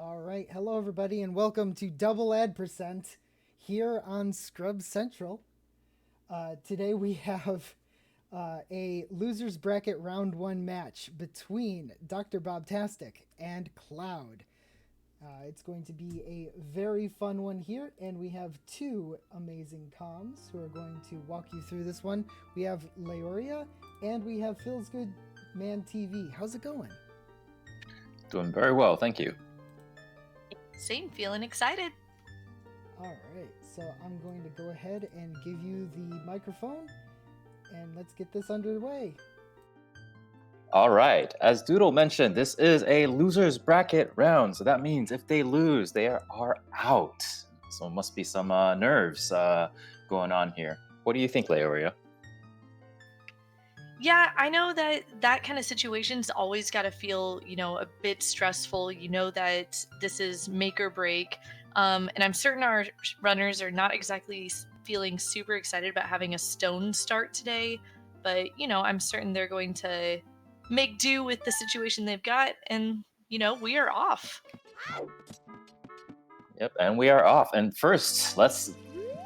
All right, hello everybody, and welcome to Double Ad Percent here on Scrub Central. Today we have a losers bracket round one match between DoctorBobtastic and Cloud. It's going to be a very fun one here, and we have two amazing comms who are going to walk you through this one. We have Leoria and we have Feels Good Man TV. How's it going? Doing very well, thank you. Same, feeling excited. All right, so I'm going to go ahead and give you the microphone, and let's get this underway. All right, as Doodle mentioned, this is a losers bracket round, so that means if they lose, they are out. So it must be some nerves going on here. What do you think, Leoria? Yeah, I know that kind of situation's always got to feel, a bit stressful. You know that this is make or break. And I'm certain our runners are not exactly feeling super excited about having a stone start today. But, I'm certain they're going to make do with the situation they've got. And, we are off. Yep, and we are off. And first, let's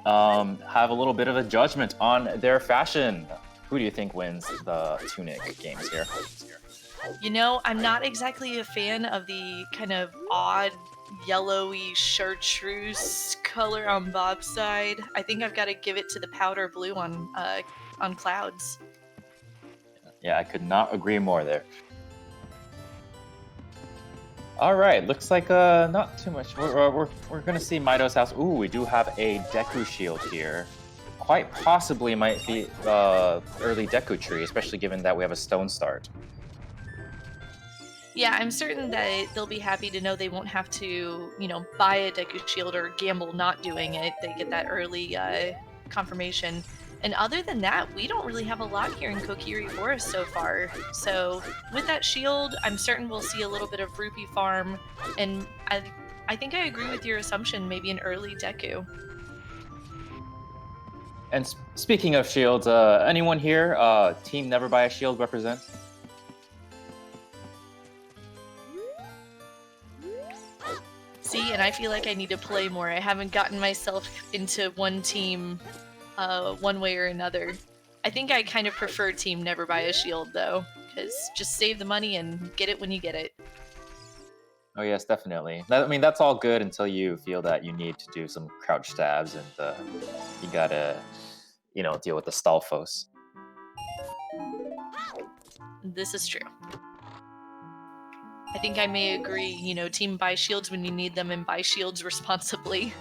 have a little bit of a judgment on their fashion. Who do you think wins the tunic games here? I'm not exactly a fan of the kind of odd yellowy chartreuse color on Bob's side. I think I've got to give it to the powder blue on Cloud's. Yeah, I could not agree more there. All right, looks like not too much. We're gonna see Mido's house. Ooh, we do have a Deku shield here. Quite possibly might be early Deku tree, especially given that we have a stone start. Yeah, I'm certain that they'll be happy to know they won't have to, buy a Deku shield or gamble not doing it. They get that early confirmation. And other than that, we don't really have a lot here in Kokiri Forest so far. So with that shield, I'm certain we'll see a little bit of rupee farm. And I think I agree with your assumption, maybe an early Deku. And speaking of shields, anyone here, Team Never Buy a Shield represent? See, and I feel like I need to play more. I haven't gotten myself into one team one way or another. I think I kind of prefer Team Never Buy a Shield, though, because just save the money and get it when you get it. Oh yes, definitely. I mean, that's all good until you feel that you need to do some crouch stabs and you gotta, deal with the Stalfos. This is true. I think I may agree, team buy shields when you need them and buy shields responsibly.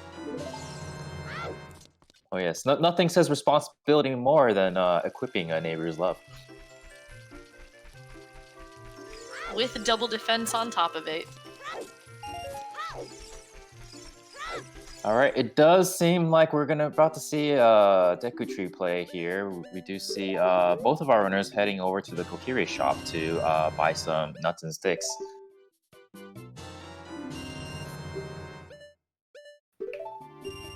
Oh yes, nothing says responsibility more than equipping a neighbor's love. With double defense on top of it. All right, it does seem like we're about to see Deku Tree play here. We do see both of our runners heading over to the Kokiri shop to buy some nuts and sticks.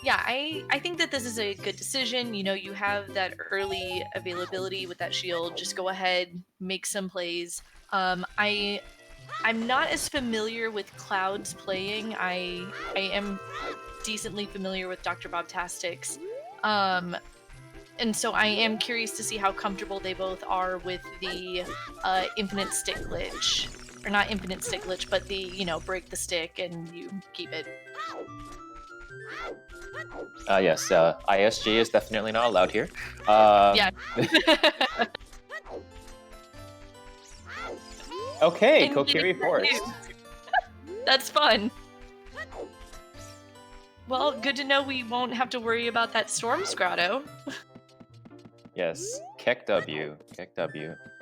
Yeah, I think that this is a good decision. You have that early availability with that shield. Just go ahead, make some plays. I'm not as familiar with Cloud's playing. I am decently familiar with DoctorBobtastic's. And so I am curious to see how comfortable they both are with the infinite stick glitch. Or not infinite stick glitch, but the, break the stick and you keep it. Yes, ISG is definitely not allowed here. Yeah. Okay, Kokiri Forest. That's fun. Well, good to know we won't have to worry about that Storm's Grotto. Yes, Keck W.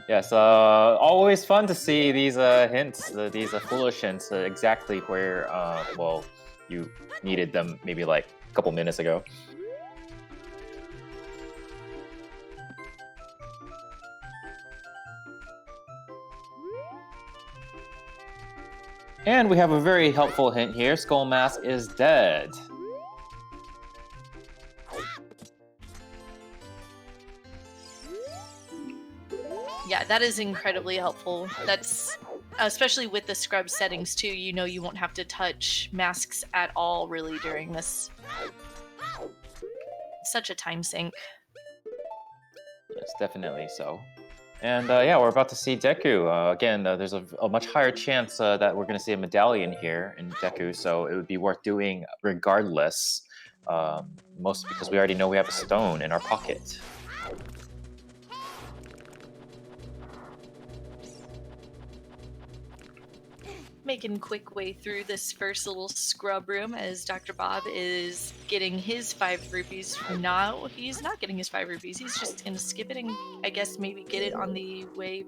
Yes, always fun to see these hints, these foolish hints, exactly where, you needed them maybe like a couple minutes ago. And we have a very helpful hint here. Skull Mask is dead. Yeah, that is incredibly helpful. That's especially with the scrub settings too, you won't have to touch masks at all really during this. Such a time sink. Yes, definitely so. And yeah, we're about to see Deku. Again, there's a much higher chance that we're going to see a medallion here in Deku, so it would be worth doing regardless. Mostly because we already know we have a stone in our pocket. Making quick way through this first little scrub room as Dr. Bob is getting his 5 rupees. No, he's not getting his 5 rupees. He's just going to skip it and I guess maybe get it on the way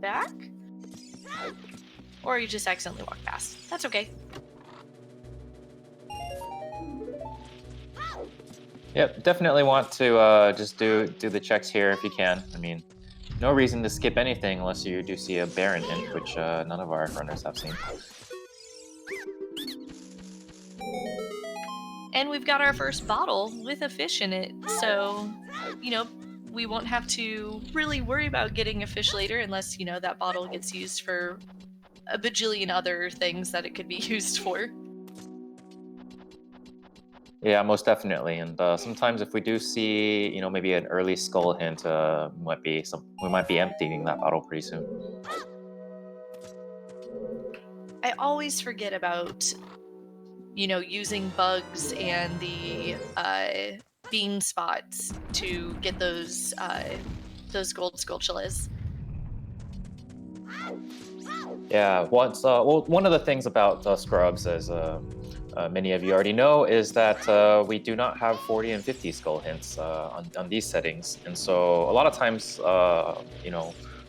back? Or he just accidentally walked past. That's okay. Yep, definitely want to just do the checks here if you can. I mean, no reason to skip anything unless you do see a Baron hint, which none of our runners have seen. And we've got our first bottle with a fish in it, so, we won't have to really worry about getting a fish later unless, that bottle gets used for a bajillion other things that it could be used for. Yeah, most definitely. And sometimes if we do see, maybe an early skull hint, we might be emptying that bottle pretty soon. I always forget about, using bugs and the bean spots to get those gold Skulltulas. Yeah, one of the things about scrubs, as many of you already know, is that we do not have 40 and 50 skull hints on these settings. And so a lot of times,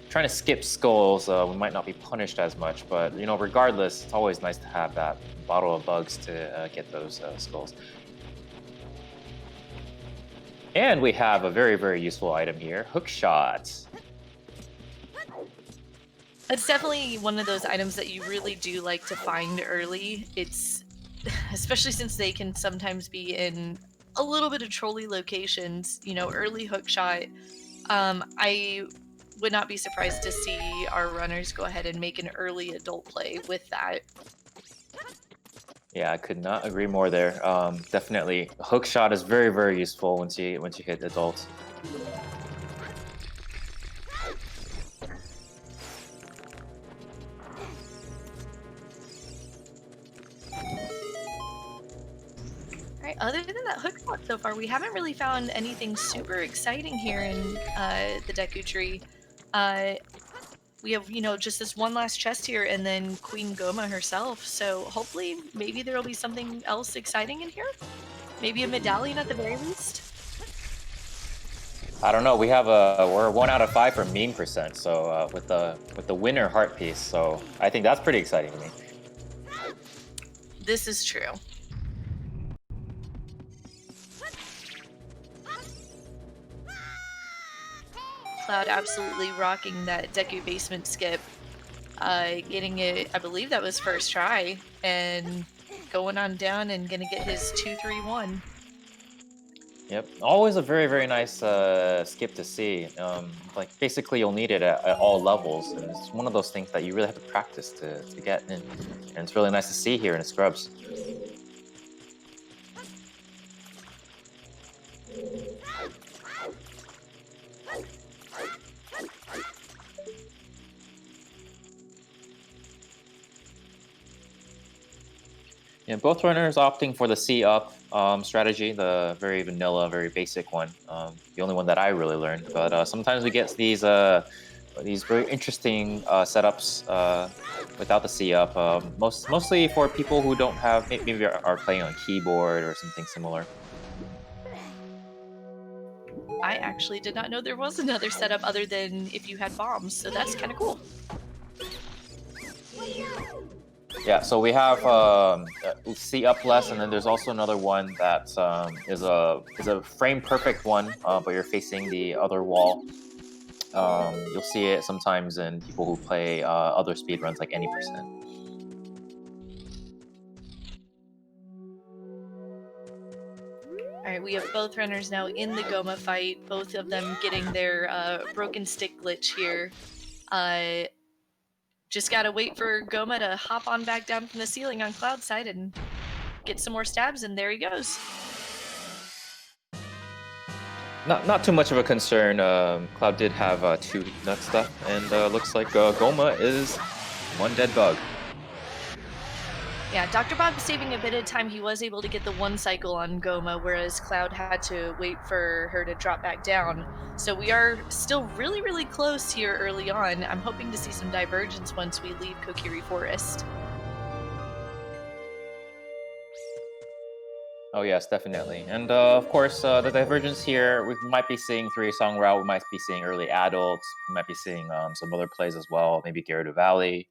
trying to skip skulls, we might not be punished as much. But, regardless, it's always nice to have that bottle of bugs to get those skulls. And we have a very, very useful item here, hook shot. It's definitely one of those items that you really do like to find early. It's especially since they can sometimes be in a little bit of trolley locations, early hook shot. I would not be surprised to see our runners go ahead and make an early adult play with that. Yeah, I could not agree more there. Definitely, hook shot is very, very useful once you hit adult. Alright, other than that hook shot so far, we haven't really found anything super exciting here in the Deku tree. We have, just this one last chest here and then Queen Goma herself. So hopefully maybe there'll be something else exciting in here. Maybe a medallion at the very least. I don't know. We're 1 out of 5 for meme percent. So with the winner heart piece. So I think that's pretty exciting to me. This is true. Cloud absolutely rocking that Deku basement skip. Getting it, I believe that was first try, and going on down and gonna get his 2-3-1. Yep, always a very, very nice skip to see. Like basically you'll need it at all levels, and it's one of those things that you really have to practice to get in. And it's really nice to see here in Scrubs. Yeah, both runners opting for the C up strategy, the very vanilla, very basic one. The only one that I really learned. But sometimes we get these very interesting setups without the C up. Mostly for people who don't have, maybe are playing on keyboard or something similar. I actually did not know there was another setup other than if you had bombs, so that's kind of cool. Yeah, so we have C up less, and then there's also another one that is a frame perfect one, but you're facing the other wall. You'll see it sometimes in people who play other speedruns like any percent. Alright, we have both runners now in the Goma fight, both of them getting their broken stick glitch here. Just gotta wait for Goma to hop on back down from the ceiling on Cloud's side and get some more stabs, and there he goes. Not too much of a concern. Cloud did have 2 nut stuff, and looks like Goma is 1 dead bug. Yeah, Dr. Bob saving a bit of time. He was able to get the 1 cycle on Goma, whereas Cloud had to wait for her to drop back down. So we are still really, really close here early on. I'm hoping to see some divergence once we leave Kokiri Forest. Oh yes, definitely. And of course, the divergence here, we might be seeing 3-song route, we might be seeing early adults, we might be seeing some other plays as well, maybe Gerudo Valley.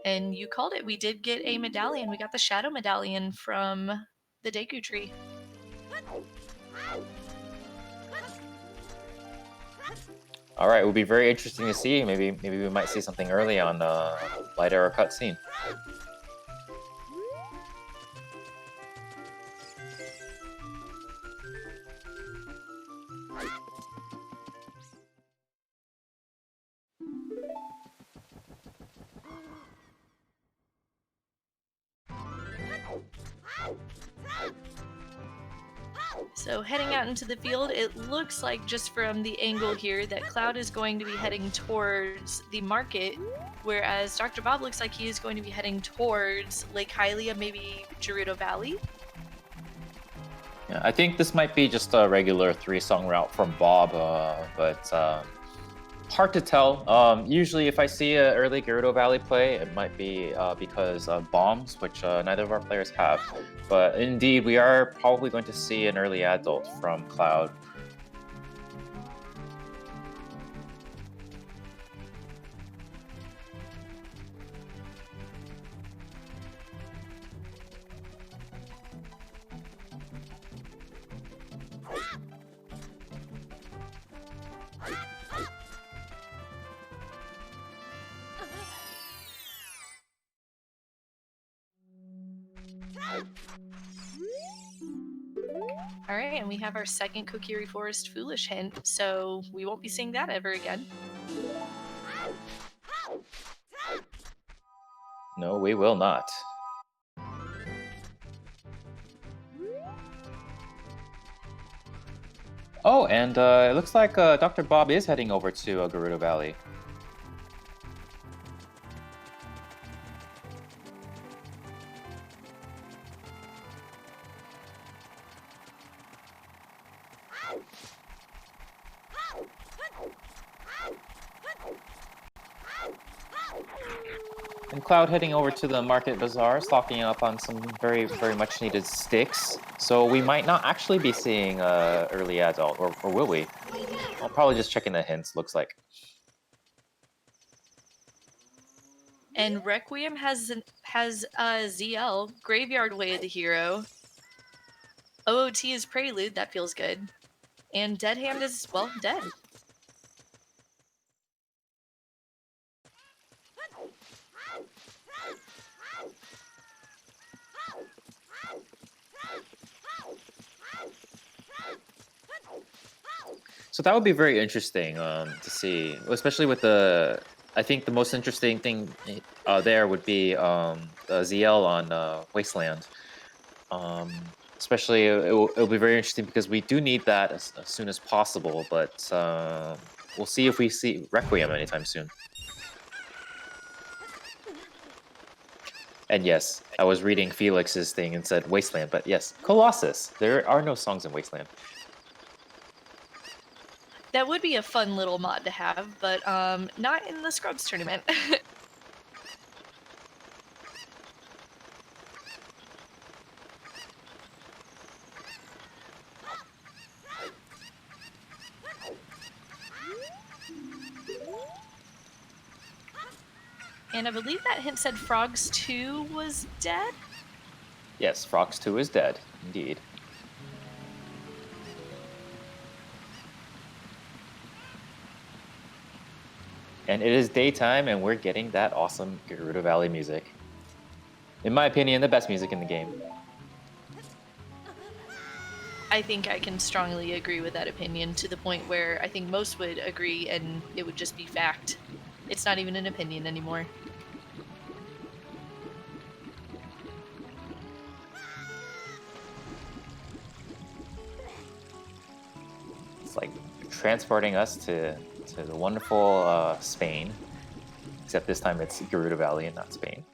And you called it. We did get a medallion. We got the shadow medallion from the Deku tree. All right, it will be very interesting to see. Maybe we might see something early on Light Arrow cutscene. So heading out into the field, it looks like just from the angle here that Cloud is going to be heading towards the market, whereas Dr. Bob looks like he is going to be heading towards Lake Hylia, maybe Gerudo Valley. Yeah, I think this might be just a regular 3-song route from Bob, but hard to tell. Usually if I see an early Gerudo Valley play, it might be because of bombs, which neither of our players have. But indeed, we are probably going to see an early adult from Cloud. All right, and we have our second Kokiri Forest Foolish hint, so we won't be seeing that ever again. No, we will not. Oh, and it looks like Dr. Bob is heading over to Gerudo Valley. And Cloud heading over to the Market Bazaar, stocking up on some very, very much needed sticks. So we might not actually be seeing early adult, or will we? I'll probably just check in the hints, looks like. And Requiem has ZL, Graveyard Way of the Hero. OOT is Prelude, that feels good. And Dead Hand is, well, dead. So that would be very interesting to see, especially with the. I think the most interesting thing there would be the ZL on Wasteland. Especially, it'll be very interesting because we do need that as soon as possible. But we'll see if we see Requiem anytime soon. And yes, I was reading Felix's thing and said Wasteland, but yes, Colossus. There are no songs in Wasteland. That would be a fun little mod to have, but not in the Scrubs tournament. And I believe that hint said Frogs 2 was dead? Yes, Frogs 2 is dead, indeed. And it is daytime, and we're getting that awesome Gerudo Valley music. In my opinion, the best music in the game. I think I can strongly agree with that opinion to the point where I think most would agree and it would just be fact. It's not even an opinion anymore. It's like transporting us to the wonderful Spain, except this time it's Gerudo Valley and not Spain.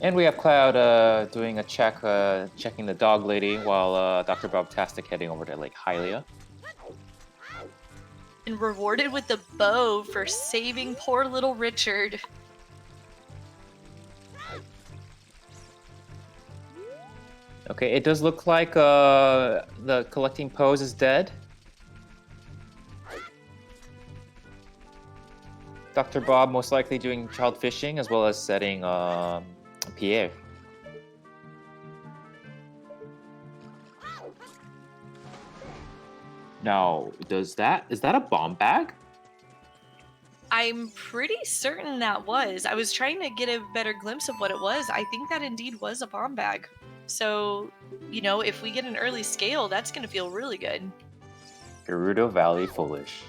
And we have Cloud doing a check, checking the dog lady, while Dr. Bobtastic heading over to Lake Hylia. And rewarded with the bow for saving poor little Richard. Okay, it does look like the collecting pose is dead. Dr. Bob most likely doing child fishing as well as setting Pierre. Now, is that a bomb bag? I'm pretty certain that was. I was trying to get a better glimpse of what it was. I think that indeed was a bomb bag. So, you know, if we get an early scale, that's going to feel really good. Gerudo Valley foolish.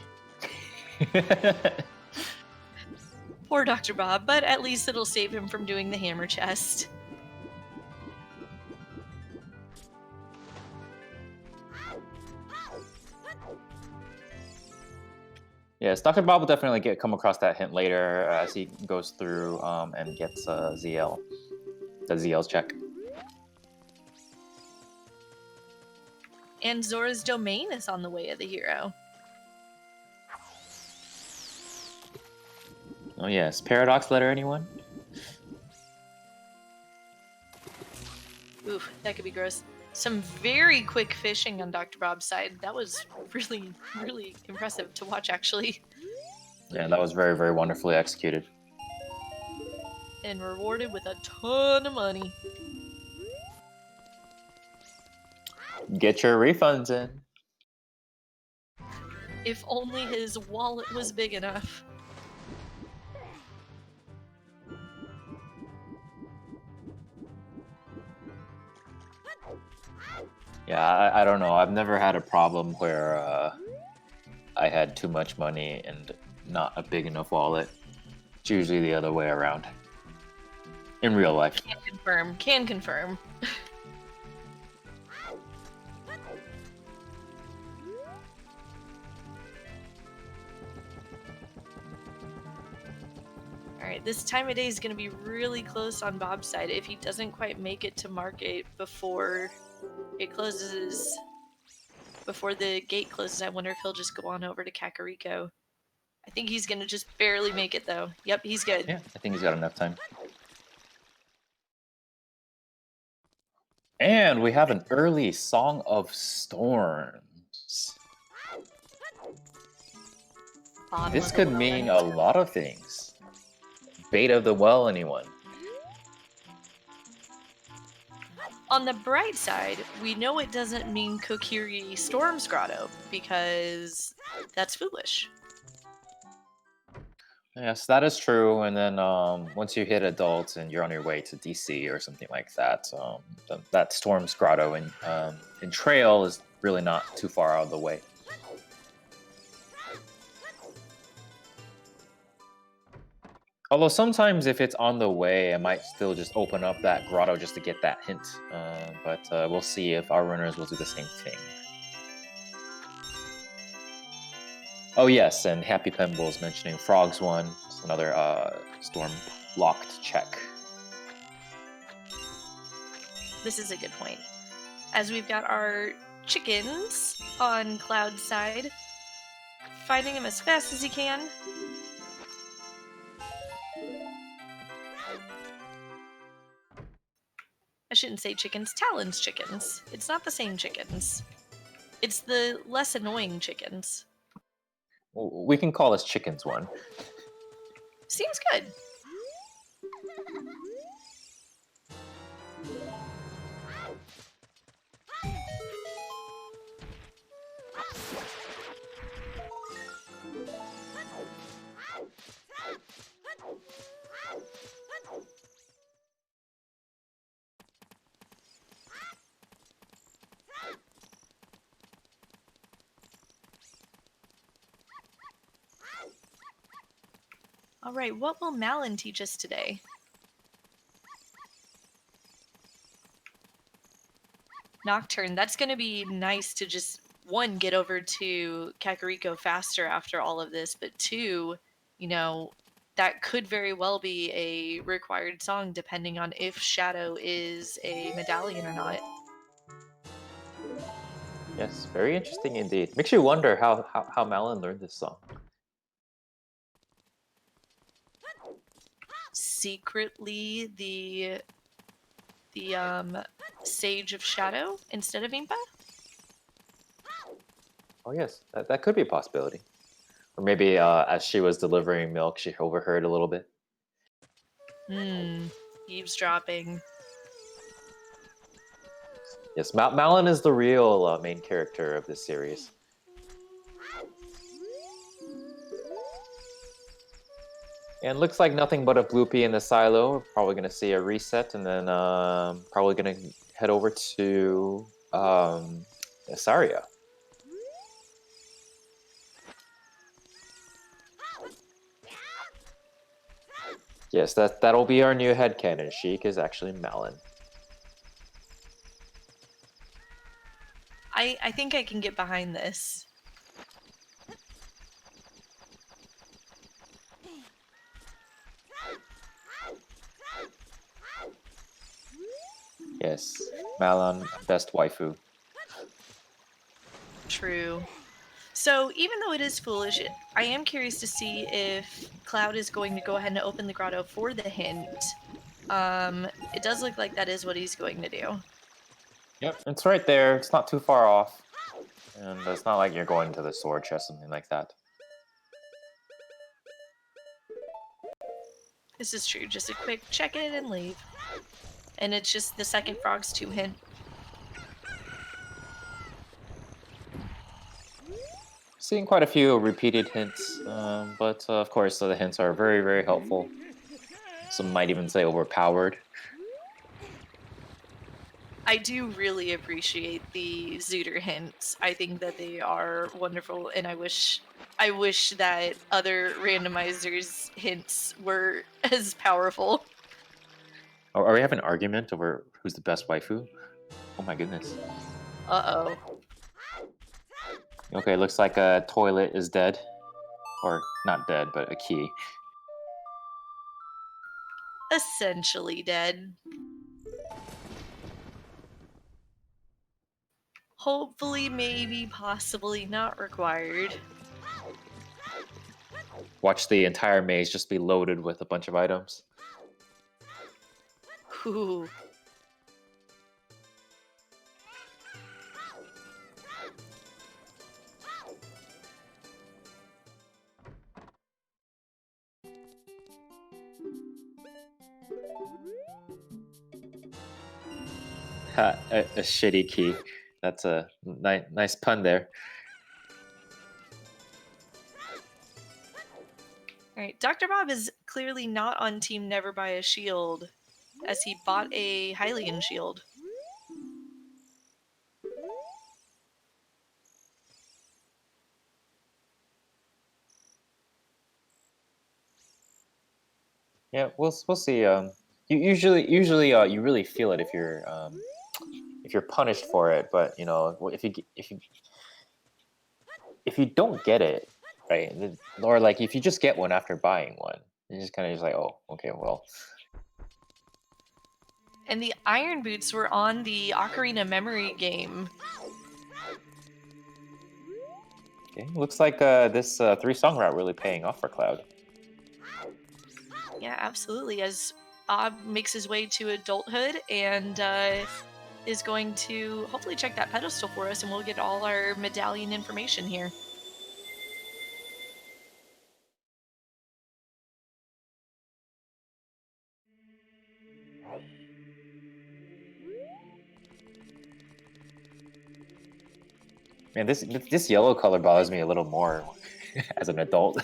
Poor Dr. Bob, but at least it'll save him from doing the hammer chest. Yes, Dr. Bob will definitely come across that hint later as he goes through and gets ZL. The ZL's check. And Zora's domain is on the way of the hero. Oh yes, Paradox letter, anyone? Ooh, that could be gross. Some very quick fishing on Dr. Bob's side. That was really, really impressive to watch, actually. Yeah, that was very, very wonderfully executed. And rewarded with a ton of money. Get your refunds in. If only his wallet was big enough. Yeah, I don't know. I've never had a problem where I had too much money and not a big enough wallet. It's usually the other way around. In real life. Can confirm. Can confirm. Alright, this time of day is going to be really close on Bob's side. If he doesn't quite make it to market before it closes, before the gate closes, I wonder if he'll just go on over to Kakariko. I think he's going to just barely make it, though. Yep, he's good. Yeah, I think he's got enough time. And we have an early Song of Storms. This could mean a lot of things. Bait of the Well, anyone? On the bright side, we know it doesn't mean Kokiri Storm's Grotto, because that's foolish. Yes, that is true. And then once you hit adults and you're on your way to DC or something like that, that Storm's Grotto in Trail is really not too far out of the way. Although sometimes if it's on the way, I might still just open up that grotto just to get that hint. But we'll see if our runners will do the same thing. Oh yes, and Happy Pemble's mentioning Frogs one. It's another storm-locked check. This is a good point. As we've got our chickens on Cloud's side, finding him as fast as he can. I shouldn't say chickens, Talon's chickens. It's not the same chickens. It's the less annoying chickens. We can call this Chickens one. Seems good. All right, what will Malin teach us today? Nocturne. That's going to be nice to just, one, get over to Kakariko faster after all of this, but two, that could very well be a required song depending on if Shadow is a medallion or not. Yes, very interesting indeed. Makes you wonder how Malin learned this song. Secretly the Sage of Shadow instead of Impa? Oh yes, that could be a possibility. Or maybe as she was delivering milk, she overheard a little bit. Eavesdropping. Yes, Malin is the real main character of this series. And looks like nothing but a Bloopy in the silo. We're probably going to see a reset, and then probably going to head over to Saria. Yes, that'll be our new headcanon. Sheik is actually Malin. I think I can get behind this. Yes, Malin, best waifu. True. So even though it is foolish, I am curious to see if Cloud is going to go ahead and open the grotto for the hint. It does look like that is what he's going to do. Yep, it's right there. It's not too far off. And it's not like you're going to the sword chest, something like that. This is true. Just a quick check in and leave. And it's just the second frog's 2 hint. Seeing quite a few repeated hints, but of course the hints are very, very helpful. Some might even say overpowered. I do really appreciate the Zooter hints. I think that they are wonderful, and I wish that other randomizers' hints were as powerful. Are we having an argument over who's the best waifu? Oh my goodness. Uh-oh. Okay, looks like a toilet is dead. Or not dead, but a key. Essentially dead. Hopefully, maybe, possibly not required. Watch the entire maze just be loaded with a bunch of items. Ooh. Ha, a shitty key. That's a nice pun there. Alright, Dr. Bob is clearly not on Team Never Buy a Shield, as he bought a Hylian shield. Yeah, we'll see. You usually you really feel it if you're punished for it, but if you don't get it, right, or like if you just get one after buying one, you're just kind of just like, oh, okay, well. And the Iron Boots were on the Ocarina Memory game. Okay, looks like this 3-song route really paying off for Cloud. Yeah, absolutely. As Bob makes his way to adulthood and is going to hopefully check that pedestal for us, and we'll get all our medallion information here. Man, this yellow color bothers me a little more as an adult.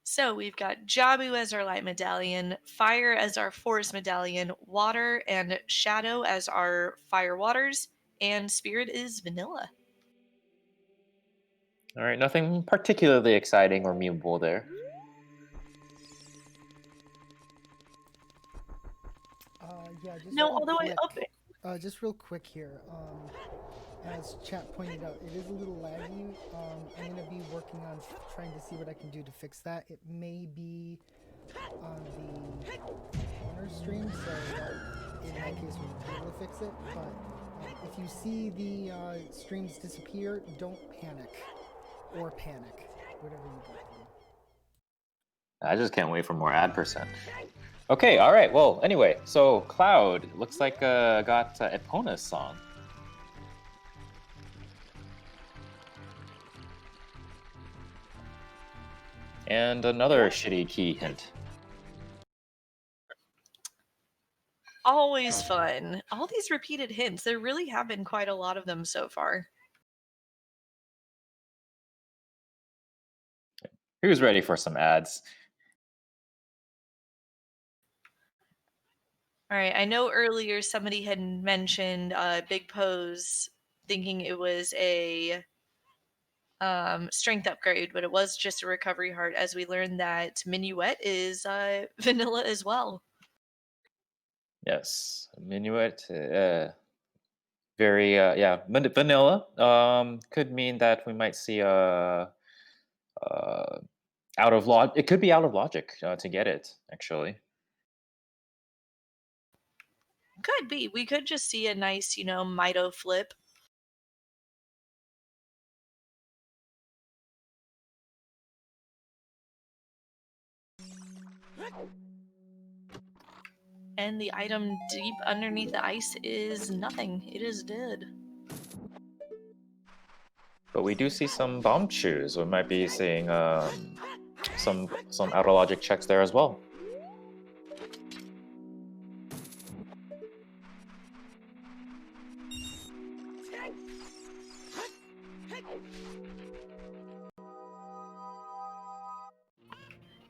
So we've got Jabu as our light medallion, Fire as our forest medallion, Water and Shadow as our fire waters, and Spirit is vanilla. All right, nothing particularly exciting or memeable there. Yeah, just No, real although quick. Just real quick here. As chat pointed out, it is a little laggy. I'm gonna be working on trying to see what I can do to fix that. It may be on the owner stream, so in that case we won't be able to fix it. But if you see the streams disappear, don't panic, or panic, whatever you go through. I just can't wait for more ad percent. Okay, all right. Well, anyway, so Cloud looks like got Epona's song. And another shitty key hint. Always fun. All these repeated hints. There really have been quite a lot of them so far. Who's ready for some ads? All right. I know earlier somebody had mentioned Big Pose thinking it was a strength upgrade, but it was just a recovery heart, as we learned that Minuet is vanilla as well. Yes, Minuet. Very yeah, vanilla. Could mean that we might see out of log. It could be out of logic to get it actually. Could be. We could just see a nice, Mito flip. And the item deep underneath the ice is nothing. It is dead. But we do see some bomb shoes. We might be seeing some out of logic checks there as well.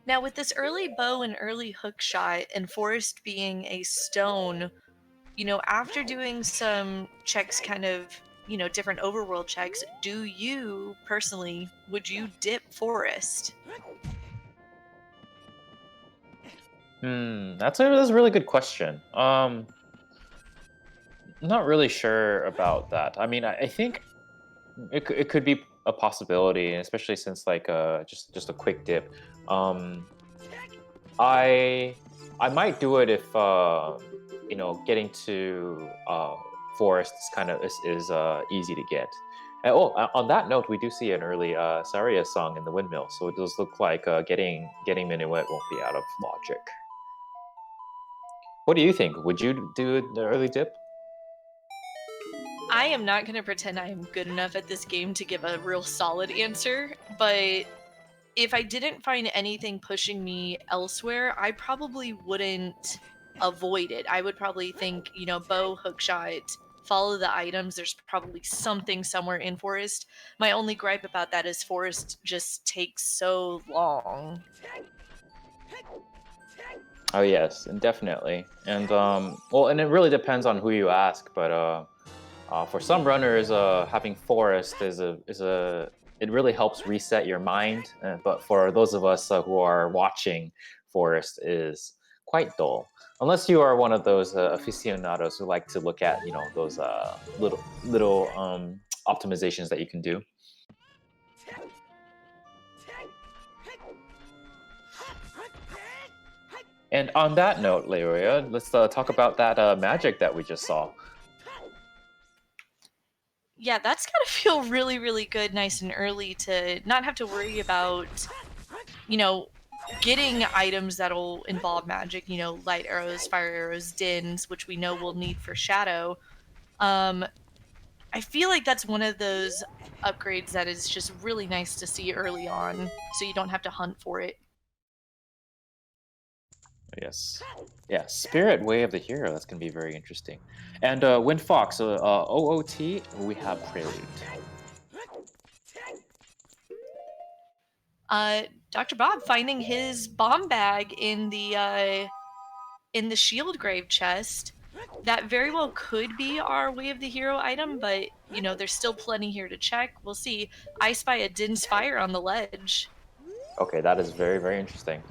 Now, with this early bow and early hook shot, and Forest being a stone, after doing some checks, kind of, different overworld checks, do you personally, would you dip Forest? That's a really good question. Not really sure about that. I mean, I think it could be a possibility, especially since like just a quick dip. I might do it if getting to forest is kind of is easy to get. And, on that note, we do see an early Saria song in the windmill, so it does look like getting Minuet won't be out of logic. What do you think? Would you do the early dip? I am not going to pretend I am good enough at this game to give a real solid answer, but if I didn't find anything pushing me elsewhere, I probably wouldn't avoid it. I would probably think, bow, hook shot, follow the items. There's probably something somewhere in Forest. My only gripe about that is Forest just takes so long. Oh yes, and definitely. And well, and it really depends on who you ask. But for some runners, having forest is a it really helps reset your mind. But for those of us who are watching, forest is quite dull. Unless you are one of those aficionados who like to look at those little optimizations that you can do. And on that note, Leoria, let's talk about that magic that we just saw. Yeah, that's got to feel really, really good, nice and early to not have to worry about, getting items that'll involve magic, light arrows, fire arrows, dins, which we know we'll need for Shadow. I feel like that's one of those upgrades that is just really nice to see early on, so you don't have to hunt for it. Yes. Yeah, Spirit Way of the Hero. That's going to be very interesting. And Wind Fox, OOT, we have Prelude. Dr. Bob finding his bomb bag in the shield grave chest. That very well could be our Way of the Hero item, but, you know, there's still plenty here to check. We'll see. I spy a Din's Fire on the ledge. Okay, that is very, very interesting.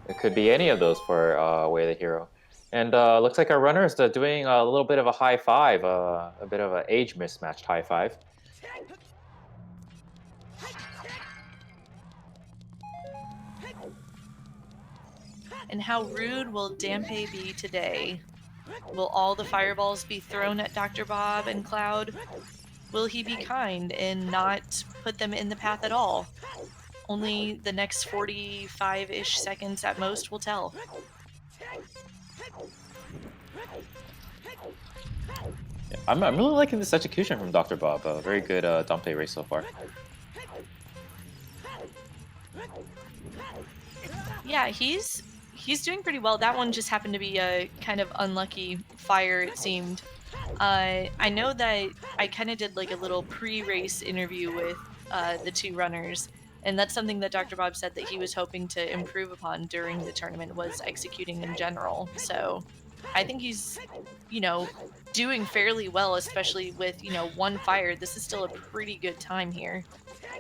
It could be any of those for Way of the Hero. And looks like our runner is doing a little bit of a high five, a bit of an age mismatched high five. And how rude will Dampe be today? Will all the fireballs be thrown at Dr. Bob and Cloud? Will he be kind and not put them in the path at all? Only the next 45-ish seconds at most will tell. Yeah, I'm really liking this execution from Dr. Bob. Very good Dante race so far. Yeah, he's doing pretty well. That one just happened to be a kind of unlucky fire, it seemed. I know that I kind of did like a little pre-race interview with the two runners, and that's something that Dr. Bob said that he was hoping to improve upon during the tournament was executing in general. So I think he's, you know, doing fairly well, especially with, you know, one fire. This is still a pretty good time here.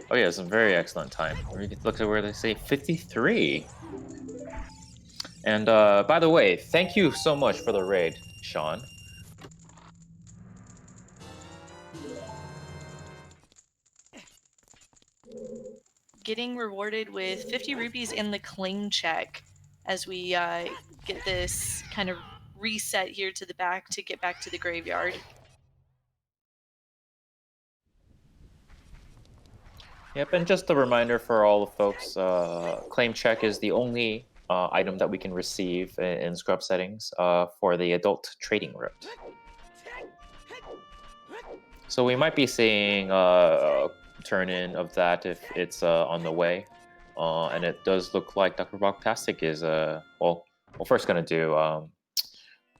Oh yeah, it's a very excellent time. Look at where they say 53. And by the way, thank you so much for the raid, Sean. Getting rewarded with 50 rupees in the claim check as we get this kind of reset here to the back to get back to the graveyard. Yep, and just a reminder for all the folks, claim check is the only item that we can receive in scrub settings for the adult trading route. So we might be seeing a turn-in of that if it's on the way. And it does look like DoctorBobtastic is, well, we're first going to do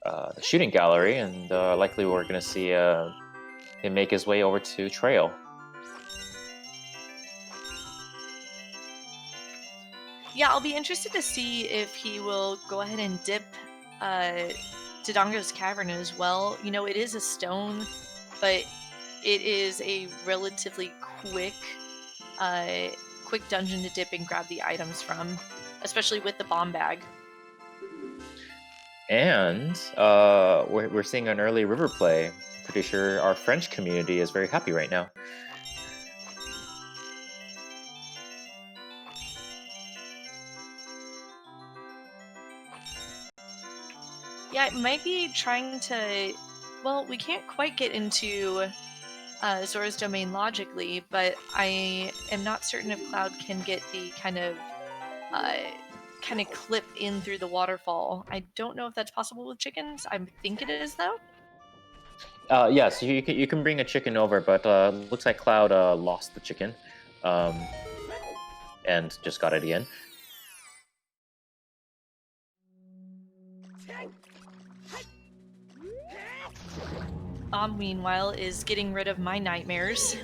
the shooting gallery, and likely we're going to see him make his way over to Trail. Yeah, I'll be interested to see if he will go ahead and dip Dodongo's Cavern as well. You know, it is a stone, but it is a relatively quick dungeon to dip and grab the items from, especially with the bomb bag. And we're seeing an early river play. Pretty sure our French community is very happy right now. Yeah, it might be trying to... Well, we can't quite get into Zora's Domain logically, but I am not certain if Cloud can get the kind of clip in through the waterfall. I don't know if that's possible with chickens. I think it is, though. Yes, you can bring a chicken over, but looks like Cloud lost the chicken, and just got it again. Meanwhile, is getting rid of my nightmares.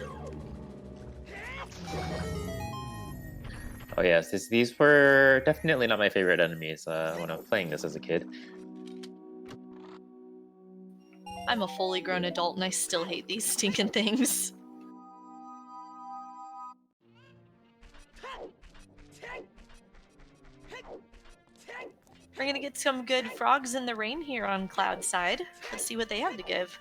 Oh yes, these were definitely not my favorite enemies when I was playing this as a kid. I'm a fully grown adult and I still hate these stinking things. We're gonna get some good frogs in the rain here on Cloud side. Let's see what they have to give.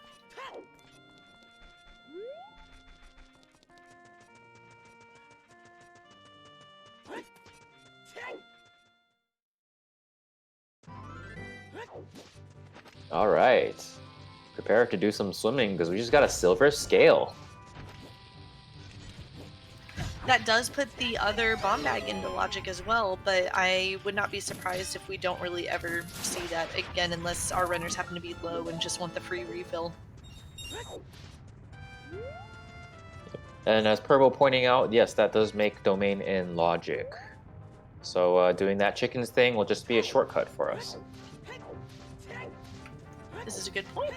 All right, prepare to do some swimming because we just got a silver scale. That does put the other bomb bag into logic as well, but I would not be surprised if we don't really ever see that again unless our runners happen to be low and just want the free refill. And as Purbo pointing out, yes, that does make domain in logic. So doing that chickens thing will just be a shortcut for us. This is a good point.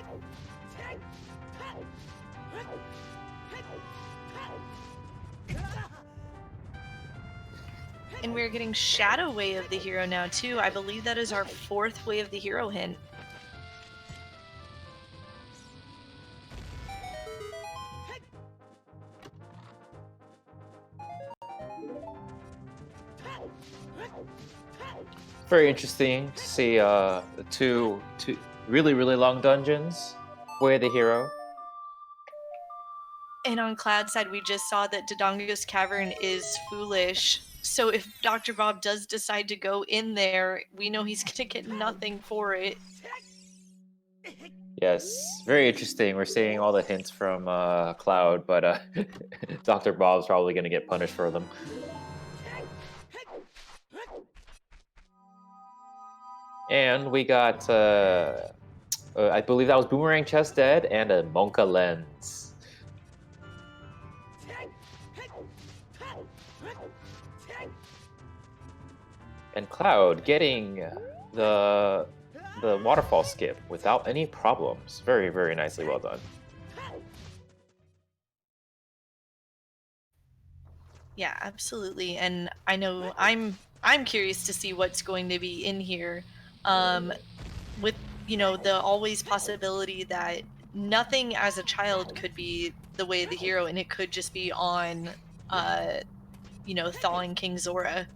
And we're getting Shadow Way of the Hero now too. I believe that is our 4th Way of the Hero hint. Very interesting to see the two really long dungeons. Way of the hero. And on Cloud's side, we just saw that Dodongo's Cavern is foolish. So if Dr. Bob does decide to go in there, we know he's gonna get nothing for it. Yes, very interesting. We're seeing all the hints from Cloud, but Dr. Bob's probably going to get punished for them. And we got, I believe that was Boomerang Chest Dead and a Monka Lens. And Cloud getting the waterfall skip without any problems. Very, very nicely well done. Yeah, absolutely. And I know I'm curious to see what's going to be in here. With the always possibility that nothing as a child could be the way of the hero, and it could just be on thawing King Zora.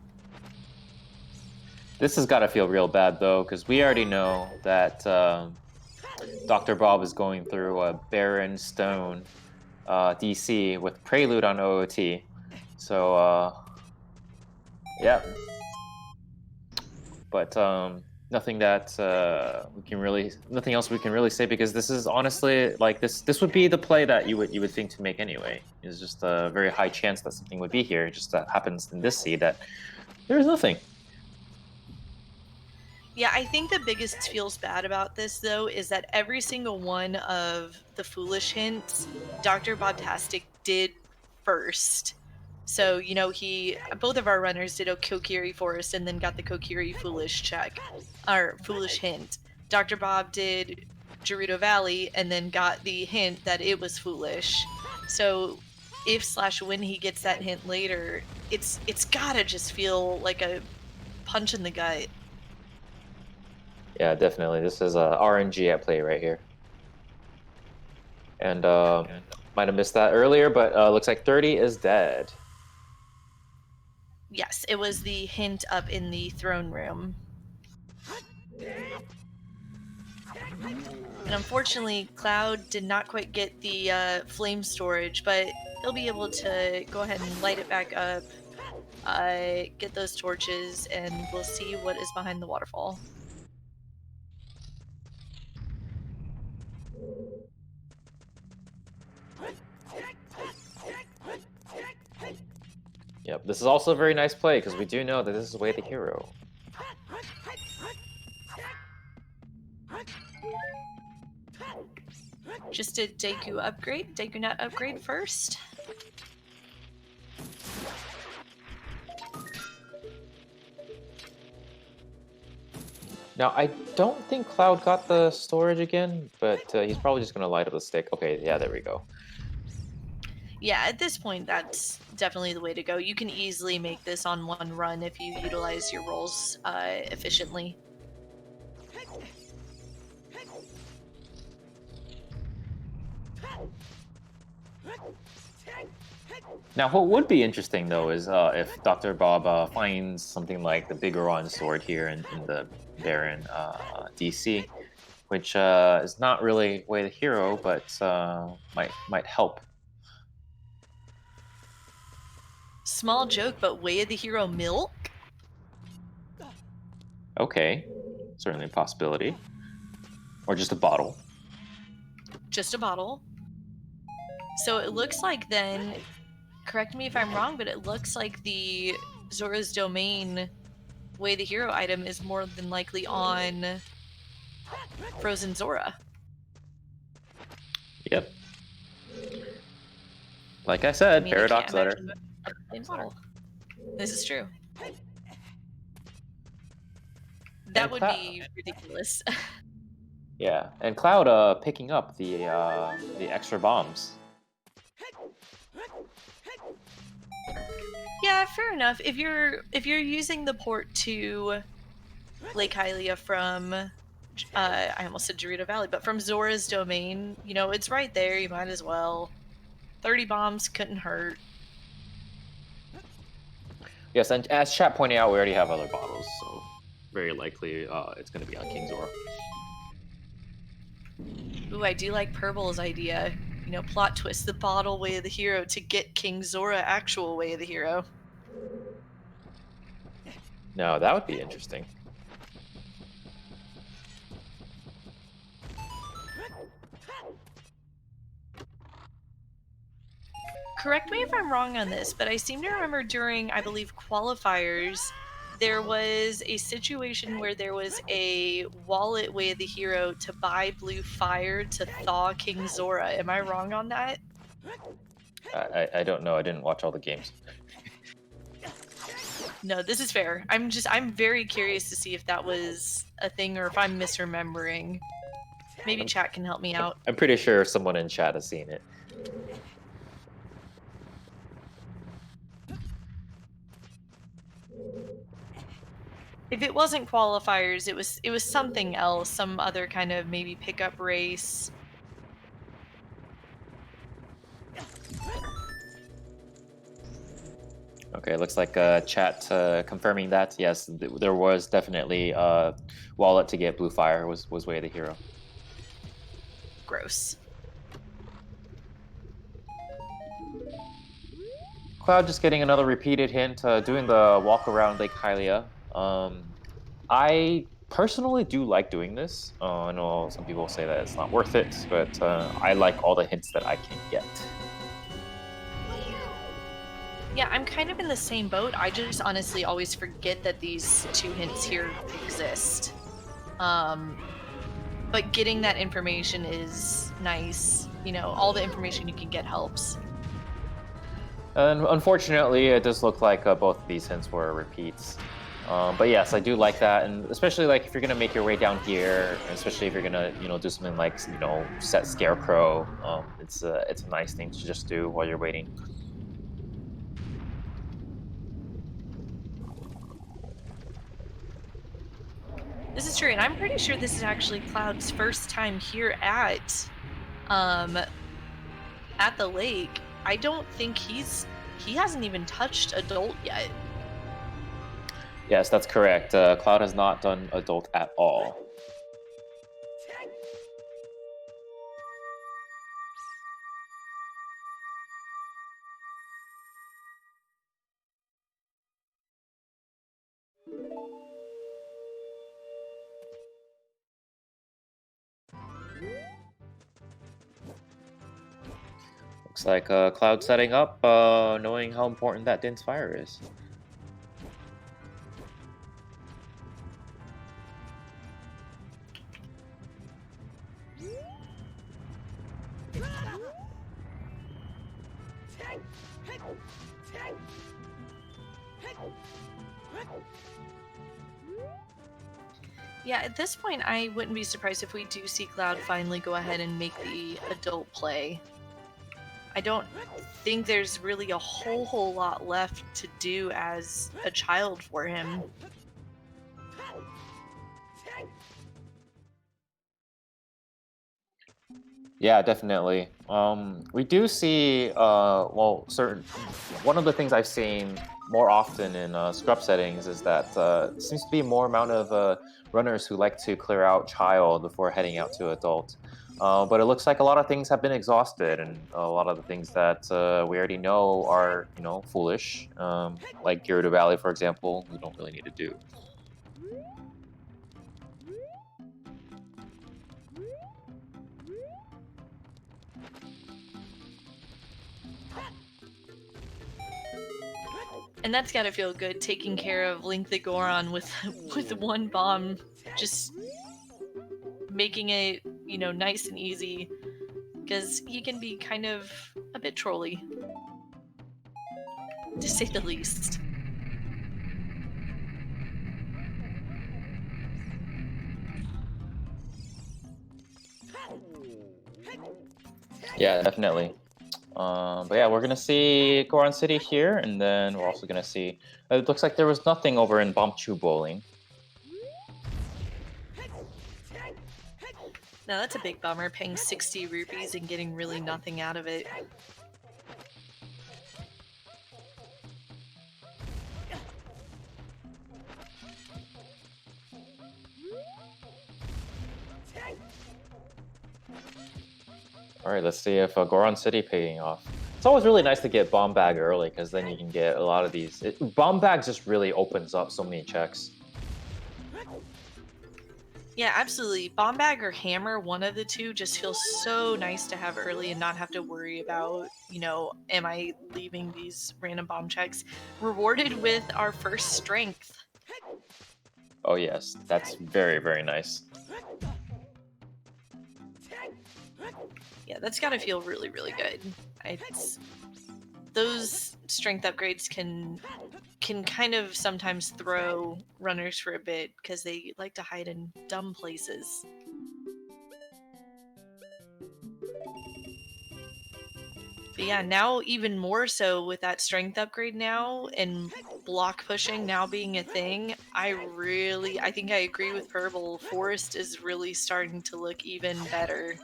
This has got to feel real bad though, because we already know that Dr. Bob is going through a Baron Stone DC with Prelude on OOT. So yeah, but nothing else we can really say, because this is honestly like this would be the play that you would think to make anyway. It's just a very high chance that something would be here. It just happens in this seed that there's nothing. Yeah, I think the biggest feels bad about this, though, is that every single one of the foolish hints, DoctorBobtastic did first. So, both of our runners did a Kokiri Forest and then got the Kokiri Foolish check, or Foolish hint. Dr. Bob did Gerudo Valley and then got the hint that it was foolish. So, if/when he gets that hint later, it's gotta just feel like a punch in the gut. Yeah, definitely. This is RNG at play right here. And might have missed that earlier, but looks like 30 is dead. Yes, it was the hint up in the throne room. And unfortunately, Cloud did not quite get the flame storage, but he'll be able to go ahead and light it back up, get those torches, and we'll see what is behind the waterfall. Yep, this is also a very nice play, because we do know that this is Way of the Hero. Just a Deku Nut upgrade first. Now, I don't think Cloud got the storage again, but he's probably just going to light up the stick. Okay, yeah, there we go. Yeah, at this point, that's definitely the way to go. You can easily make this on one run if you utilize your rolls efficiently. Now, what would be interesting, though, is if Dr. Bob finds something like the Bigoron sword here in the Baron DC, which is not really Way of the Hero, but might help. Small joke, but Way of the Hero milk? Okay, certainly a possibility. Or just a bottle. Just a bottle. So it looks like then, correct me if I'm wrong, but it looks like the Zora's Domain Way of the Hero item is more than likely on Frozen Zora. Yep. Like I said, Paradox Letter. Bottle. This is true. That would be ridiculous. Yeah, and Cloud picking up the extra bombs. Yeah, fair enough. If you're using the port to Lake Hylia from I almost said Gerudo Valley, but from Zora's Domain, it's right there, you might as well. 30 bombs couldn't hurt. Yes, and as chat pointed out, we already have other bottles, so very likely it's going to be on King Zora. Ooh, I do like Purple's idea. You know, plot twist the bottle way of the hero to get King Zora actual way of the hero. No, that would be interesting. Correct me if I'm wrong on this, but I seem to remember during, I believe, qualifiers, there was a situation where there was a wallet way of the hero to buy blue fire to thaw King Zora. Am I wrong on that? I don't know. I didn't watch all the games. No, this is fair. I'm very curious to see if that was a thing or if I'm misremembering. Maybe chat can help me out. I'm pretty sure someone in chat has seen it. If it wasn't qualifiers, it was something else, some other kind of maybe pickup race. Okay, looks like chat confirming that. Yes, there was definitely wallet to get blue fire was way of the hero. Gross. Cloud just getting another repeated hint, doing the walk around Lake Hylia. I personally do like doing this. I know some people say that it's not worth it, but I like all the hints that I can get. Yeah, I'm kind of in the same boat. I just honestly always forget that these 2 hints here exist. But getting that information is nice. You know, all the information you can get helps. And unfortunately, it does look like both of these hints were repeats. But yes, I do like that, and especially like if you're gonna make your way down here, especially if you're gonna do something like set Scarecrow. It's a nice thing to just do while you're waiting. This is true, and I'm pretty sure this is actually Cloud's first time here at the lake. I don't think he hasn't even touched adult yet. Yes, that's correct. Cloud has not done adult at all. Looks like Cloud setting up, knowing how important that Din's Fire is. Yeah, at this point, I wouldn't be surprised if we do see Cloud finally go ahead and make the adult play. I don't think there's really a whole lot left to do as a child for him. Yeah, definitely. We do see, one of the things I've seen more often in scrub settings is that seems to be more amount of runners who like to clear out child before heading out to adult. But it looks like a lot of things have been exhausted, and a lot of the things that we already know are, foolish, like Gyrudo Valley, for example, we don't really need to do. And that's gotta feel good, taking care of Link the Goron with one bomb, just making it, nice and easy, because he can be kind of a bit trolly, to say the least. Yeah, definitely. But yeah, we're gonna see Goron City here, and then we're also gonna see. It looks like there was nothing over in Bombchu Bowling. Now that's a big bummer, paying 60 rupees and getting really nothing out of it. All right, let's see if Goron City paying off. It's always really nice to get bomb bag early because then you can get a lot of these. Bomb bag just really opens up so many checks. Yeah, absolutely. Bomb bag or hammer, one of the two, just feels so nice to have early and not have to worry about, am I leaving these random bomb checks? Rewarded with our first strength. Oh yes, that's very, very nice. Yeah, that's got to feel really, really good. Those strength upgrades can kind of sometimes throw runners for a bit because they like to hide in dumb places. But yeah, now even more so with that strength upgrade now and block pushing now being a thing, I think I agree with Purple. Forest is really starting to look even better.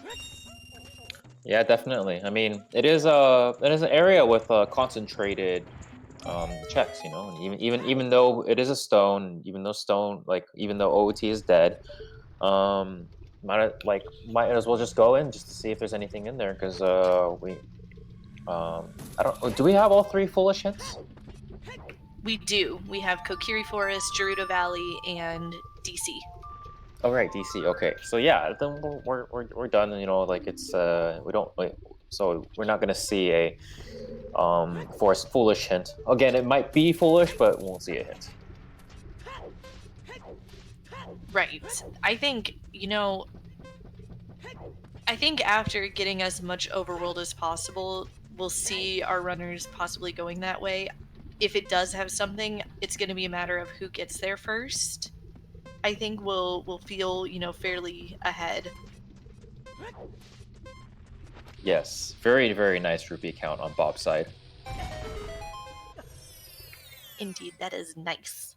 Yeah, definitely. I mean, it is an area with concentrated checks, and even though it is a stone, even though OOT is dead, um might as well just go in just to see if there's anything in there because we I don't do we have all three foolish hints? We do. We have Kokiri Forest, Gerudo Valley, and DC. Oh right, DC. Okay, so yeah, then we're done. Like it's we don't like, so we're not gonna see a forest foolish hint again. It might be foolish, but we won't see a hint. Right. I think after getting as much overworld as possible, we'll see our runners possibly going that way. If it does have something, it's going to be a matter of who gets there first. I think we'll feel, fairly ahead. Yes, very, very nice rupee count on Bob's side. Indeed, that is nice.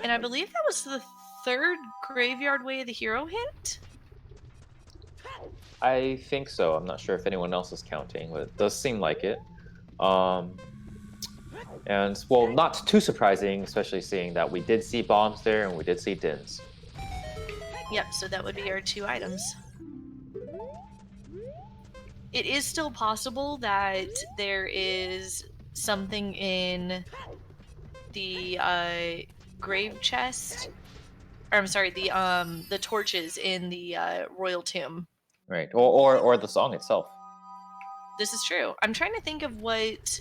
And I believe that was the third Graveyard Way of the Hero hint? I think so. I'm not sure if anyone else is counting, but it does seem like it. And well, not too surprising, especially seeing that we did see bombs there and we did see dins. Yep, so that would be our 2 items. It is still possible that there is something in the grave chest, or I'm sorry, the torches in the royal tomb. Right, or the song itself. This is true. I'm trying to think of what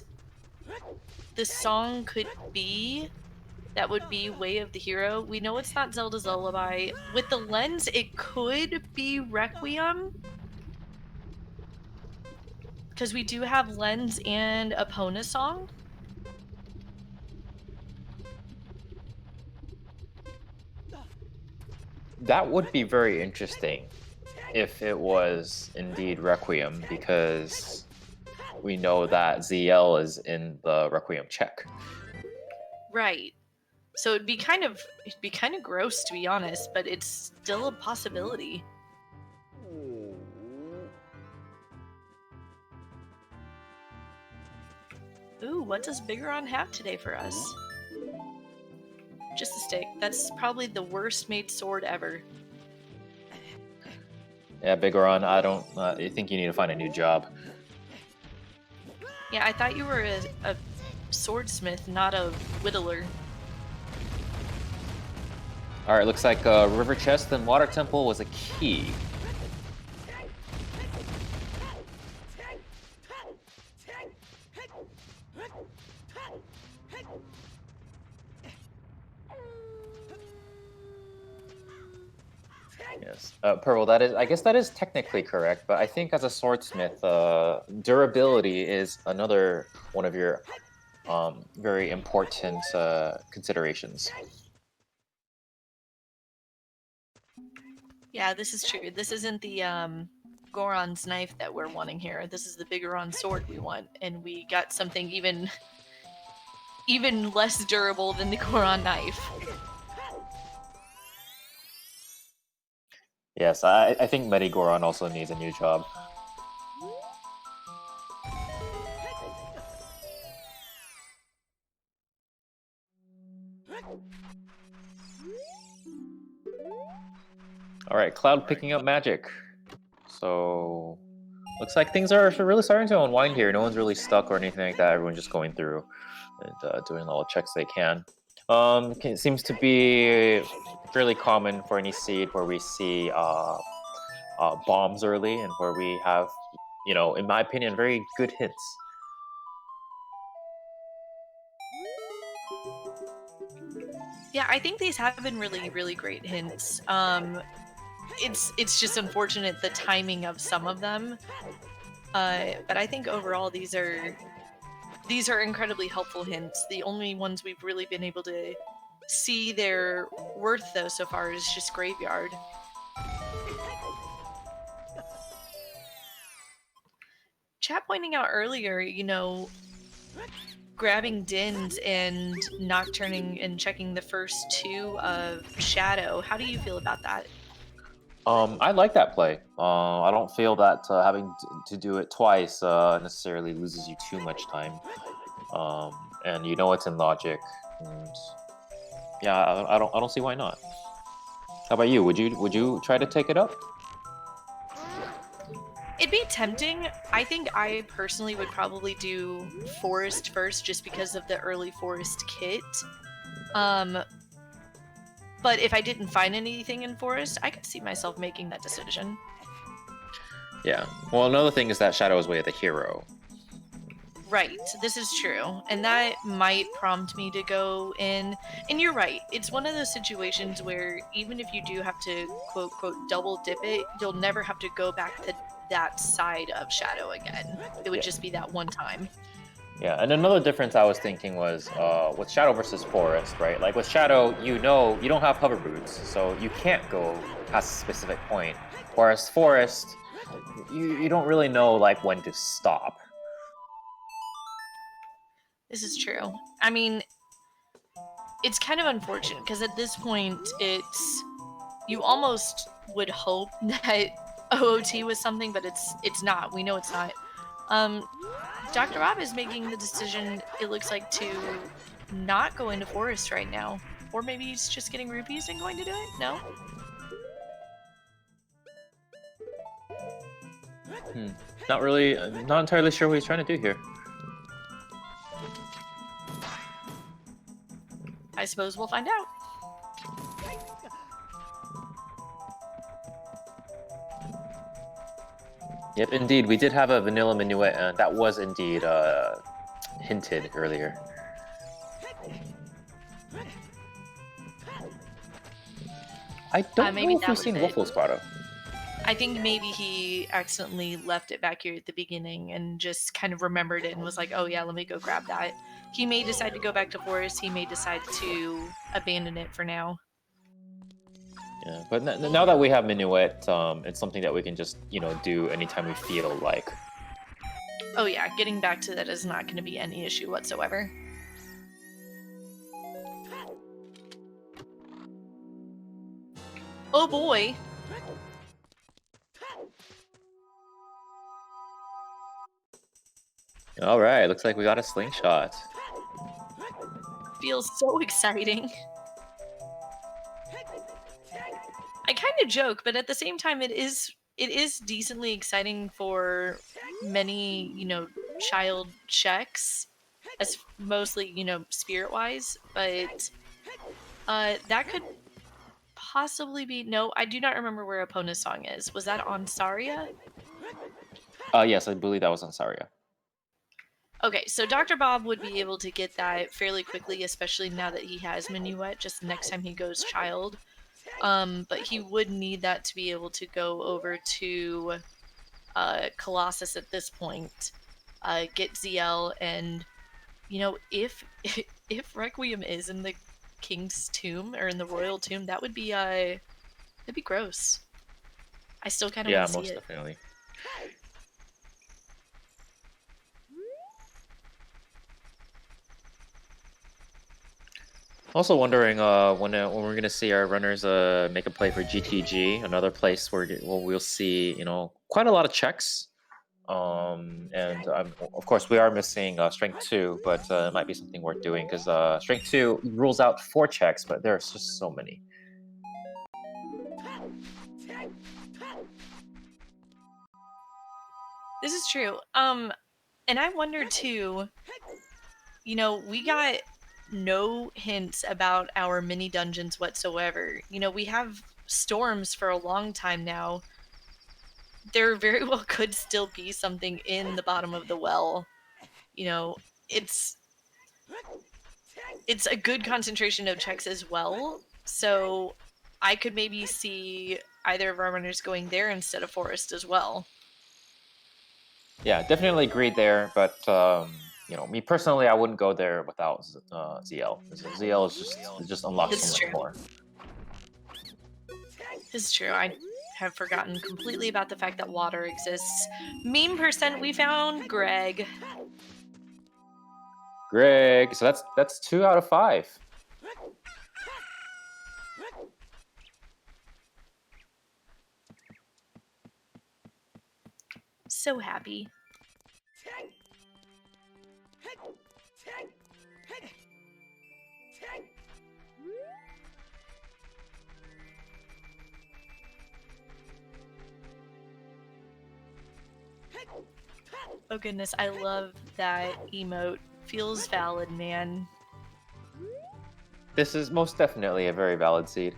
the song could be that would be Way of the Hero. We know it's not Zelda's Lullaby. With the lens, it could be Requiem, because we do have Lens and Epona song. That would be very interesting if it was indeed Requiem, because we know that ZL is in the Requiem check. Right. So it'd be kind of gross, to be honest, but it's still a possibility. Ooh, what does Bigoron have today for us? Just a stick. That's probably the worst made sword ever. Yeah, Bigoron, I think you need to find a new job. Yeah, I thought you were a swordsmith, not a whittler. Alright, looks like River Chest and Water Temple was a key. Yes, Pearl. I guess that is technically correct, but I think as a swordsmith, durability is another one of your very important considerations. Yeah, this is true. This isn't the Goron's knife that we're wanting here. This is the Bigoron sword we want, and we got something even less durable than the Goron knife. Yes, I think Medigoron also needs a new job. All right, Cloud picking up magic. So looks like things are really starting to unwind here. No one's really stuck or anything like that. Everyone's just going through and doing all the checks they can. It seems to be fairly common for any seed where we see bombs early and where we have, in my opinion, very good hints. Yeah, I think these have been really, really great hints. It's just unfortunate the timing of some of them. But I think overall these are incredibly helpful hints. The only ones we've really been able to see their worth though so far is just graveyard. Chat pointing out earlier, grabbing Dins and Nocturning and checking the first two of Shadow. How do you feel about that? I like that play. I don't feel that having to do it twice necessarily loses you too much time. And it's in logic. And yeah, I don't see why not. How about you? Would you try to take it up? It'd be tempting. I think I personally would probably do Forest first just because of the early Forest kit. But if I didn't find anything in Forest, I could see myself making that decision. Yeah. Well, another thing is that Shadow is way of the hero. Right, this is true. And that might prompt me to go in. And you're right, it's one of those situations where even if you do have to quote, double dip it, you'll never have to go back to that side of Shadow again. It would just be that one time. Yeah, and another difference I was thinking was with Shadow versus Forest, right? Like with Shadow, you don't have hover boots, so you can't go past a specific point. Whereas Forest, you don't really know like when to stop. This is true. I mean, it's kind of unfortunate because at this point, you almost would hope that OOT was something, but it's not. We know it's not. Dr. Bob is making the decision, it looks like, to not go into Forest right now. Or maybe he's just getting rupees and going to do it? No? Not really, not entirely sure what he's trying to do here. I suppose we'll find out. Yep, indeed. We did have a vanilla minuet, and that was indeed hinted earlier. I don't know if we've seen Wolflow's Grotto. I think maybe he accidentally left it back here at the beginning and just kind of remembered it and was like, oh yeah, let me go grab that. He may decide to go back to Forest. He may decide to abandon it for now. Yeah, but now that we have Minuet, it's something that we can just, do anytime we feel like. Oh yeah, getting back to that is not going to be any issue whatsoever. Oh boy! All right, looks like we got a slingshot. Feels so exciting. I kind of joke, but at the same time, it is decently exciting for many, child checks, as mostly, spirit-wise. But that could possibly be. No, I do not remember where Epona's song is. Was that on Saria? Yes, I believe that was on Saria. Okay, so Dr. Bob would be able to get that fairly quickly, especially now that he has Minuet, just the next time he goes Child. But he would need that to be able to go over to Colossus at this point, get ZL, and, if Requiem is in the King's Tomb, or in the Royal Tomb, that would be, that'd be gross. I still kind of want to see it. Yeah, most definitely. Also wondering when we're gonna see our runners make a play for GTG, another place where we'll see quite a lot of checks, and of course we are missing Strength 2, but it might be something worth doing because Strength 2 rules out 4 checks, but there's just so many. This is true. And I wonder too, we got no hints about our mini dungeons whatsoever. We have storms for a long time now. There very well could still be something in the bottom of the well. It's it's a good concentration of checks as well. So I could maybe see either of our runners going there instead of forest as well. Yeah, definitely agreed there. But me personally, I wouldn't go there without ZL. ZL is just unlocks This is so much true. more. This is true. I have forgotten completely about the fact that water exists. Meme percent, we found Greg. Greg, so that's 2 out of 5. So happy. Oh goodness, I love that emote. Feels valid, man. This is most definitely a very valid seed.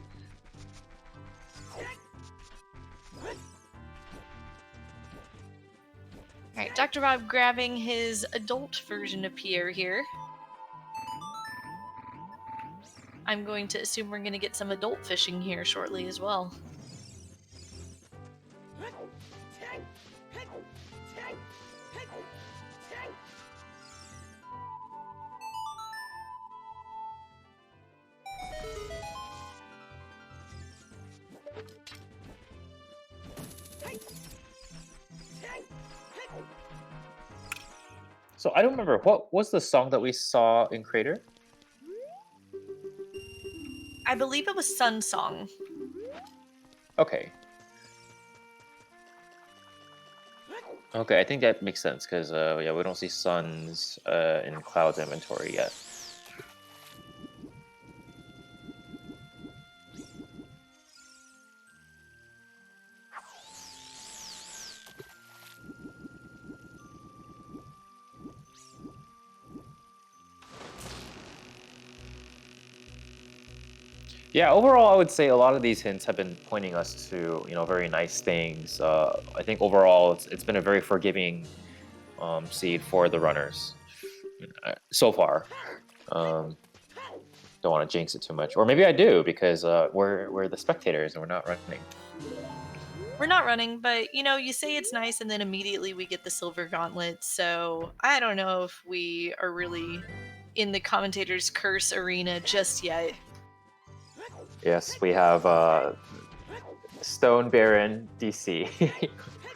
Alright, Dr. Bob grabbing his adult version of Pierre here. I'm going to assume we're going to get some adult fishing here shortly as well. So I don't remember, what was the song that we saw in Crater? I believe it was Sun Song. Okay. Okay, I think that makes sense because yeah, we don't see suns in Cloud's inventory yet. Yeah, overall, I would say a lot of these hints have been pointing us to very nice things. I think overall, it's been a very forgiving seed for the runners so far. Don't want to jinx it too much, or maybe I do because we're the spectators and we're not running. We're not running, but you say it's nice, and then immediately we get the silver gauntlet. So I don't know if we are really in the commentator's curse arena just yet. Yes, we have Stone Baron DC.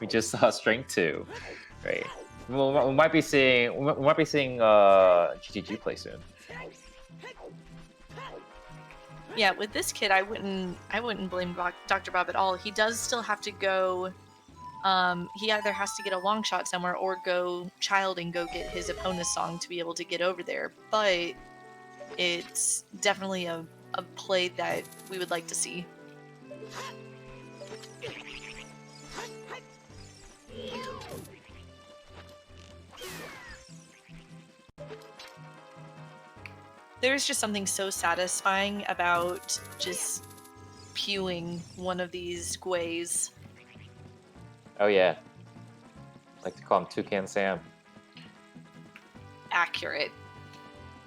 We just saw Strength 2, right? We might be seeing GGG play soon. Yeah, with this kid, I wouldn't blame Dr. Bob at all. He does still have to go. He either has to get a long shot somewhere or go child and go get his opponent's song to be able to get over there. But it's definitely a play that we would like to see. There's just something so satisfying about just pewing one of these Gways. Oh yeah, I like to call him Toucan Sam. Accurate.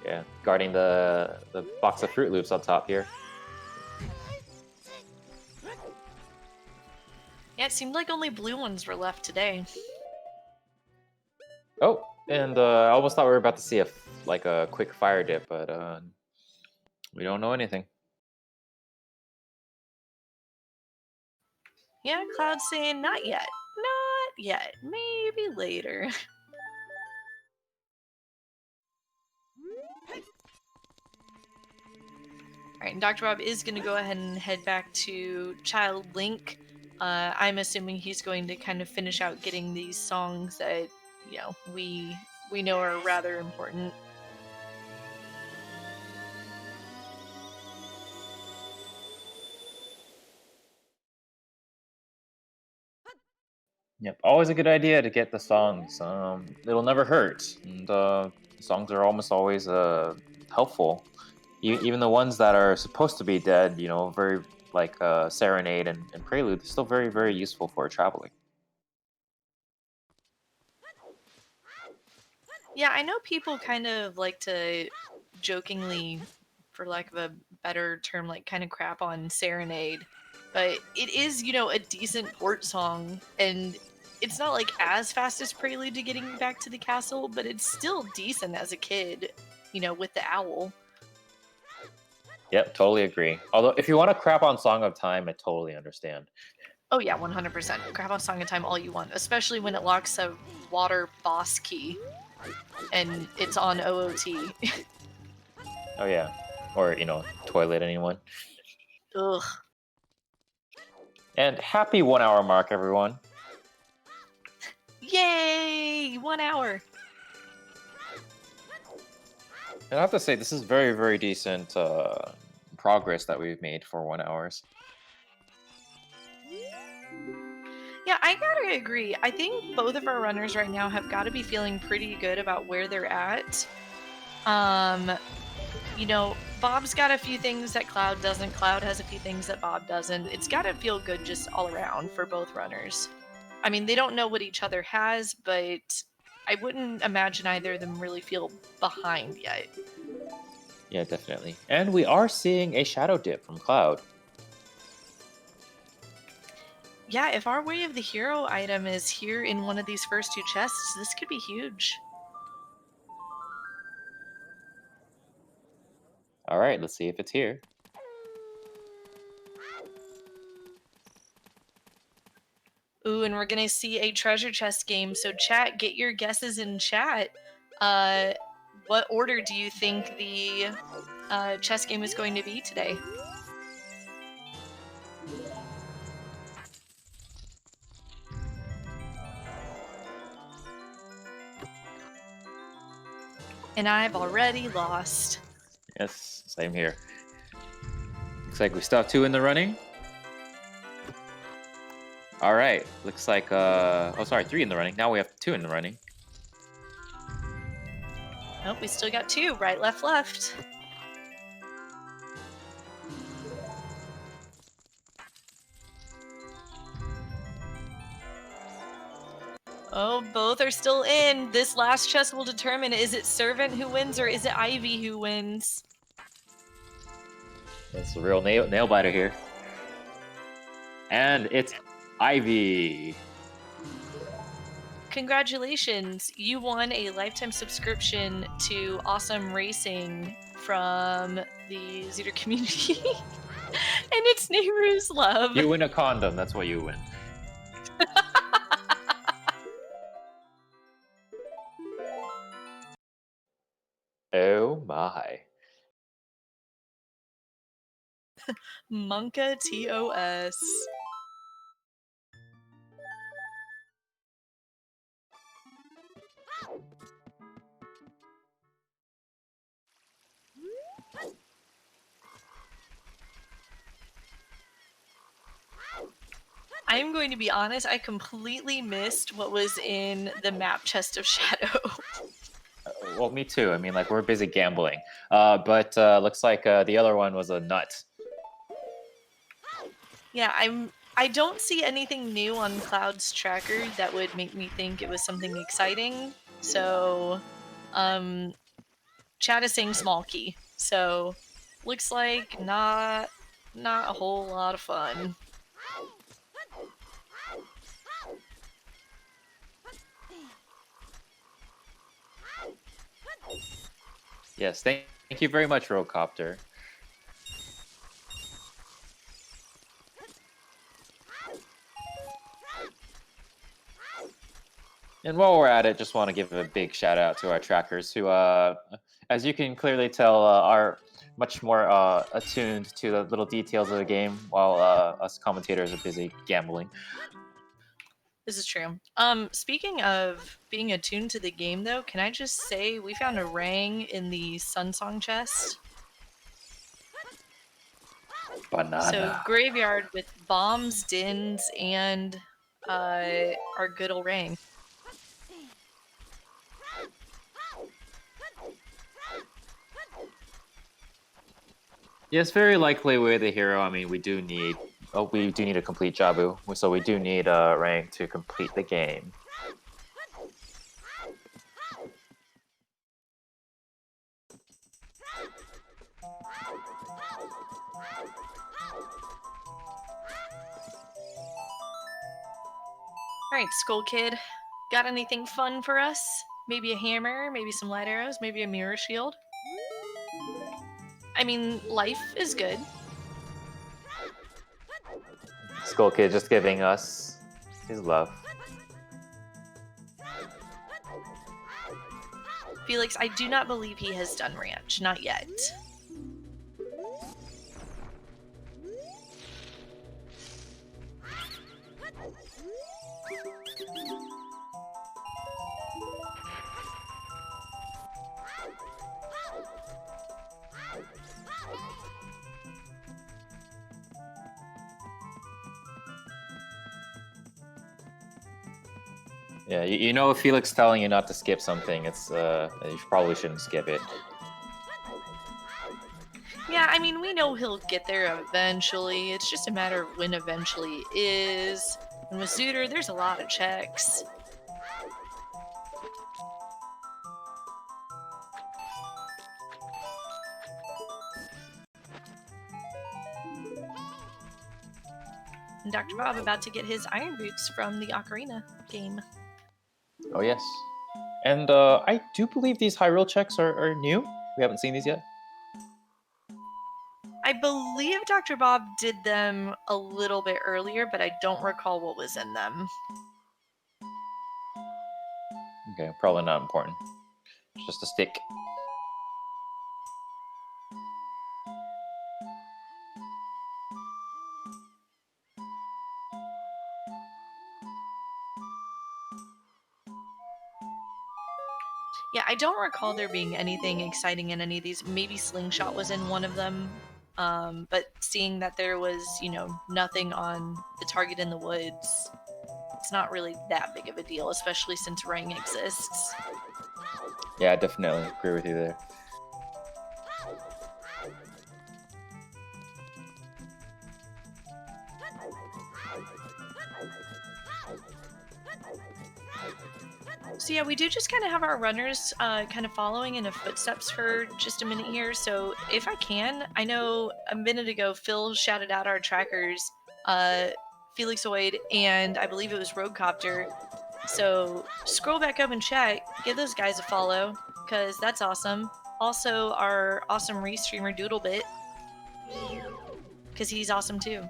Yeah, guarding the box of Fruit Loops on top here. Yeah, it seemed like only blue ones were left today. Oh, and I almost thought we were about to see a quick fire dip, but we don't know anything. Yeah, Cloud saying not yet. Not yet. Maybe later. Alright, and Dr. Bob is going to go ahead and head back to Child Link. I'm assuming he's going to kind of finish out getting these songs that, we know are rather important. Yep, always a good idea to get the songs. It'll never hurt, and songs are almost always helpful. Even the ones that are supposed to be dead, very like serenade and prelude, they're still very very useful for traveling. Yeah, I know people kind of like to jokingly, for lack of a better term, like kind of crap on Serenade, but it is, a decent port song, and it's not like as fast as Prelude to getting back to the castle, but it's still decent as a kid, with the owl. Yep, totally agree. Although, if you want to crap on Song of Time, I totally understand. Oh yeah, 100%. Crap on Song of Time all you want, especially when it locks a water boss key and it's on OOT. Oh yeah, or toilet anyone. Ugh. And happy 1 hour mark, everyone. Yay! 1 hour. And I have to say, this is very very decent progress that we've made for 1 hours. Yeah, I gotta agree. I think both of our runners right now have got to be feeling pretty good about where they're at. Bob's got a few things that Cloud doesn't. Cloud has a few things that Bob doesn't. It's got to feel good just all around for both runners. I mean, they don't know what each other has, but I wouldn't imagine either of them really feel behind yet. Yeah, definitely. And we are seeing a shadow dip from Cloud. Yeah, if our Way of the Hero item is here in one of these first two chests, this could be huge. All right, let's see if it's here. Ooh, and we're gonna see a treasure chest game. So chat, get your guesses in chat. What order do you think the chess game is going to be today? And I've already lost. Yes, same here. Looks like we still have 2 in the running. All right, looks like 3 in the running. Now we have 2 in the running. Nope, we still got 2. Right, left, left. Oh, both are still in. This last chest will determine, is it Servant who wins or is it Ivy who wins? That's the real nail biter here. And it's Ivy. Congratulations, you won a lifetime subscription to Awesome Racing from the Zooter community. And it's Nehru's Love. You win a condom, that's what you win. Oh my. Monka TOS. I am going to be honest, I completely missed what was in the map chest of shadow. Well, me too. I mean, like, we're busy gambling. But looks like the other one was a nut. Yeah, I don't see anything new on Cloud's tracker that would make me think it was something exciting. So, chat is saying small key. So, looks like not a whole lot of fun. Yes, thank you very much, Roadcopter. And while we're at it, just want to give a big shout out to our trackers who, as you can clearly tell, are much more attuned to the little details of the game, while us commentators are busy gambling. This is true. Speaking of being attuned to the game, though, can I just say we found a rang in the Sunsong chest? Banana. So graveyard with bombs, dins, and our good orang. Yes, very likely we're the hero. I mean, we do need a complete Jabu, so we do need a rank to complete the game. Alright, Skull Kid. Got anything fun for us? Maybe a hammer, maybe some light arrows, maybe a mirror shield? I mean, life is good. Skull Kid just giving us his love. Felix, I do not believe he has done ranch. Not yet. Yeah, you know, if Felix telling you not to skip something, it's you probably shouldn't skip it. Yeah, I mean, we know he'll get there eventually. It's just a matter of when eventually is. And with Zooter, there's a lot of checks. And Dr. Bob about to get his iron boots from the Ocarina game. Oh yes, and I do believe these Hyrule checks are new. We haven't seen these yet. I believe Dr. Bob did them a little bit earlier, but I don't recall what was in them. Okay, probably not important. It's just a stick. Yeah, I don't recall there being anything exciting in any of these. Maybe Slingshot was in one of them. But seeing that there was, nothing on the target in the woods, it's not really that big of a deal, especially since Ring exists. Yeah, I definitely agree with you there. So yeah, we do just kind of have our runners kind of following in the footsteps for just a minute here. So if I can, I know a minute ago Phil shouted out our trackers, Felixoid, and I believe it was Roguecopter. So scroll back up and check, give those guys a follow, because that's awesome. Also, our awesome restreamer Doodlebit, because he's awesome too.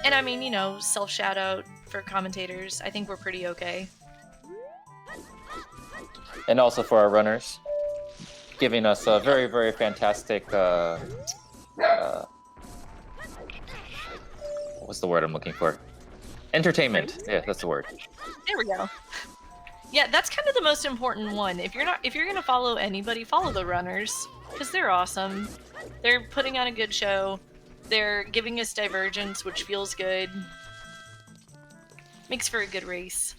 And I mean, self shout out for commentators. I think we're pretty okay. And also for our runners, giving us a very, very fantastic. What's the word I'm looking for? Entertainment. Yeah, that's the word. There we go. Yeah, that's kind of the most important one. If you're gonna follow anybody, follow the runners, because they're awesome. They're putting on a good show. They're giving us divergence, which feels good. Makes for a good race.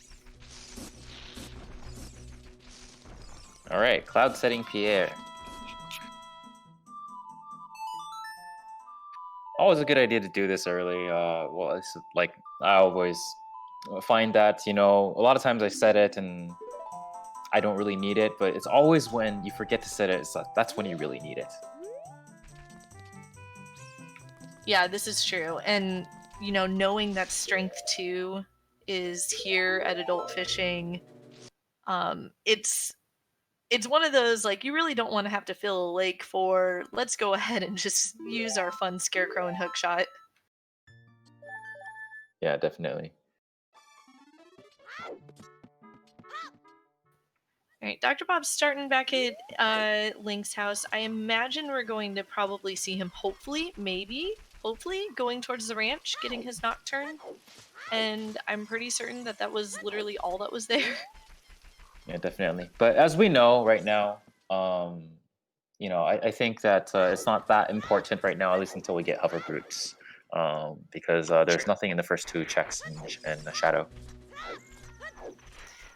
All right, cloud setting Pierre. Always a good idea to do this early. Well, it's like I always find that a lot of times I set it and I don't really need it, but it's always when you forget to set it, that's when you really need it. Yeah, this is true. And, knowing that Strength 2 is here at Adult Fishing, it's one of those, like, you really don't want to have to fill a lake for, let's go ahead and just use our fun Scarecrow and Hookshot. Yeah, definitely. All right, Dr. Bob's starting back at Link's house. I imagine we're going to probably see him, hopefully, going towards the ranch, getting his Nocturne. And I'm pretty certain that was literally all that was there. Yeah, definitely. But as we know right now, I think that it's not that important right now, at least until we get hover boots. because there's nothing in the first two checks in the shadow.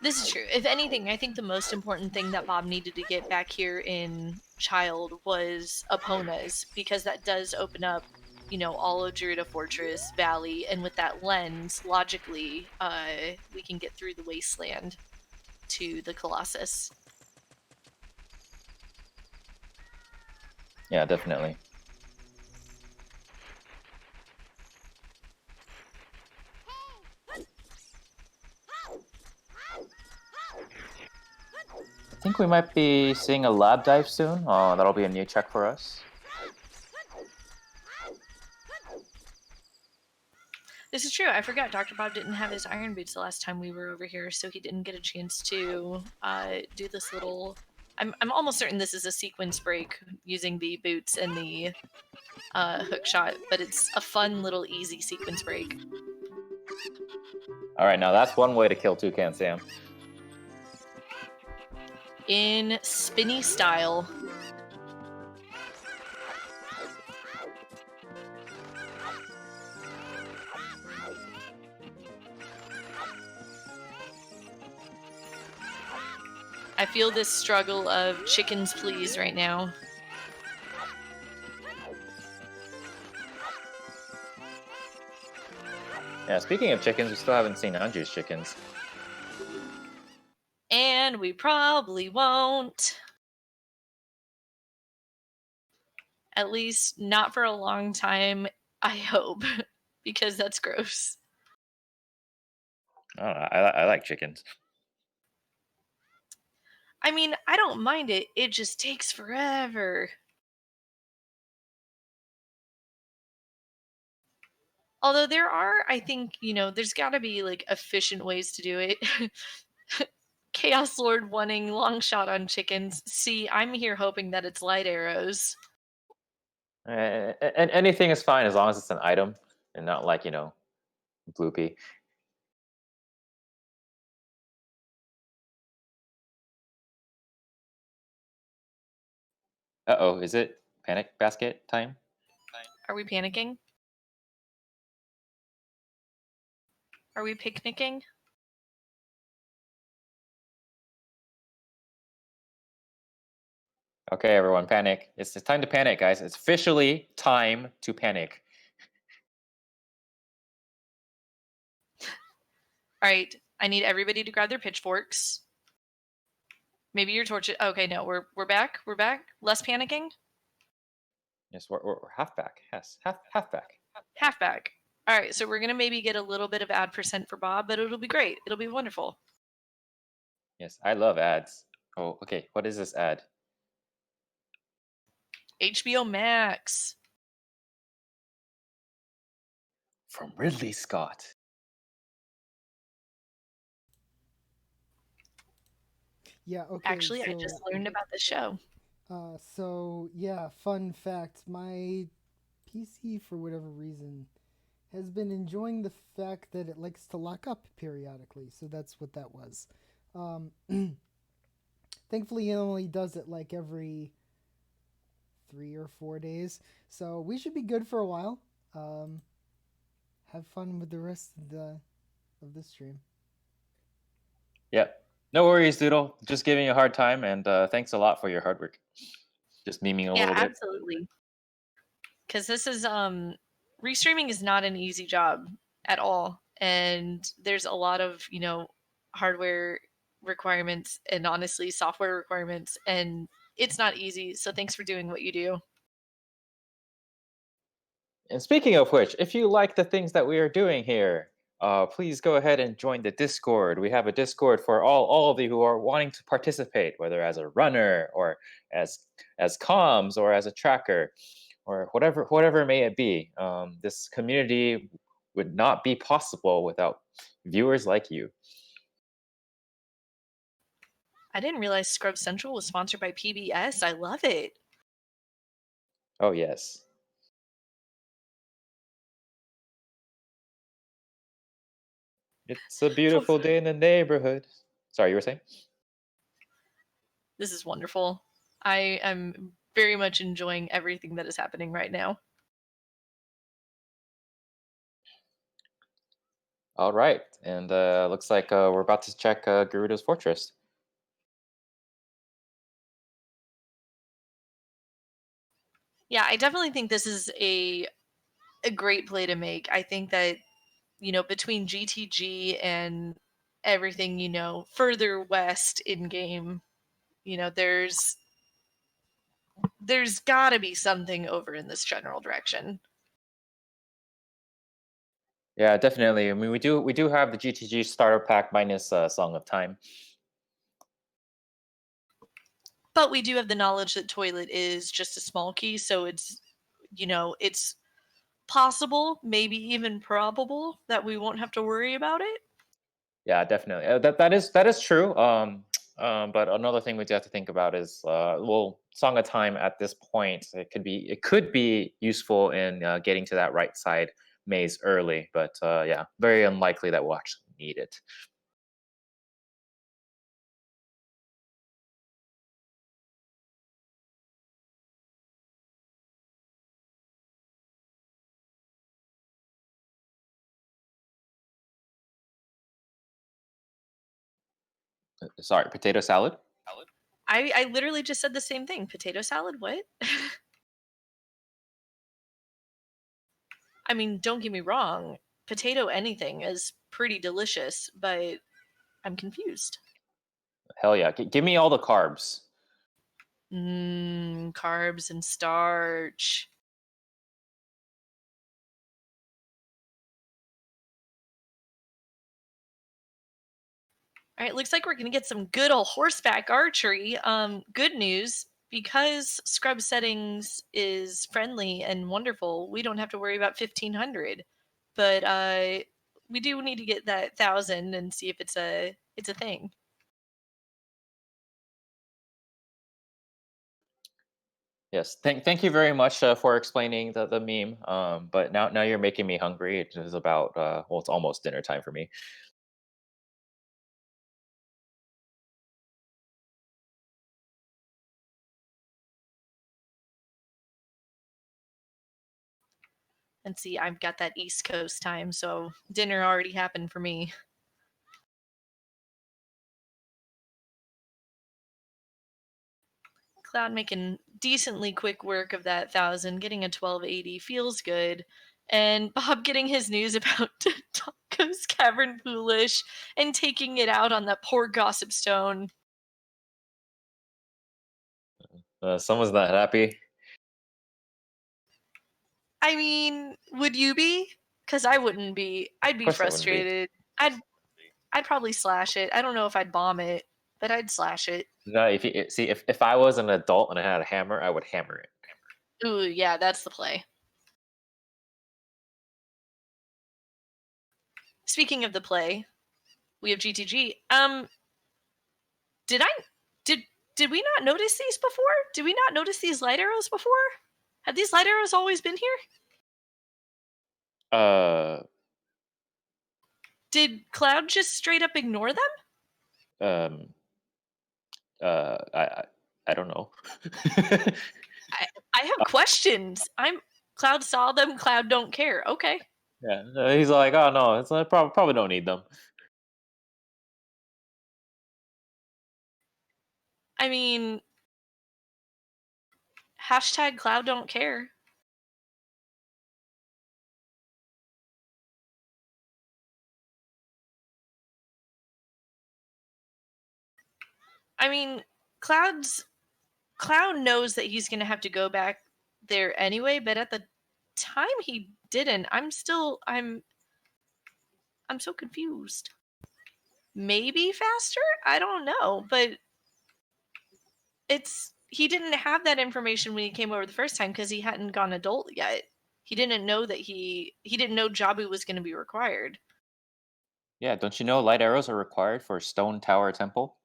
This is true. If anything, I think the most important thing that Bob needed to get back here in Child was Epona's, because that does open up, all of Gerudo Fortress Valley, and with that lens, logically, we can get through the wasteland to the Colossus. Yeah, definitely. I think we might be seeing a lab dive soon. That'll be a new check for us. This is true. I forgot Dr. Bob didn't have his iron boots the last time we were over here, so he didn't get a chance to do this little... I'm almost certain this is a sequence break using the boots and the hook shot, but it's a fun little easy sequence break. All right, now that's one way to kill Toucan Sam. In spinny style. I feel this struggle of chickens please right now. Yeah, speaking of chickens, we still haven't seen Anju's chickens. And we probably won't. At least not for a long time, I hope, because that's gross. I don't know, I like chickens. I mean, I don't mind it. It just takes forever. Although there are, I think, there's got to be like efficient ways to do it. Chaos Lord wanting long shot on chickens. See, I'm here hoping that it's light arrows. And anything is fine as long as it's an item and not like, bloopy. Uh-oh, is it panic basket time? Are we panicking? Are we picnicking? Okay, everyone, panic. It's time to panic, guys. It's officially time to panic. All right, I need everybody to grab their pitchforks. Maybe your torches. Okay, no, we're back. We're back. Less panicking. Yes, we're half back. Yes, half back. Half back. All right, so we're gonna maybe get a little bit of ad percent for Bob, but it'll be great. It'll be wonderful. Yes, I love ads. Oh, okay. What is this ad? HBO Max. From Ridley Scott. Yeah, okay. Actually, I just learned about the show. So yeah, fun fact. My PC, for whatever reason, has been enjoying the fact that it likes to lock up periodically. So that's what that was. Thankfully, it only does it like every 3 or 4 days. So we should be good for a while. Have fun with the rest of the stream. Yep. No worries, Doodle. Just giving you a hard time, and thanks a lot for your hard work. Just memeing a little bit. Absolutely. Because this is restreaming is not an easy job at all, and there's a lot of hardware requirements and honestly software requirements, and it's not easy. So thanks for doing what you do. And speaking of which, if you like the things that we are doing here, please go ahead and join the Discord. We have a Discord for all of you who are wanting to participate, whether as a runner or as comms or as a tracker, or whatever may it be. This community would not be possible without viewers like you. I didn't realize Scrub Central was sponsored by PBS. I love it. Oh yes. It's a beautiful day in the neighborhood. Sorry, you were saying? This is wonderful. I am very much enjoying everything that is happening right now. All right, and looks like we're about to check Gerudo's fortress. Yeah, I definitely think this is a great play to make. I think that, between GTG and everything, further west in game, there's got to be something over in this general direction. Yeah, definitely. I mean, we do have the GTG starter pack minus Song of Time. But we do have the knowledge that toilet is just a small key, so it's possible, maybe even probable that we won't have to worry about it. Yeah, definitely. That is true. But another thing we do have to think about is, well, Song of Time at this point, it could be useful in getting to that right side maze early, but yeah, very unlikely that we'll actually need it. Sorry, potato salad. I literally just said the same thing. Potato salad? What? I mean, don't get me wrong. Potato anything is pretty delicious, but I'm confused. Hell yeah, give me all the carbs. Carbs and starch. All right, looks like we're gonna get some good old horseback archery. Good news, because scrub settings is friendly and wonderful. We don't have to worry about 1500, but we do need to get that 1000 and see if it's a thing. Yes, thank you very much for explaining the meme. But now you're making me hungry. It is about well, it's almost dinner time for me. And see, I've got that East Coast time, so dinner already happened for me. Cloud making decently quick work of that 1000, getting a 1280 feels good. And Bob getting his news about Taco's Cavern Foolish and taking it out on that poor Gossip Stone. Someone's not happy. I mean, would you be? Because I wouldn't be. I'd Of be course, I wouldn't be. frustrated. I'd probably slash it. I don't know if I'd bomb it, but I'd slash it. No, see, if I was an adult and I had a hammer, I would hammer it. Ooh, yeah, that's the play. Speaking of the play, we have GTG. Did I did did we not notice these before? Did we not notice these light arrows before? Have these light arrows always been here? Uh, Did Cloud just straight up ignore them? um, I don't know. I have questions. Cloud saw them. Cloud don't care. Okay. Yeah, he's like, oh no, it's probably don't need them. I mean, hashtag Cloud don't care. I mean, Cloud knows that he's gonna have to go back there anyway, but at the time he didn't. I'm so confused. Maybe faster? I don't know, but he didn't have that information when he came over the first time because he hadn't gone adult yet. He didn't know that he didn't know Jabu was going to be required. Yeah, don't you know light arrows are required for Stone Tower Temple?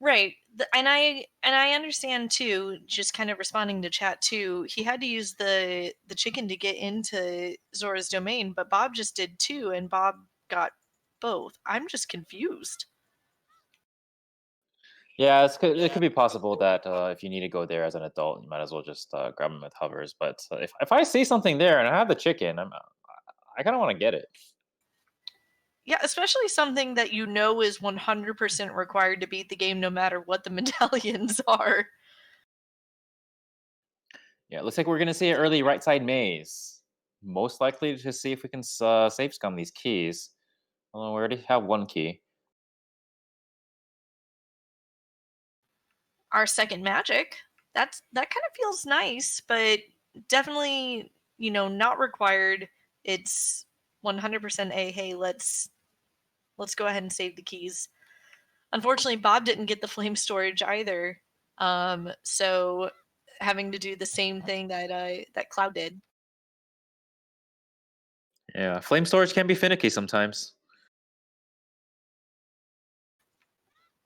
Right. And I understand too, just kind of responding to chat too. He had to use the chicken to get into Zora's domain, but Bob just did too, and Bob got both. I'm just confused. Yeah, it could be possible that if you need to go there as an adult, you might as well just grab them with hovers. But if I see something there and I have the chicken, I kind of want to get it. Yeah, especially something that you know is 100% required to beat the game no matter what the medallions are. Yeah, looks like we're gonna see an early right side maze. Most likely to see if we can save scum these keys. Well, we already have one key. Our second magic, that kind of feels nice, but definitely, not required. It's 100% a hey, let's go ahead and save the keys. Unfortunately, Bob didn't get the flame storage either. So having to do the same thing that Cloud did. Yeah, flame storage can be finicky sometimes.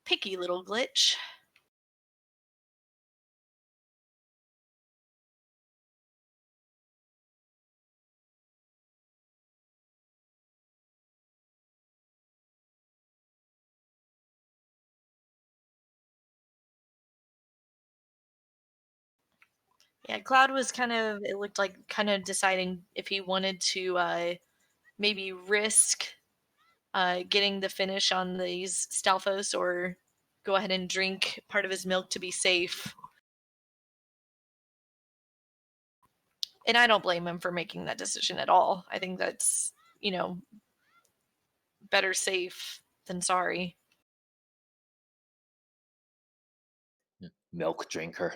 Picky little glitch. Yeah, Cloud was it looked like kind of deciding if he wanted to maybe risk getting the finish on these Stalfos or go ahead and drink part of his milk to be safe. And I don't blame him for making that decision at all. I think that's, better safe than sorry. Milk drinker.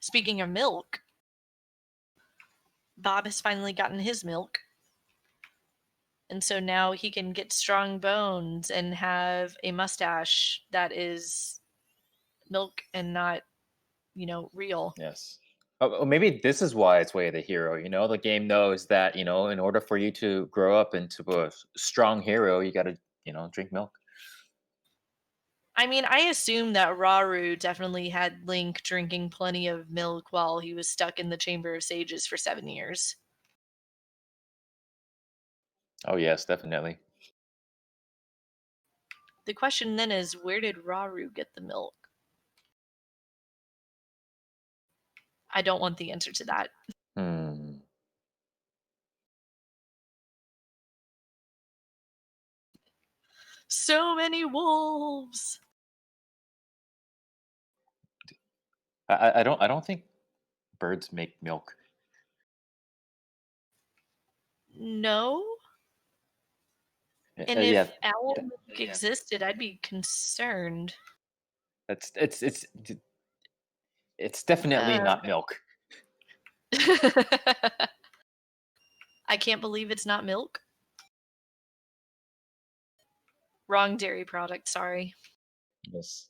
Speaking of milk, Bob has finally gotten his milk. And so now he can get strong bones and have a mustache that is milk and not, real. Yes. Oh, maybe this is why it's Way of the Hero. The game knows that in order for you to grow up into a strong hero, you got to drink milk. I mean, I assume that Raru definitely had Link drinking plenty of milk while he was stuck in the Chamber of Sages for 7 years. Oh yes, definitely. The question then is, where did Raru get the milk? I don't want the answer to that. Hmm. So many wolves. I don't think birds make milk. No. And Yeah, if owl th- milk existed, I'd be concerned. that's it's definitely Uh, not milk. I can't believe it's not milk. Wrong dairy product, sorry. Yes.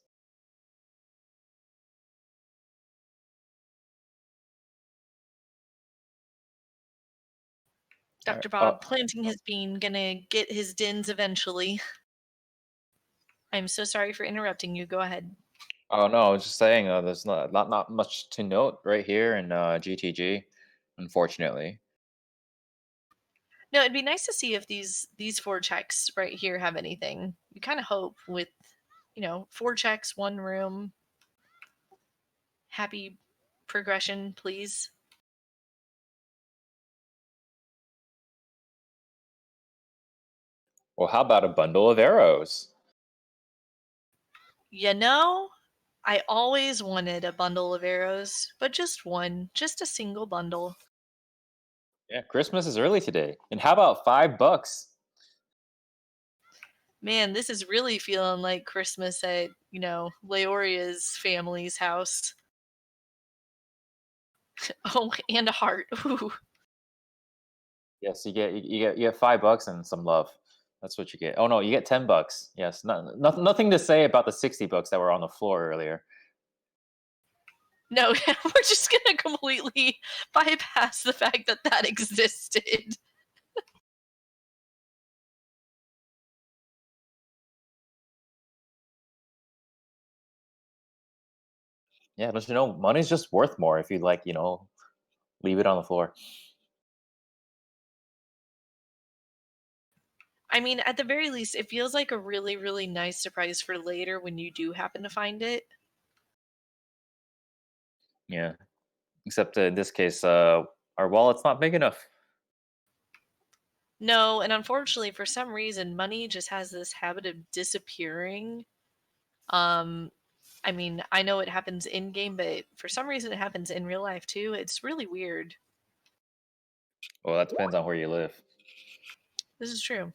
All right. Dr. Bob planting his bean, gonna get his dins eventually. I'm so sorry for interrupting you. Go ahead. Oh no, I was just saying, there's not much to note right here in GTG, unfortunately. No, it'd be nice to see if these 4 checks right here have anything. You kind of hope with, 4 checks, 1 room, happy progression, please. Well, how about a bundle of arrows? I always wanted a bundle of arrows, but just one, just a single bundle. Yeah, Christmas is early today. And how about $5? Man, this is really feeling like Christmas at, Leoria's family's house. Oh, and a heart. Ooh. Yes, you get $5 and some love. That's what you get. Oh no, you get $10. Yes, nothing to say about the $60 that were on the floor earlier. No, we're just gonna completely bypass the fact that that existed. Yeah, don't you know, money's just worth more if you leave it on the floor. I mean, at the very least, it feels like a really, really nice surprise for later when you do happen to find it. Yeah. Except in this case, our wallet's not big enough. No, and unfortunately, for some reason, money just has this habit of disappearing. Um, I mean, I know it happens in game, but for some reason, it happens in real life too. It's really weird. Well, that depends on where you live. This is true.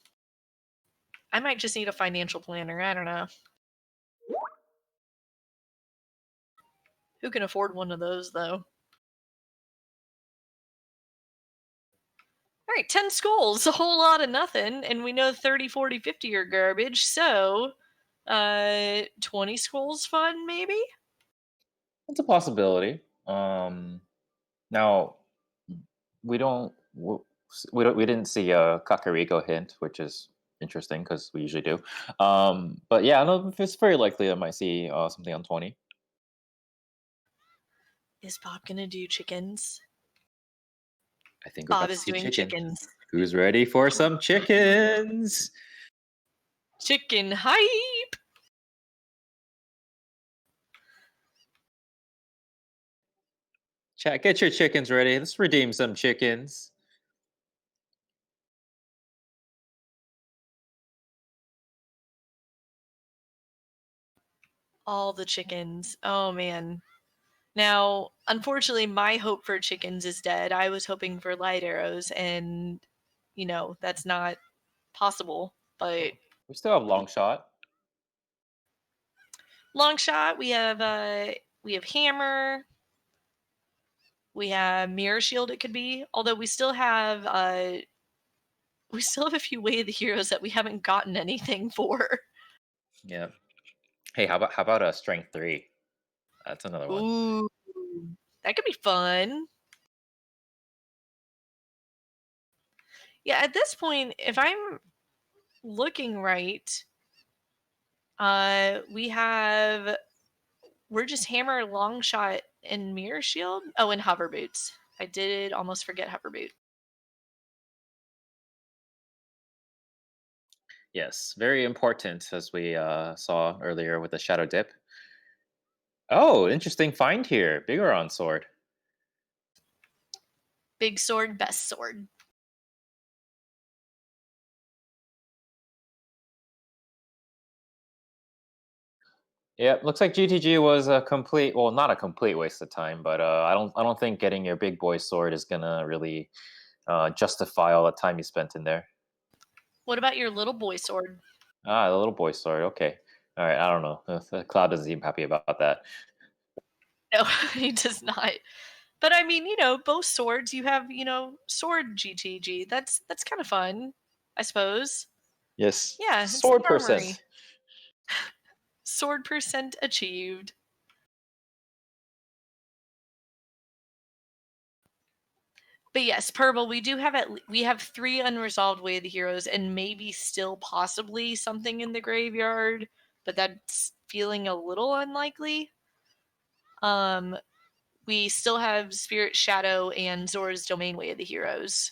I might just need a financial planner. I don't know. Who can afford one of those, though? All right, 10 skulls, a whole lot of nothing, and we know 30, 40, 50 are garbage, so 20 skulls fun, maybe? It's a possibility. Now we didn't see a Kakariko hint, which is interesting because we usually do. But yeah, no, it's very likely I might see something on 20. Is Bob gonna do chickens? I think we're Bob about to is see doing chicken. chickens. Who's ready for some chickens? Chicken hype! Chat, get your chickens ready. Let's redeem some chickens. All the chickens. Oh man. Now, unfortunately, my hope for chickens is dead. I was hoping for light arrows, and that's not possible. But We still have long shot. long shot, we have hammer, we have mirror shield. It could be, although we still have a few way of the heroes that we haven't gotten anything for. Yeah. Hey, how about a strength 3? That's another one. Ooh, that could be fun. Yeah, at this point, if I'm looking right, we're just hammer, long shot, and mirror shield. Oh, and hover boots. I did almost forget hover boot. Yes, very important, as we saw earlier with the shadow dip. Oh, interesting find here. Bigoron sword. Big sword, best sword. Yeah, looks like GTG was a complete, well, not a complete waste of time, but I don't think getting your big boy sword is gonna really justify all the time you spent in there. What about your little boy sword? Ah, the little boy sword. Okay, all right. I don't know. The Cloud doesn't seem happy about that. No, he does not. But I mean, both swords. You have, sword GTG. That's kind of fun, I suppose. Yes, Yeah, it's the sword armory. percent. Sword percent achieved. But yes, Purple, we have 3 unresolved Way of the Heroes, and maybe still possibly something in the graveyard, but that's feeling a little unlikely. Um, we still have Spirit Shadow and Zora's Domain Way of the Heroes.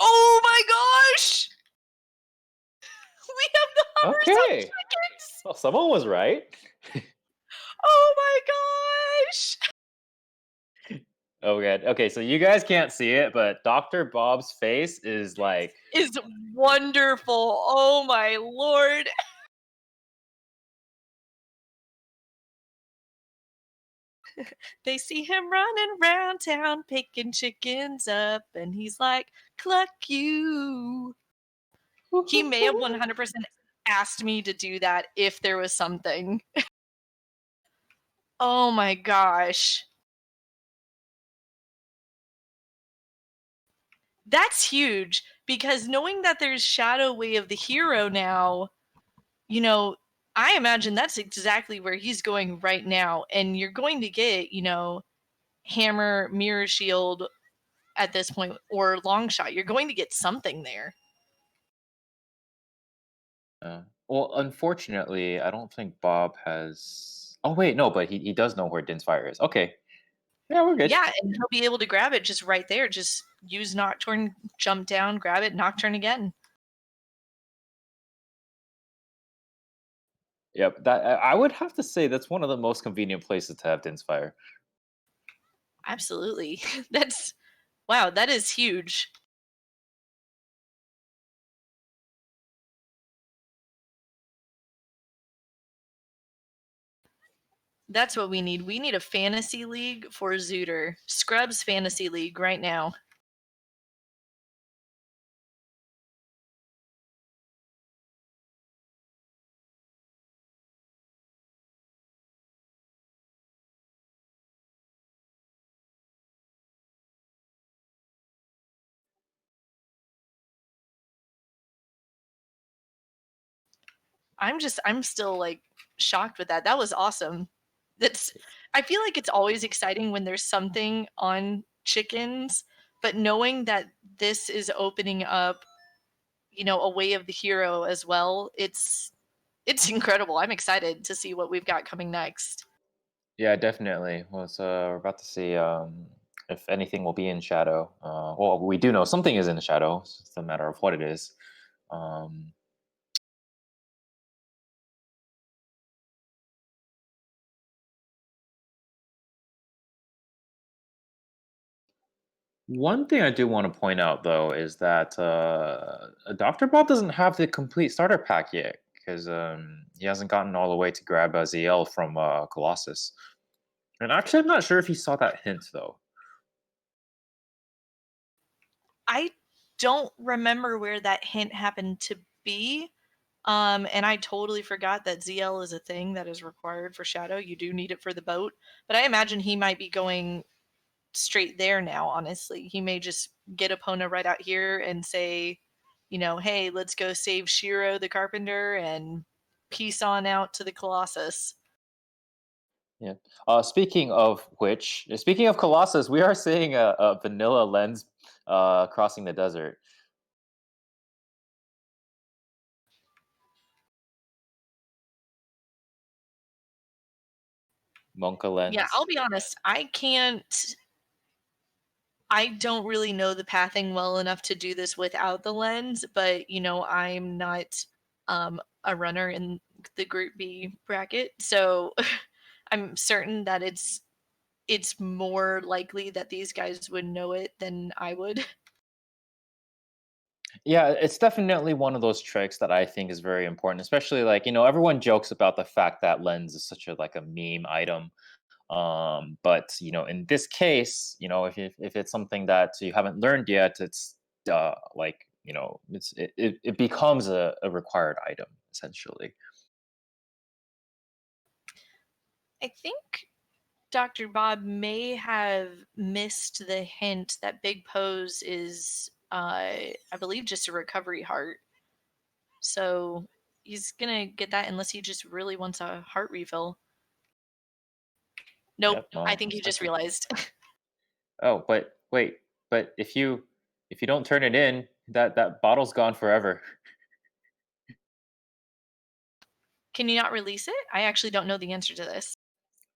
Oh my gosh! We have the hovers on Okay. chickens! Well, someone was right. Oh my gosh! Oh god. Okay, so you guys can't see it, but Dr. Bob's face is like Is wonderful. Oh my lord. They see him running around town picking chickens up, and he's like, cluck you. He may have 100% asked me to do that if there was something. Oh my gosh. That's huge because knowing that there's Shadow Way of the Hero now, I imagine that's exactly where he's going right now. And you're going to get, Hammer, Mirror Shield at this point, or Long Shot. You're going to get something there. Well, unfortunately, I don't think Bob has. Oh wait, no, but he does know where Din's fire is. Okay, yeah, we're good. Yeah, and he'll be able to grab it just right there. Just use Nocturne, jump down, grab it, Nocturne again. Yep, that I would have to say that's one of the most convenient places to have Din's fire. Absolutely. That's wow, that is huge. That's what we need. We need a fantasy league for Zooter. Scrubs Fantasy League right now. I'm still like shocked with that. That was awesome. That's I feel like it's always exciting when there's something on chickens, but knowing that this is opening up, a way of the hero as well, it's incredible. I'm excited to see what we've got coming next. Yeah, definitely. Well, so we're about to see if anything will be in shadow. Well, we do know something is in the shadow. It's just a matter of what it is. Um, One thing I do want to point out, though, is that Doctor Bob doesn't have the complete starter pack yet because he hasn't gotten all the way to grab a ZL from Colossus. And actually, I'm not sure if he saw that hint though. I don't remember where that hint happened to be. And I totally forgot that ZL is a thing that is required for Shadow. You do need it for the boat. But I imagine he might be going straight there now, honestly. He may just get Epona right out here and say, hey, let's go save Shiro the carpenter and peace on out to the Colossus. Yeah. Speaking of which, speaking of Colossus, we are seeing a vanilla lens crossing the desert. Monka Yeah, I'll lens. be honest. I don't really know the pathing well enough to do this without the lens, but I'm not a runner in the Group B bracket, so I'm certain that it's more likely that these guys would know it than I would. Yeah, it's definitely one of those tricks that I think is very important, especially like, everyone jokes about the fact that lens is such a like a meme item. But in this case, if it's something that you haven't learned yet, it's like, it becomes a required item essentially. I think Dr. Bob may have missed the hint that Big Pose is, I believe, just a recovery heart. So he's gonna get that unless he just really wants a heart refill. Nope, Yep, I well, think he most just likely. realized. Oh, but wait, but if you don't turn it in, that bottle's gone forever. Can you not release it? I actually don't know the answer to this.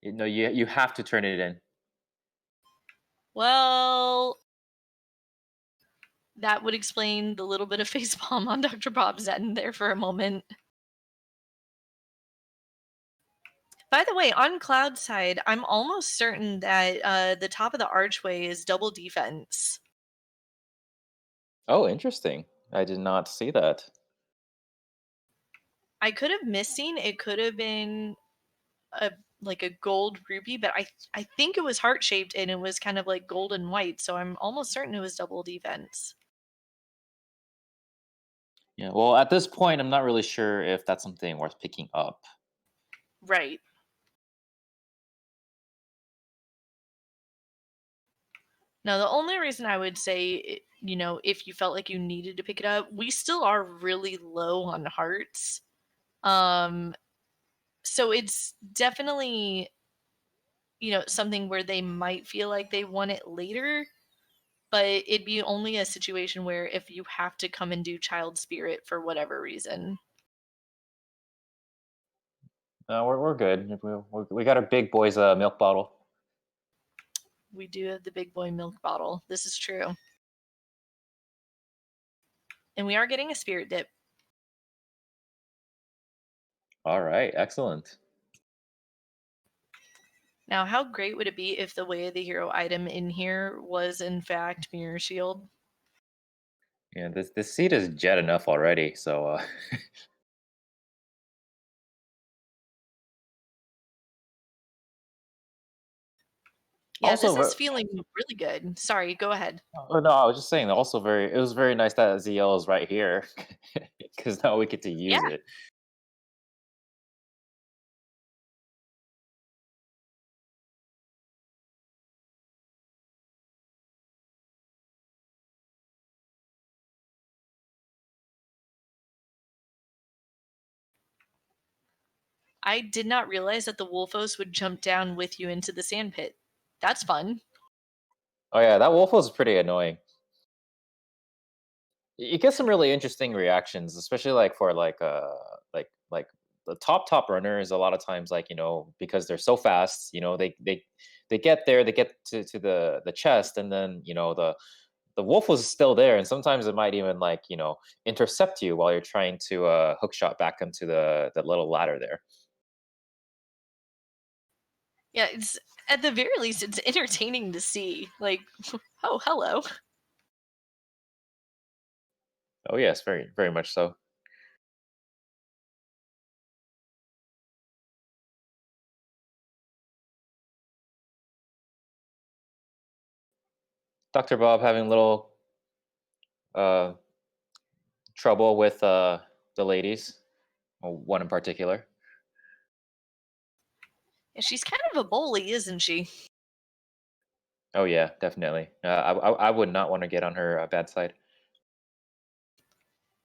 You have to turn it in. Well, that would explain the little bit of facepalm on Dr. Bob's end there for a moment. By the way, on Cloud side, I'm almost certain that the top of the archway is double defense. Oh, interesting. I did not see that. I could have missing. It could have been a like a gold rupee, but I think it was heart shaped and it was kind of like gold and white. So I'm almost certain it was double defense. Yeah, well, at this point, I'm not really sure if that's something worth picking up. Right. Now, the only reason I would say, if you felt like you needed to pick it up, we still are really low on hearts. Um, so it's definitely, something where they might feel like they want it later, but it'd be only a situation where if you have to come and do child spirit for whatever reason. We're good. We got our big boy's milk bottle. We do have the big boy milk bottle. This is true. And we are getting a spirit dip. All right, excellent. Now, how great would it be if the Way of the Hero item in here was, in fact, Mirror Shield? Yeah, this seed is jet enough already. So Yeah, this also, is feeling really good. Sorry, go ahead. oh, no, I was just saying. Also, it was very nice that ZL is right here because now we get to Yeah, use it. I did not realize that the Wolfos would jump down with you into the sand pit. That's fun. Oh yeah, that wolf was pretty annoying. You get some really interesting reactions, especially like for like the top runners. A lot of times, like because they're so fast, they get there, they get to the chest, and then the wolf was still there, and sometimes it might even like intercept you while you're trying to hook shot back into the little ladder there. Yeah, it's at the very least it's entertaining to see. Like, oh, hello. Oh yes, very very much so. Dr. Bob having a little uh, trouble with the ladies, one in particular. Yeah, she's kind of a bully, isn't she? Oh yeah, definitely. I would not want to get on her bad side.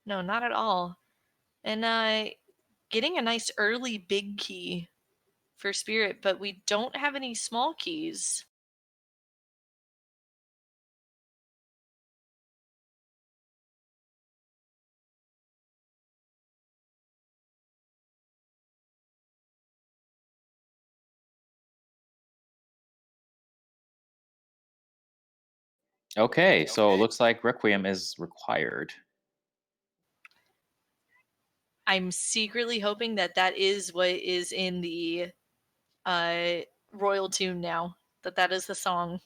No, not at all. And getting a nice early big key for Spirit, but we don't have any small keys. Okay, so it looks like Requiem is required. I'm secretly hoping that that is what is in the uh, royal tune now. That is the song.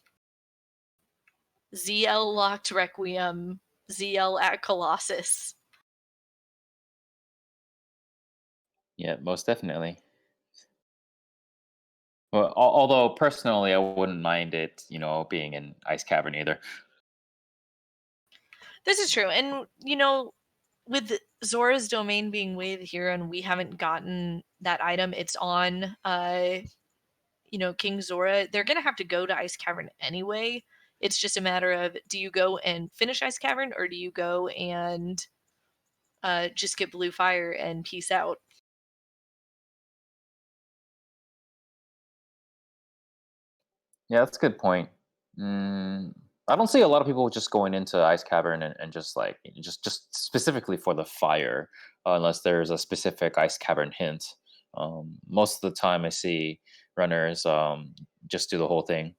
ZL locked Requiem, ZL at Colossus. Yeah, most definitely. Well, although personally, I wouldn't mind it, being in Ice Cavern either. This is true. And, with Zora's domain being Way of the Hero and we haven't gotten that item, it's on King Zora, they're gonna have to go to Ice Cavern anyway. It's just a matter of do you go and finish Ice Cavern or do you go and just get Blue Fire and peace out? Yeah, that's a good point. Mm, I don't see a lot of people just going into Ice Cavern and just like just specifically for the fire, unless there's a specific Ice Cavern hint. Most of the time, I see runners just do the whole thing.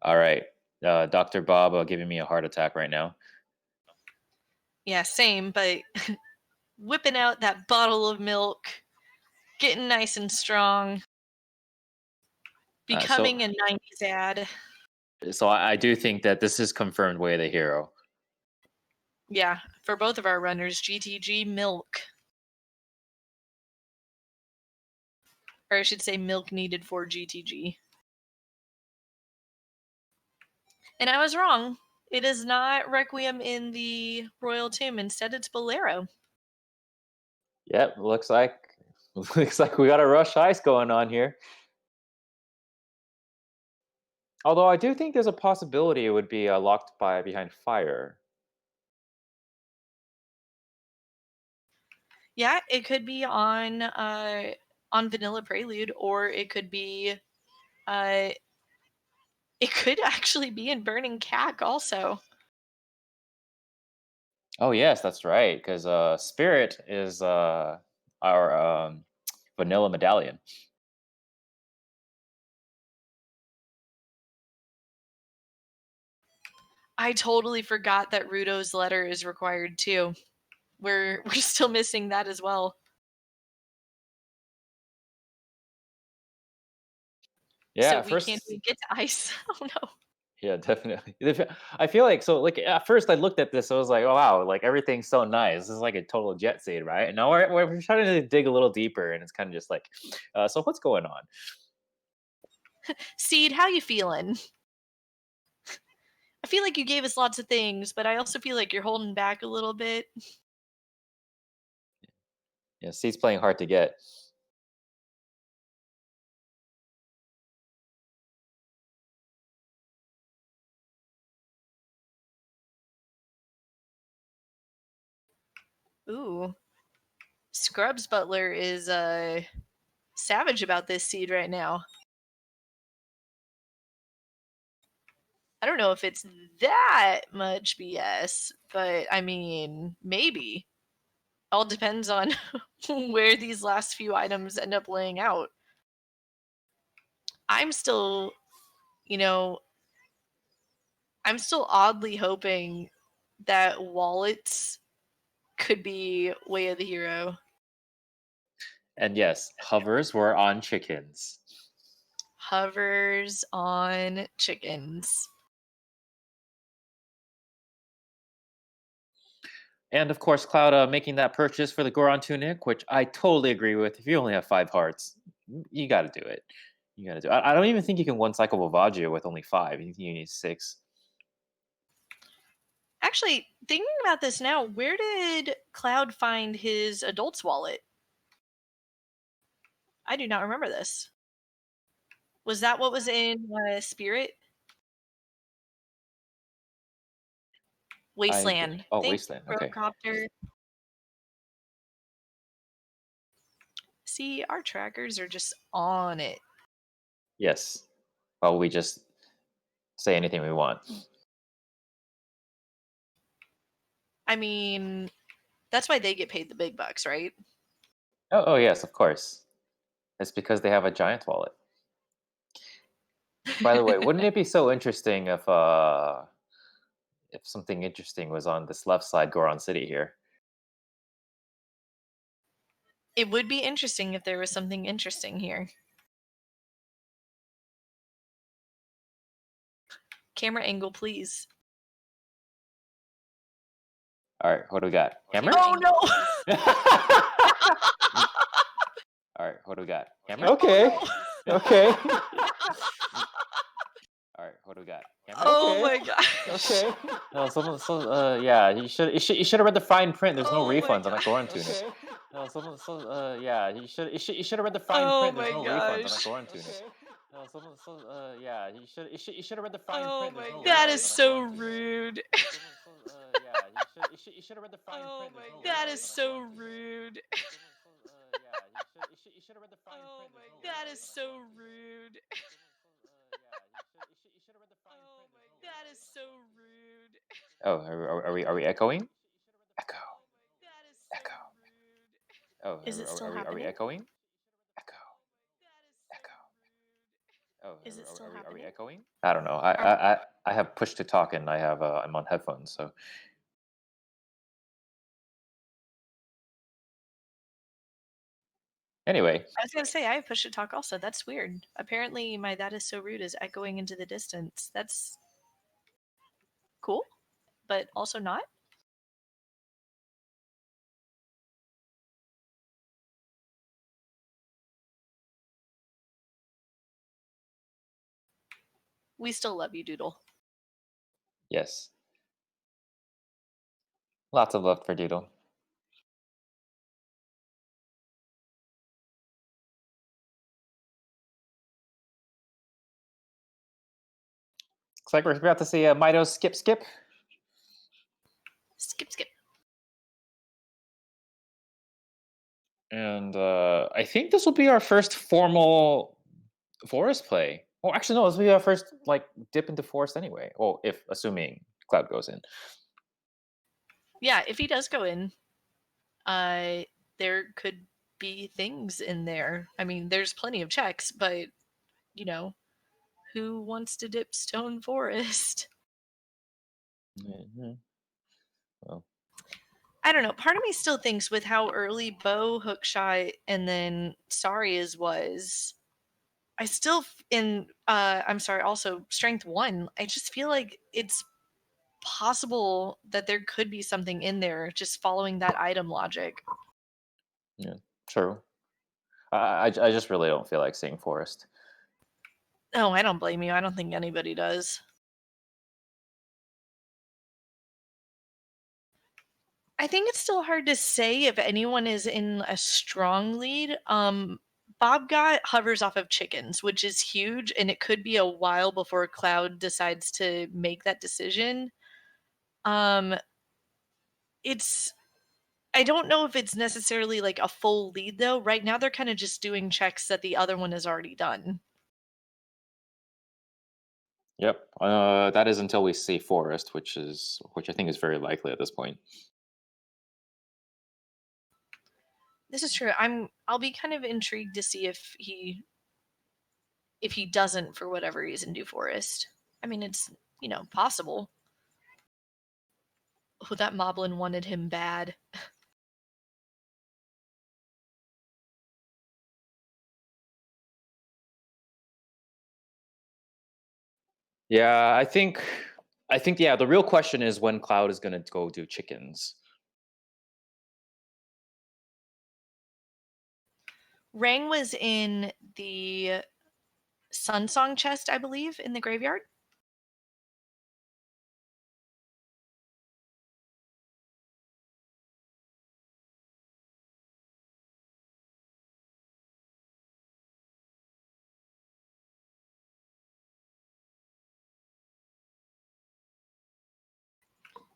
All right, Doctor Bob giving me a heart attack right now. Yeah, same, but whipping out that bottle of milk, getting nice and strong, Uh, becoming so a 90s ad. so I do think that this is confirmed way of the hero. Yeah, for both of our runners, GTG milk. Or I should say milk needed for GTG. And I was wrong. It is not Requiem in the Royal Tomb. Instead, it's Bolero. Yep, looks like we got a rush ice going on here. Although I do think there's a possibility it would be locked by behind fire. Yeah, it could be on Vanilla Prelude, or it could be uh it could actually be in Burning Cack also. Oh yes, that's right. Because Spirit is our vanilla medallion. I totally forgot that Rudo's letter is required too. We're still missing that as well. Yeah, So at we can't first. even get to ice. Oh no. Yeah, definitely. I feel like so. Like at first, I looked at this. I was like, "Oh wow! Like everything's so nice. This is like a total jet seed, right?" And now we're trying to dig a little deeper, and it's kind of just like, so what's going on? Seed, how you feeling? I feel like you gave us lots of things, but I also feel like you're holding back a little bit. Yeah, seed's playing hard to get. Ooh. Scrubs Butler is savage about this seed right now. I don't know if it's that much BS, but I mean, maybe. All depends on where these last few items end up laying out. I'm still, you know, I'm still oddly hoping that wallets could be way of the hero. And yes, hovers were on chickens. Hovers on chickens. And of course, Cloud making that purchase for the Goron tunic, which I totally agree with. If you only have 5 hearts, you got to do it. You got to do it. I don't even think you can one cycle Vavaggio with only 5. You think you need 6. Actually, thinking about this now, where did Cloud find his adult's wallet? I do not remember this. Was that what was in Spirit? Wasteland. Oh, Thank Wasteland. you, Okay. Procopter. See, our trackers are just on it. Yes. Well, we just say anything we want. I mean, that's why they get paid the big bucks, right? Oh yes, of course. It's because they have a giant wallet. By the way, wouldn't it be so interesting if something interesting was on this left side Goron City here? It would be interesting if there was something interesting here. Camera angle, please. All right, what do we got? Hammer? Oh no! All right, what do we got? Hammer? Okay. Okay. All right, what do we got? Hammer? Oh my god. Okay. No, yeah, you should have read the fine print. There's no Oh my refunds on that god. Goron tunic. No, yeah, you should have read the fine Oh print. There's my no refunds on that gosh. Goron tunic. No, yeah, you should have read the fine Oh print. my There's no That refunds is on that so Goron tunic. rude. Yeah, you should have read the fine Oh print. my There's no That refunds is on that so Goron tunic. rude. Yeah, you should have read the fine Oh print. my There's no That refunds is on that so Goron tunic. rude. Yeah, you should have read the fine Oh print. my There's no That is refunds on that so Goron tunic. rude. Oh, are we echoing? Echo, That is so echo. rude. Oh, Is it still are we happening? echoing? Echo, That is so echo. rude. Oh, Is it still are we happening? echoing? I don't know. Are we I have push to talk and I'm on headphones. So anyway, I was gonna say I have push to talk also. That's weird. Apparently my that is so rude is echoing into the distance. That's cool, but also not. We still love you, Doodle. yes, lots of love for Doodle. Looks like we're about to see a Mido skip. Skip, skip. And I think this will be our first formal forest play. Well, actually, no, this will be our first like dip into forest anyway. Well, if assuming Cloud goes in. Yeah, if he does go in, there could be things in there. I mean, there's plenty of checks, but you know, who wants to dip Stone Forest? Mhm. Well, I don't know. Part of me still thinks with how early Bow, Hookshot, and then Saria's was, I still in I'm sorry, also Strength 1, I just feel like it's possible that there could be something in there just following that item logic. yeah, true. I just really don't feel like seeing Forest. No, I don't blame you. I don't think anybody does. I think it's still hard to say if anyone is in a strong lead. Bob Got hovers off of chickens, which is huge, and it could be a while before Cloud decides to make that decision. Um, it's I don't know if it's necessarily like a full lead though. Right now they're kind of just doing checks that the other one has already done. Yep. That is until we see Forest, which I think is very likely at this point. This is true. I'll be kind of intrigued to see if he doesn't for whatever reason do Forest. I mean, it's, possible. Oh, that Moblin wanted him bad. Yeah, I think yeah, the real question is when Cloud is gonna go do chickens. Rang was in the Sunsong chest, I believe, in the graveyard.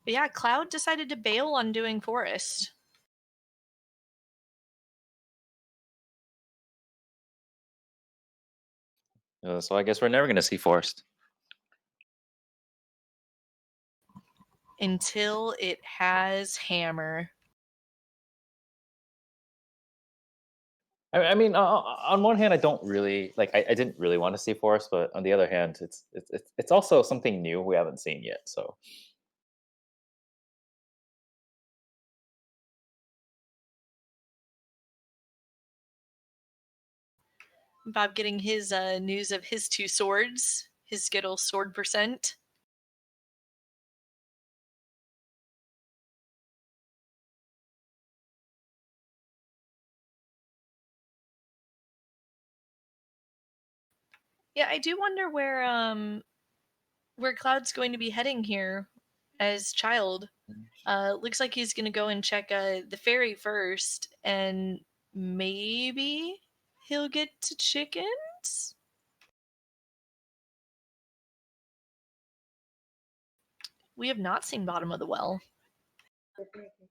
But yeah, Cloud decided to bail on doing Forest. So I guess we're never gonna see Forest. Until it has Hammer. I mean, on one hand, I don't really like. I didn't really want to see Forest, but on the other hand, it's also something new we haven't seen yet. So Bob getting his news of his two swords, his Skittle sword percent. Yeah, I do wonder where Cloud's going to be heading here as child. Looks like he's gonna go and check the ferry first, and maybe he'll get to chickens. We have not seen bottom of the well.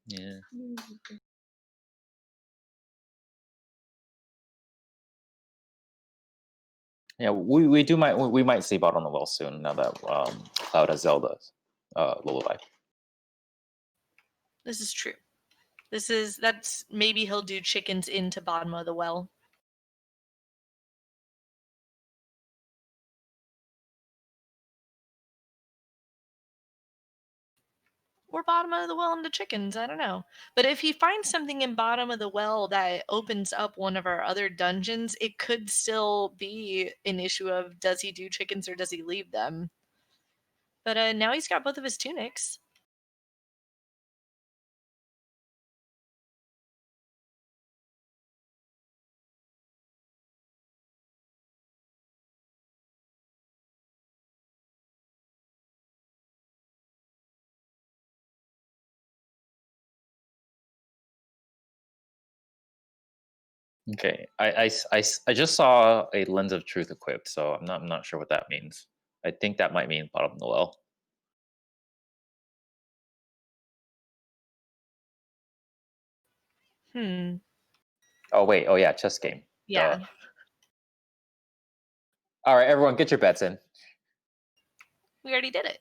yeah, yeah, we might see Bot on the Well soon now that Cloud has Zelda's Lullaby. This is true. That's maybe he'll do chickens into bottom of the well. Or bottom of the well into chickens, I don't know. But if he finds something in bottom of the well that opens up one of our other dungeons, it could still be an issue of does he do chickens or does he leave them? But now he's got both of his tunics. Okay, I just saw a Lens of Truth equipped, so I'm not sure what that means. I think that might mean Bottom of the Well. Hmm. Oh wait, oh yeah, chess game. Duh. Yeah. All right, everyone, get your bets in. We already did it.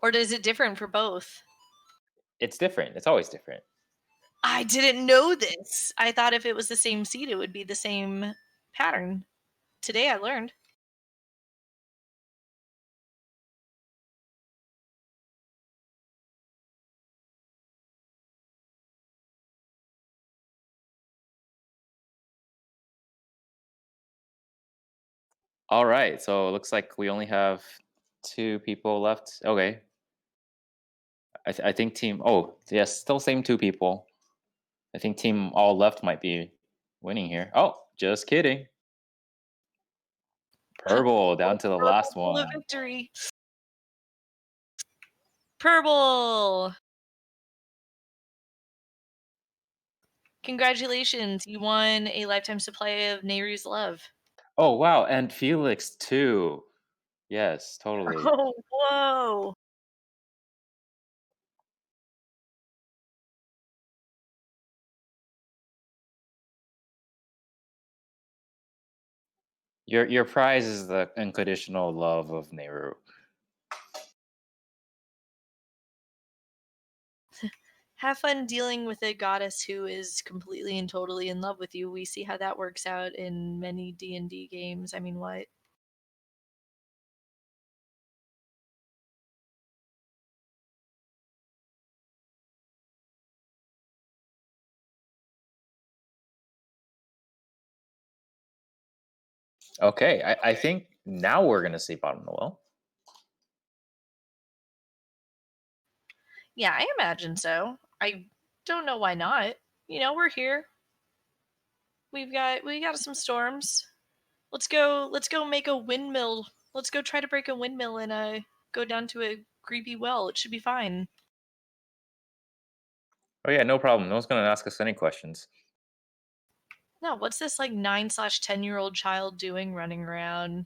Or is it different for both? It's different. It's always different. I didn't know this. I thought if it was the same seed, it would be the same pattern. Today I learned. All right, so it looks like we only have 2 people left. Okay. I think team. Oh, yes, still same 2 people. I think team all left might be winning here. Oh, just kidding. Purple down to the last Full of one. victory. Purple. Congratulations, you won a lifetime supply of Nehru's love. Oh wow, and Felix too. Yes, totally. Oh, whoa. Your prize is the unconditional love of Nehru. Have fun dealing with a goddess who is completely and totally in love with you. We see how that works out in many D&D games. I mean, what? Okay, I think now we're gonna see bottom of the well. Yeah, I imagine so. I don't know why not. You know, we're here. We got some storms. Let's go make a windmill. Let's go try to break a windmill and go down to a creepy well. It should be fine. Oh yeah, no problem. No one's gonna ask us any questions. No, what's this like 9/10-year-old child doing running around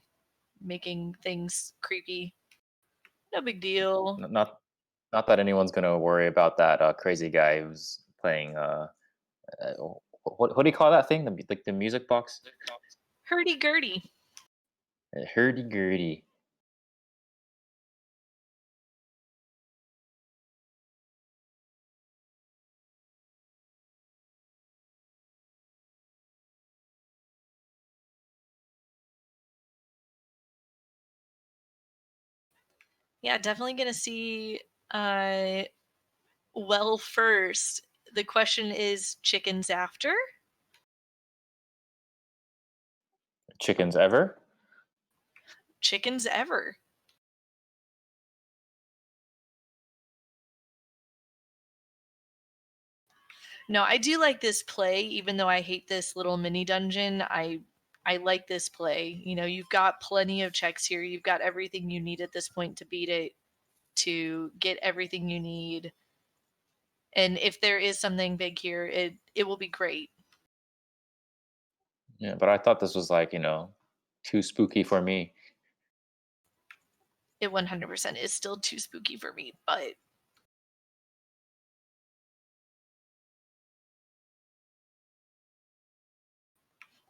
making things creepy? No big deal. Not that anyone's gonna worry about that crazy guy who's playing. What do you call that thing? Like the music box? Hurdy-gurdy. Hurdy gurdy. Yeah, definitely gonna see uh well first. The question is chickens after? Chickens ever? Chickens ever. No, I do like this play, even though I hate this little mini dungeon. I like this play. You know, you've got plenty of checks here. You've got everything you need at this point to beat it, to get everything you need. And if there is something big here, it will be great. Yeah, but I thought this was like too spooky for me. It 100% is still too spooky for me, but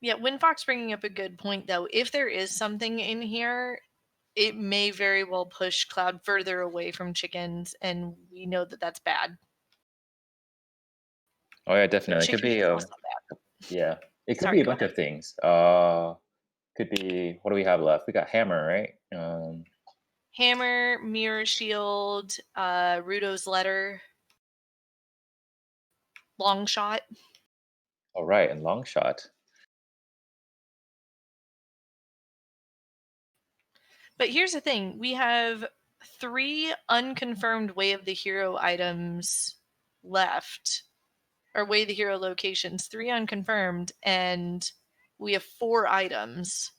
yeah, Windfox bringing up a good point though. If there is something in here, it may very well push Cloud further away from chickens, and we know that that's bad. Oh yeah, But definitely. It could chickens be is also bad. yeah. It could be Sorry, a go bunch ahead. of things. Could be what do we have left? We got hammer, right? Hammer, mirror shield, Rudo's letter, long shot. All right, and long shot. But here's the thing: we have 3 unconfirmed Way of the Hero items left, or Way of the Hero locations. 3 unconfirmed, and we have 4 items.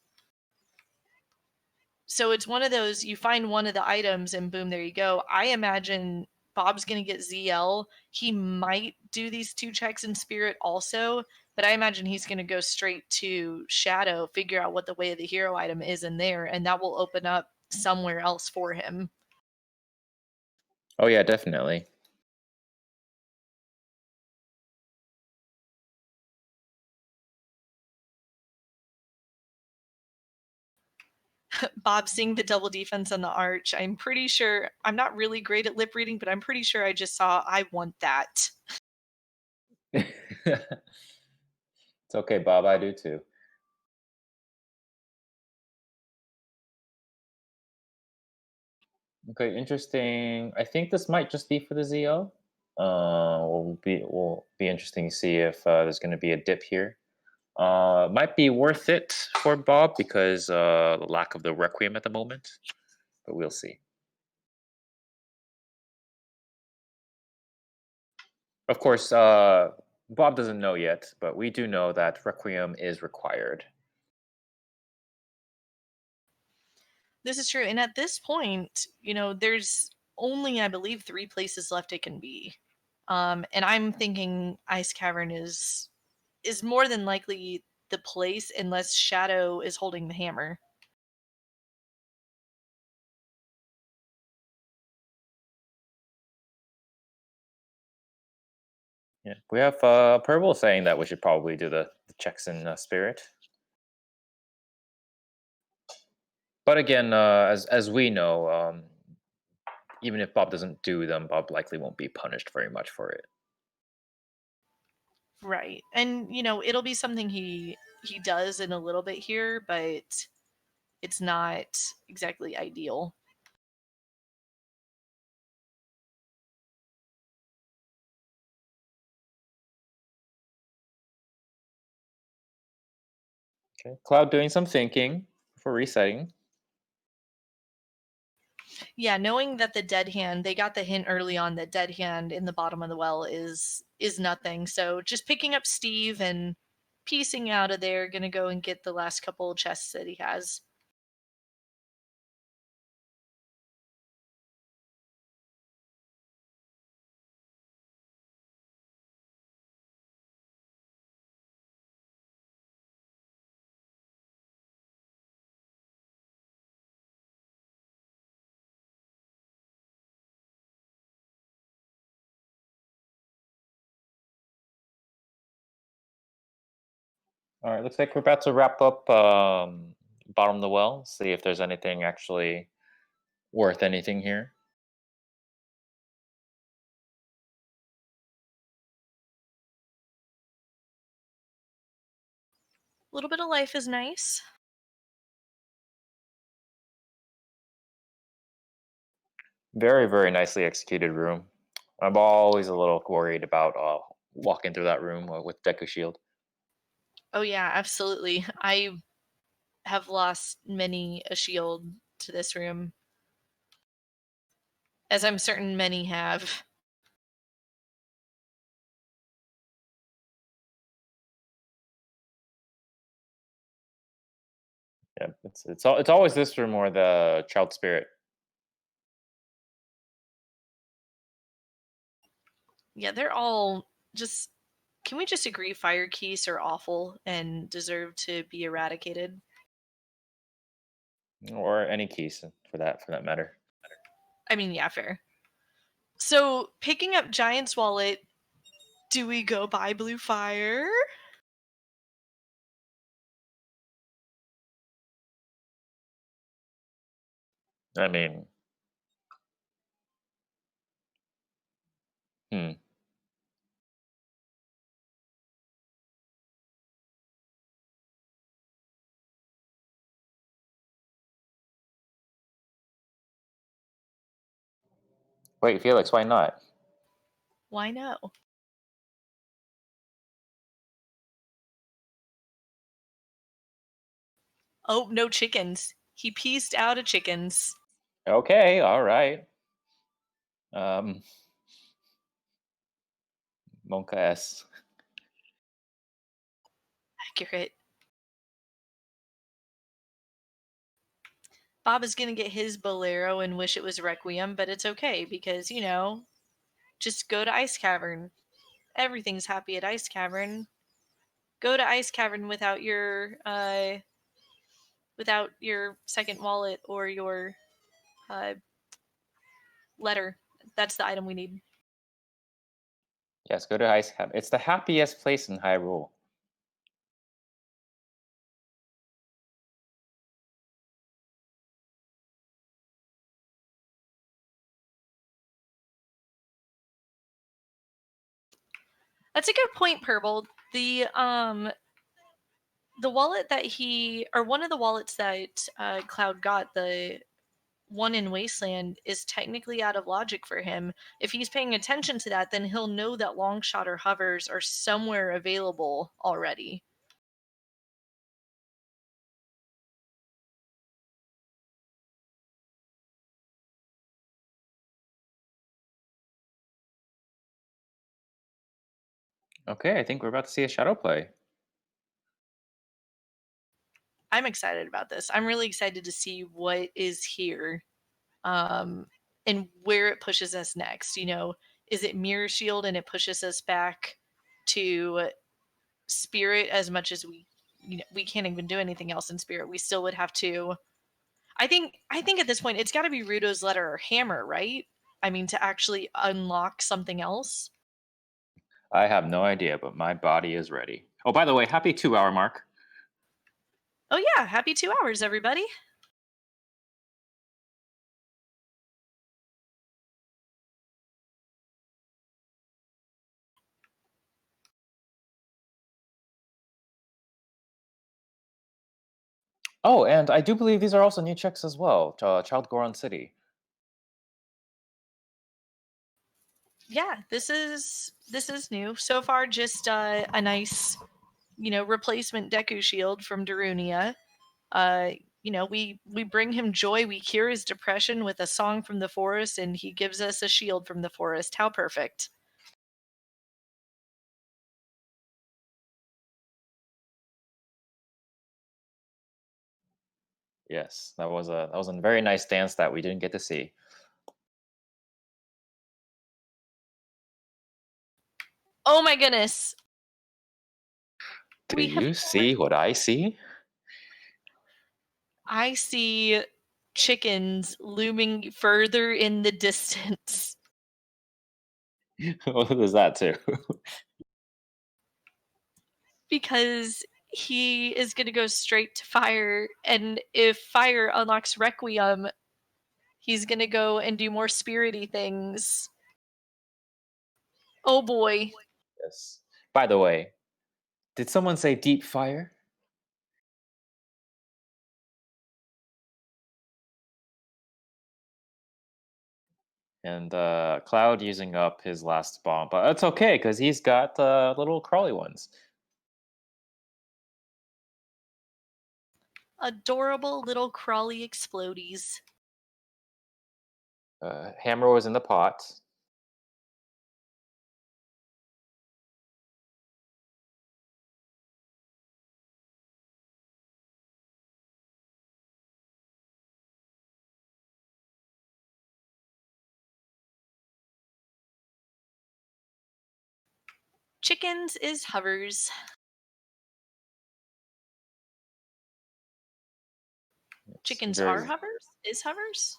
So it's one of those, you find one of the items and boom, there you go. I imagine Bob's going to get ZL. He might do these 2 checks in spirit also, but I imagine he's going to go straight to Shadow, figure out what the Way of the Hero item is in there, and that will open up somewhere else for him. Oh yeah, definitely. Bob seeing the double defense on the arch. I'm pretty sure I'm not really great at lip reading, but I'm pretty sure I just saw I want that. It's okay, Bob. I do too. Okay, interesting. I think this might just be for the ZO. Will be interesting to see if there's going to be a dip here. Might be worth it for Bob because the lack of the Requiem at the moment, but we'll see. Of course, Bob doesn't know yet, but we do know that Requiem is required. This is true. And at this point, there's only, I believe, three places left it can be. And I'm thinking Ice Cavern is more than likely the place unless Shadow is holding the hammer. Yeah, we have Purple saying that we should probably do the checks in Spirit. But again, as we know, even if Bob doesn't do them, Bob likely won't be punished very much for it. Right. And it'll be something he does in a little bit here, but it's not exactly ideal. Okay, Cloud doing some thinking for resetting. Yeah, knowing that the dead hand, they got the hint early on that dead hand in the bottom of the well is nothing. So just picking up Steve and piecing out of there, gonna go and get the last couple chests that he has. All right, looks like we're about to wrap up bottom of the well. See if there's anything actually worth anything here. A little bit of life is nice. Very, very nicely executed room. I'm always a little worried about walking through that room with Deku Shield. Oh yeah, absolutely. I have lost many a shield to this room, as I'm certain many have. Yeah, it's always this room or the Child Spirit. Yeah, they're all just. Can we just agree fire keys are awful and deserve to be eradicated? Or any keys for that matter. I mean, yeah, fair. So, picking up Giant's wallet, do we go buy Blue Fire? I mean, hmm. Wait, Felix, why not? Why no? Oh, no chickens. He pieced out of chickens. Okay, all right. Um, Monka S. Accurate. Bob is gonna get his bolero and wish it was Requiem, but it's okay because, just go to Ice Cavern. Everything's happy at Ice Cavern. Go to Ice Cavern without your second wallet or your uh, letter. That's the item we need. Yes, go to Ice Cap. It's the happiest place in Hyrule. That's a good point, Purple. The wallet that one of the wallets that Cloud got, the one in Wasteland, is technically out of logic for him. If he's paying attention to that, then he'll know that Longshot or Hovers are somewhere available already. Okay, I think we're about to see a shadow play. I'm excited about this. I'm really excited to see what is here, and where it pushes us next. Is it Mirror Shield and it pushes us back to Spirit as much as we can't even do anything else in Spirit. We still would have to. I think at this point it's got to be Rudo's letter or Hammer, right? I mean, to actually unlock something else. I have no idea, but my body is ready. Oh, by the way, happy 2 hour mark. Oh yeah, happy 2 hours, everybody. Oh, and I do believe these are also new checks as well. Child Goron City. Yeah, this is new so far. Just a nice, replacement Deku shield from Darunia. We bring him joy. We cure his depression with a song from the forest, and he gives us a shield from the forest. How perfect! Yes, that was a very nice dance that we didn't get to see. Oh my goodness! Do We have. you see what I see? I see chickens looming further in the distance. What is that too? Because he is going to go straight to fire, and if fire unlocks Requiem, he's going to go and do more spirity things. Oh boy. Yes. By the way, did someone say deep fire? And Cloud using up his last bomb, but that's okay because he's got little crawly ones. Adorable little crawly explodies. Hammer was in the pot. Chickens is Hovers. Chickens are Hovers? Is Hovers?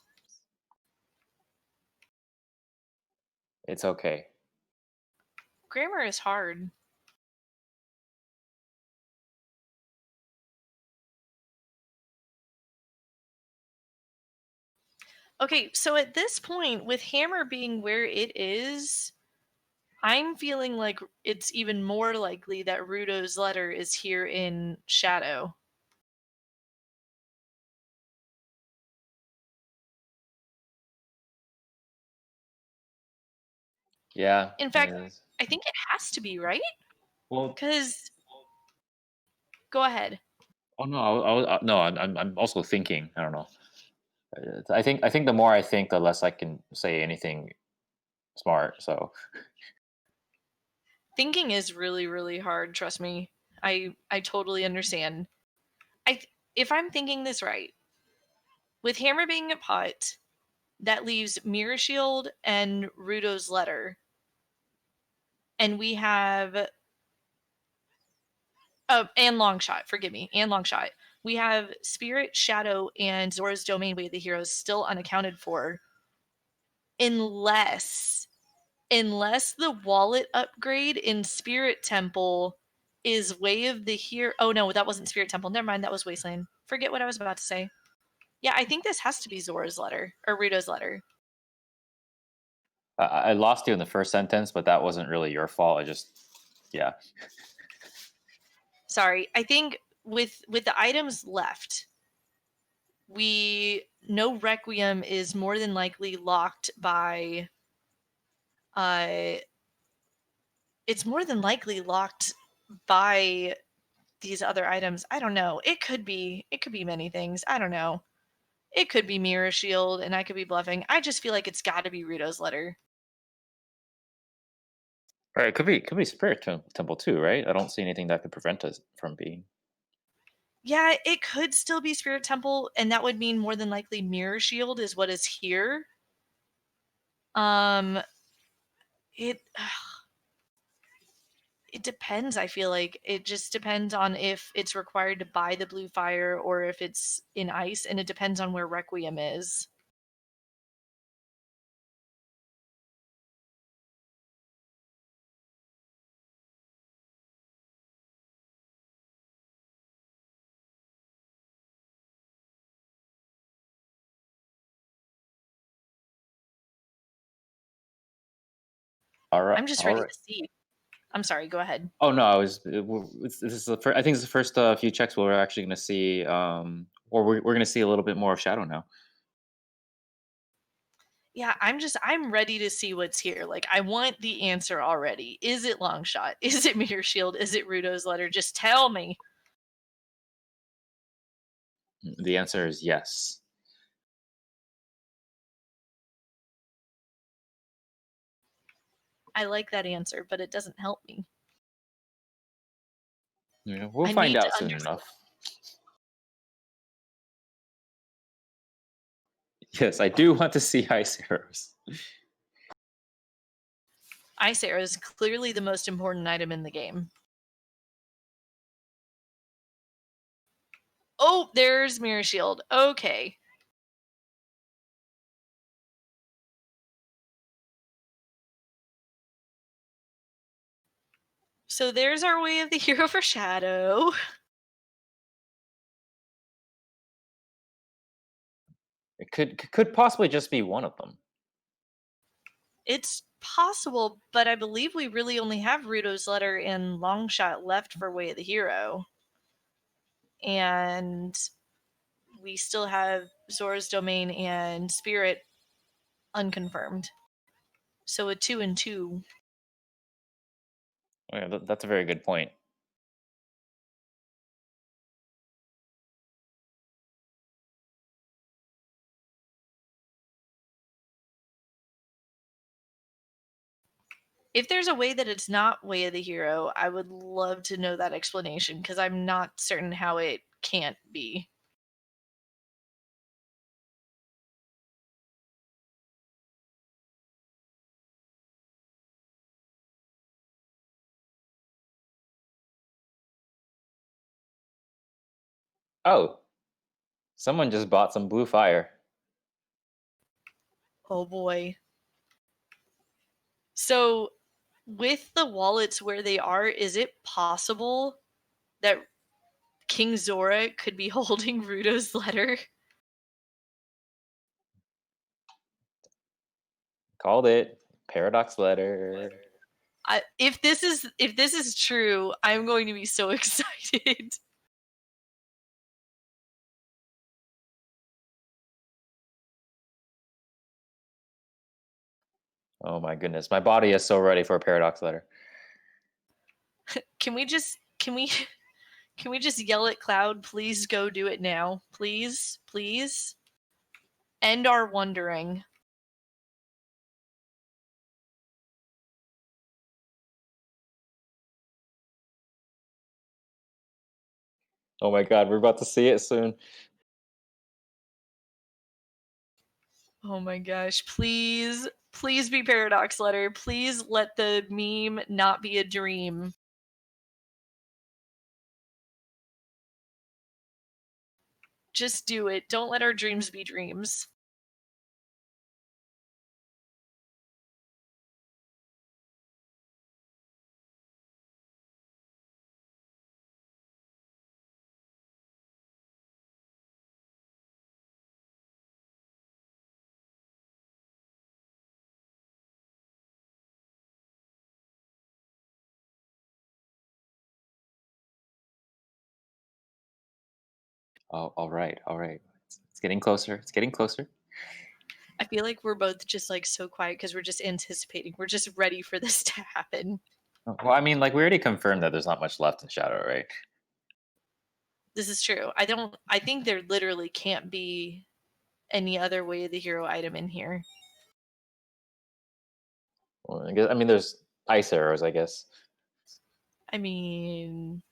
It's okay. Grammar is hard. Okay, so at this point, with Hammer being where it is, I'm feeling like it's even more likely that Rudo's letter is here in Shadow. Yeah. In fact, I think it has to be, right? Well, Because go ahead. oh no, no, I'm also thinking. I don't know. I think the more I think, the less I can say anything smart. So Thinking is really, really hard. Trust me. I totally understand. If I'm thinking this right, with Hammer being a pot, that leaves Mirror Shield and Rudo's letter, and we have and Longshot. Forgive me, and Longshot. We have Spirit, Shadow, and Zora's Domain Way of the Heroes still unaccounted for, unless the wallet upgrade in Spirit Temple is Way of the Hero. Oh no, that wasn't Spirit Temple. Never mind, that was Wasteland. Forget what I was about to say. Yeah, I think this has to be Zora's letter or Rudo's letter. I lost you in the first sentence, but that wasn't really your fault. I just Yeah. Sorry, I think with the items left, we know Requiem is more than likely locked by it's more than likely locked by these other items. I don't know. It could be many things. I don't know. It could be Mirror Shield and I could be bluffing. I just feel like it's got to be Ruto's letter. Right. It could be Spirit Temple too, right? I don't see anything that could prevent us from being. Yeah, it could still be Spirit Temple, and that would mean more than likely Mirror Shield is what is here. It it depends. I feel like it just depends on if it's required to buy the blue fire or if it's in ice, and it depends on where Requiem is. All right. I'm just All ready right. to see. I'm sorry. Go ahead. Oh no, this is the first. I think it's the first few checks where we're actually going to see, or we're going to see a little bit more of Shadow now. Yeah, I'm ready to see what's here. Like I want the answer already. Is it long shot? Is it Mirror Shield? Is it Ruto's letter? Just tell me. The answer is yes. I like that answer, but it doesn't help me. Yeah, we'll I find need to out soon understand. enough. Yes, I do want to see Ice Arrows. Ice Arrow is clearly the most important item in the game. Oh, there's Mirror Shield. Okay. So there's our way of the hero for Shadow. It could possibly just be one of them. It's possible, but I believe we really only have Ruto's letter and Longshot left for Way of the Hero. And we still have Zora's Domain and Spirit unconfirmed. So a 2 and 2. Oh, yeah, that's a very good point. If there's a way that it's not Way of the Hero, I would love to know that explanation because I'm not certain how it can't be. Oh, someone just bought some blue fire. Oh boy. So, with the wallets where they are, is it possible that King Zora could be holding Ruto's letter? Called it. Paradox letter. If this is true, I'm going to be so excited. Oh my goodness, my body is so ready for a paradox letter. Can we just yell at Cloud, please go do it now? Please? Please? End our wondering. Oh my god, we're about to see it soon. Oh my gosh, please. Please be Paradox Letter. Please let the meme not be a dream. Just do it. Don't let our dreams be dreams. Oh, all right, all right. It's getting closer. It's getting closer. I feel like we're both just like so quiet because we're just anticipating. We're just ready for this to happen. Oh, well, I mean, like we already confirmed that there's not much left in Shadow, right? This is true. I think there literally can't be any other way the hero item in here. Well, I mean, there's ice arrows, I guess. I mean,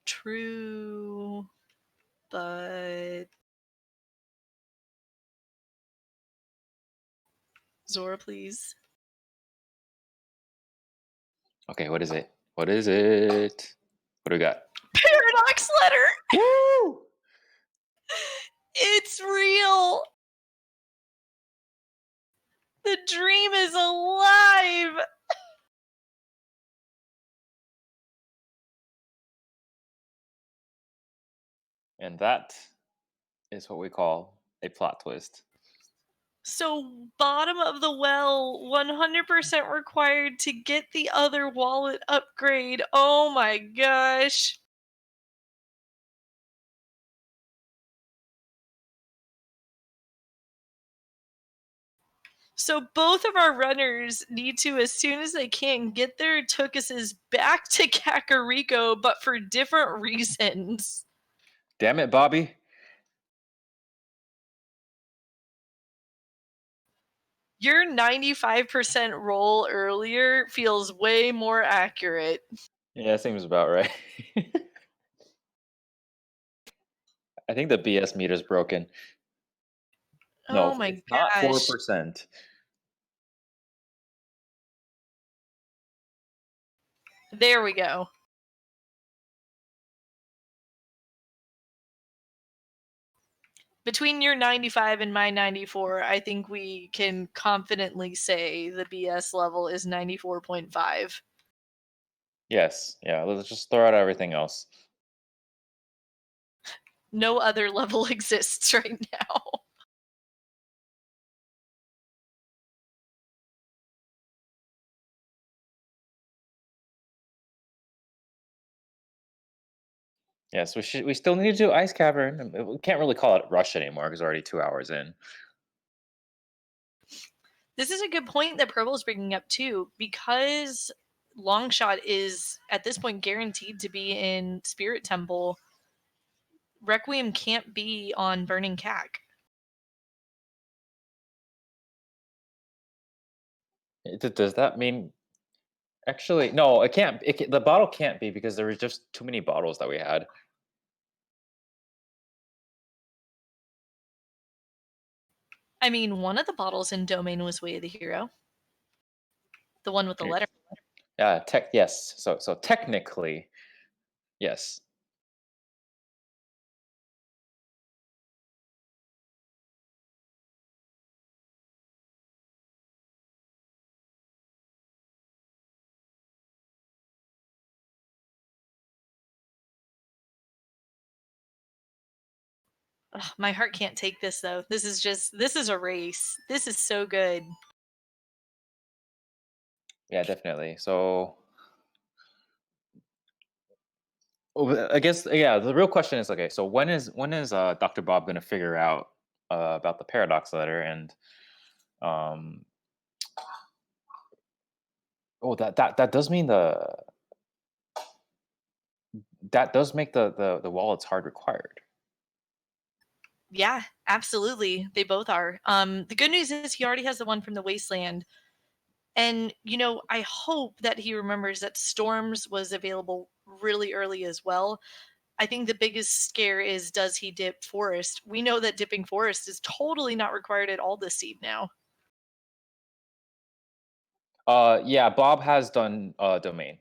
true, but Zora, please. Okay, what is it? What is it? What do we got? Paradox letter. Woo! It's real. The dream is alive. And that is what we call a plot twist. So, bottom of the well, 100% required to get the other wallet upgrade. Oh my gosh. So, both of our runners need to, as soon as they can, get their Tokuses back to Kakariko, but for different reasons. Damn it, Bobby. Your 95% roll earlier feels way more accurate. Yeah, seems about right. I think the BS meter's broken. Oh No, my it's not gosh. 4%. There we go. Between your 95 and my 94, I think we can confidently say the BS level is 94.5. Yes, yeah, let's just throw out everything else. No other level exists right now. Yes, we still need to do Ice Cavern. We can't really call it rush anymore because we're already 2 hours in. This is a good point that Purple is bringing up too, because Longshot is at this point guaranteed to be in Spirit Temple. Requiem can't be on Burning Cack. Does that mean actually no? It can't. The bottle can't be because there was just too many bottles that we had. I mean, one of the bottles in Domain was Way of the Hero. The one with the letter. Yeah, yes. So technically, yes. Ugh, my heart can't take this though. This is a race. This is so good. Yeah, definitely. So I guess yeah. The real question is okay. So when is Dr. Bob going to figure out about the paradox letter and um oh that does mean that does make the wallets hard required. Yeah, absolutely. They both are. The good news is he already has the one from the Wasteland. And, I hope that he remembers that Storms was available really early as well. I think the biggest scare is, does he dip Forest? We know that dipping Forest is totally not required at all this seed now. Yeah, Bob has done domain.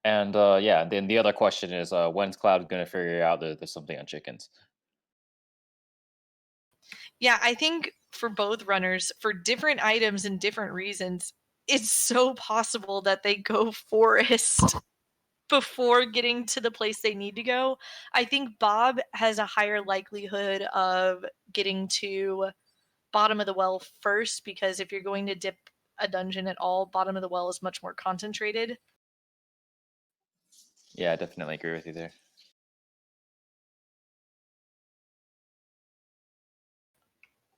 And yeah, then the other question is when's Cloud going to figure out that there's something on chickens? Yeah, I think for both runners, for different items and different reasons, it's so possible that they go Forest before getting to the place they need to go. I think Bob has a higher likelihood of getting to bottom of the well first, because if you're going to dip a dungeon at all, bottom of the well is much more concentrated. Yeah, I definitely agree with you there.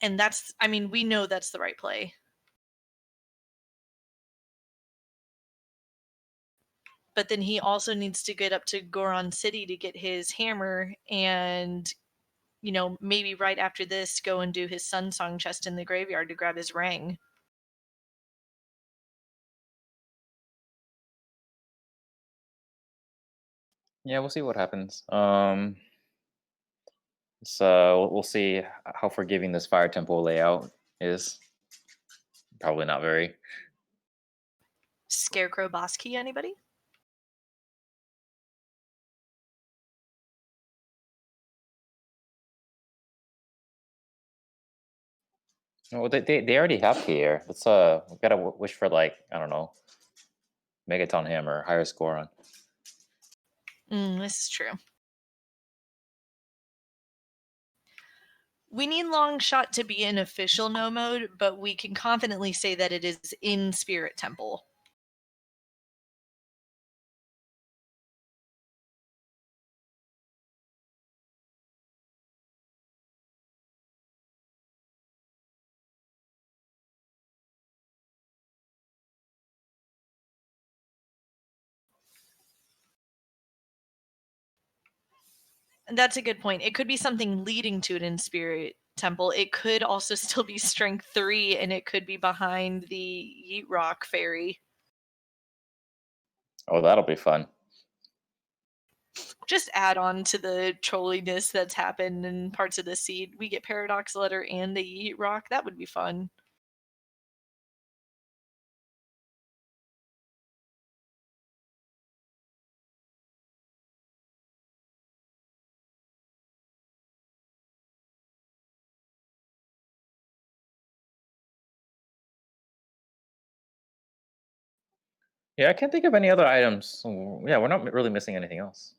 And that's, I mean, we know that's the right play. But then he also needs to get up to Goron City to get his hammer and, you know, maybe right after this go and do his Sun Song chest in the graveyard to grab his ring. Yeah, we'll see what happens. We'll see how forgiving this fire temple layout is. Probably not very. Scarecrow boss key, anybody? Well, they already have Pierre. Let's we gotta wish for like, I don't know, Megaton Hammer, higher score on. This is true. We need Long Shot to be in official no mode, but we can confidently say that it is in Spirit Temple. And that's a good point. It could be something leading to it in Spirit Temple. It could also still be Strength 3, and it could be behind the Yeet Rock Fairy. Oh, that'll be fun. Just add on to the trolliness that's happened in parts of the seed. We get Paradox Letter and the Yeet Rock. That would be fun. Yeah, I can't think of any other items. Yeah, we're not really missing anything else.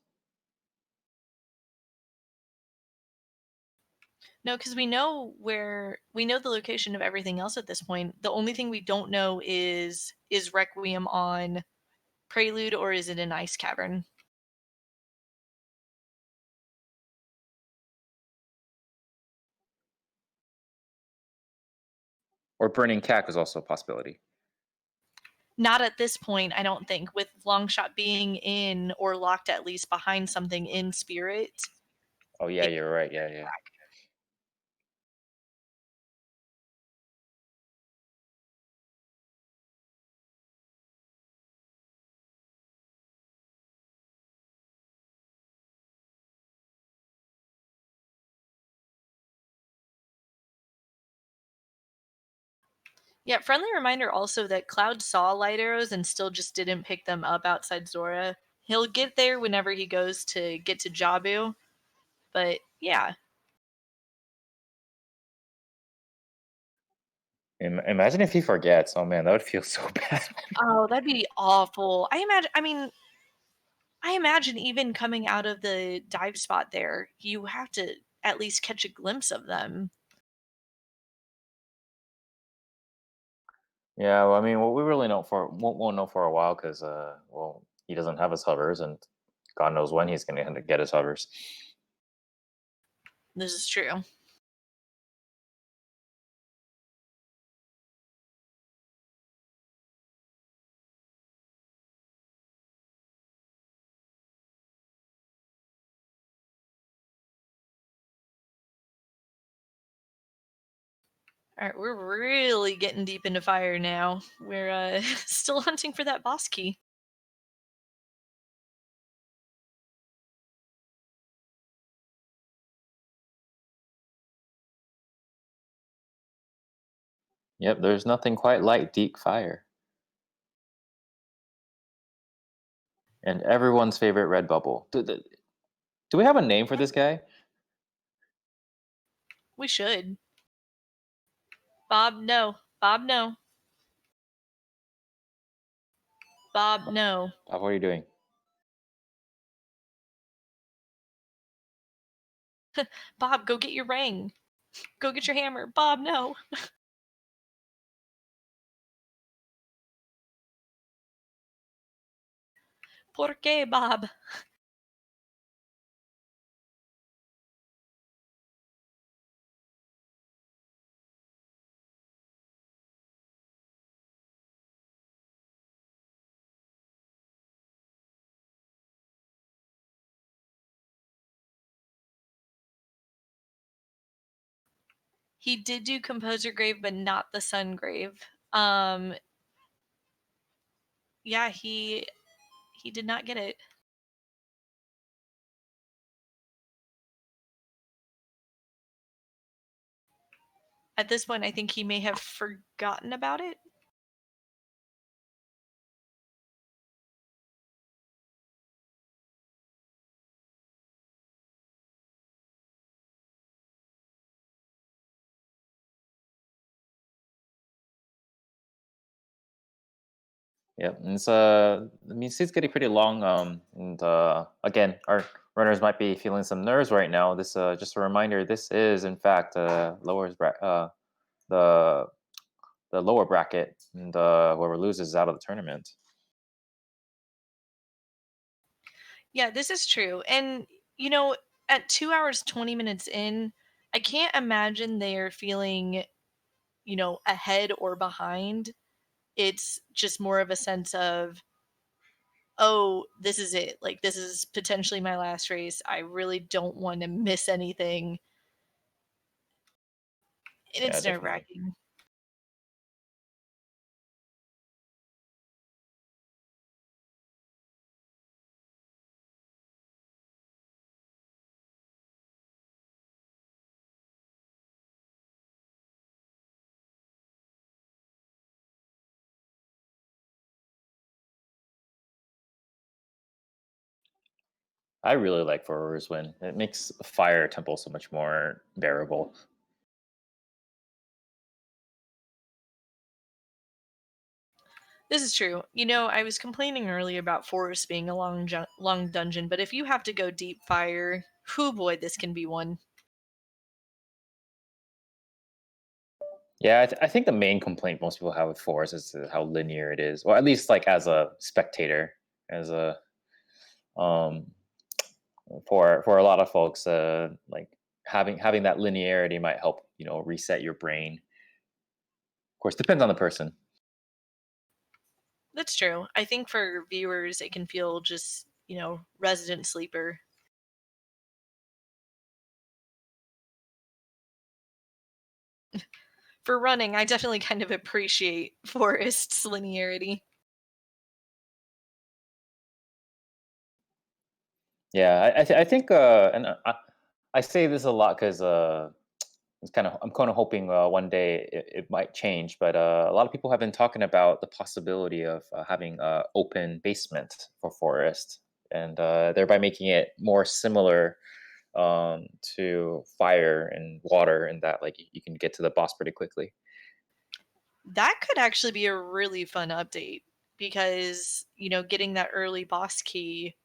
No, because we know the location of everything else at this point. The only thing we don't know is Requiem on Prelude or is it an Ice Cavern? Or Burning Cat is also a possibility. Not at this point, I don't think. With Longshot being in or locked at least behind something in Spirit. Oh yeah, you're right. Yeah, yeah. Yeah, friendly reminder also that Cloud saw light arrows and still just didn't pick them up outside Zora. He'll get there whenever he goes to get to Jabu. But yeah. Imagine if he forgets. Oh man, that would feel so bad. Oh, that'd be awful. I imagine even coming out of the dive spot there, you have to at least catch a glimpse of them. Yeah, well, I mean, what we really know for won't know for a while because well, he doesn't have his hovers, and God knows when he's going to get his hovers. This is true. All right, we're really getting deep into fire now. We're still hunting for that boss key. Yep, there's nothing quite like Deep Fire. And everyone's favorite red bubble. Do we have a name for this guy? We should. Bob, no. Bob, no. Bob, no. Bob, what are you doing? Bob, go get your ring. Go get your hammer. Bob, no. ¿Por qué, Bob? He did do Composer Grave, but not the Sun Grave. Yeah, he did not get it. At this point, I think he may have forgotten about it. Yep, and it's I mean, it's getting pretty long. And again, our runners might be feeling some nerves right now. This just a reminder. This is in fact the the lower bracket, and whoever loses is out of the tournament. Yeah, this is true. And, you know, at 2 hours, 20 minutes in, I can't imagine they're feeling, ahead or behind. It's just more of a sense of, oh, this is it. Like, this is potentially my last race. I really don't want to miss anything. And Yeah, it's nerve definitely. wracking. I really like Forever's win. It makes Fire Temple so much more bearable. This is true. I was complaining earlier about Forest being a long dungeon, but if you have to go deep fire, whoo boy, this can be one. Yeah, I think the main complaint most people have with Forest is how linear it is, or at least like as a spectator, as a um for a lot of folks, like having that linearity might help reset your brain. Of course, depends on the person. That's true. I think for viewers, it can feel just, resident sleeper. For running, I definitely kind of appreciate Forest's linearity. Yeah, I think, and I say this a lot because I'm kind of hoping one day it might change. But a lot of people have been talking about the possibility of having open basement for Forest, and thereby making it more similar to Fire and Water, and that like you can get to the boss pretty quickly. That could actually be a really fun update because, getting that early boss key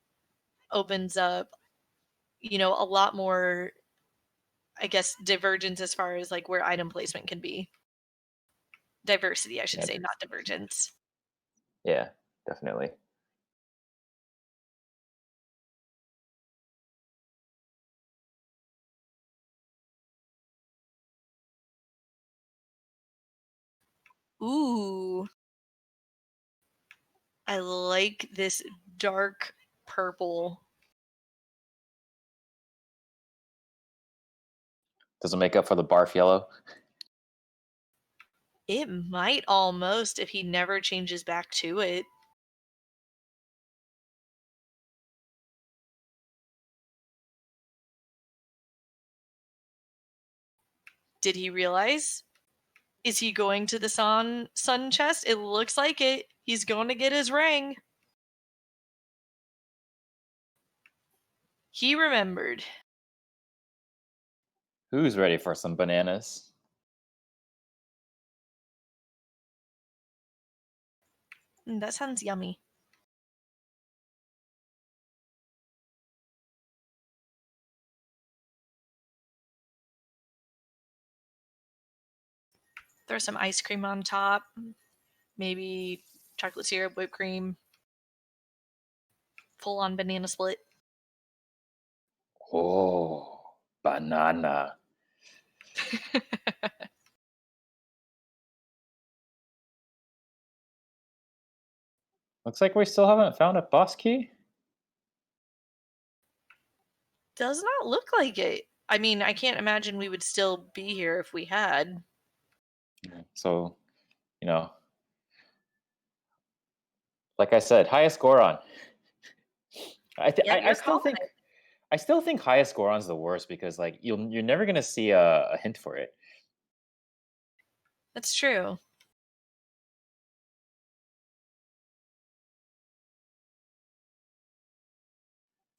opens up, a lot more, I guess, divergence as far as like where item placement can be. Diversity, I should Yeah, say, not divergence. yeah, definitely. Ooh, I like this dark purple. Doesn't make up for the barf yellow. It might almost if he never changes back to it. Did he realize? Is he going to the sun chest? It looks like it. He's going to get his ring. He remembered. Who's ready for some bananas? That sounds yummy. Throw some ice cream on top. Maybe chocolate syrup, whipped cream. full on banana split. Oh, banana. Looks like we still haven't found a boss key. Does not look like it. I mean, I can't imagine we would still be here if we had. So, you know, like I said, highest Goron. Yeah, I you're still calling think it. highest Goron's the worst because like you're never gonna see a hint for it. That's true.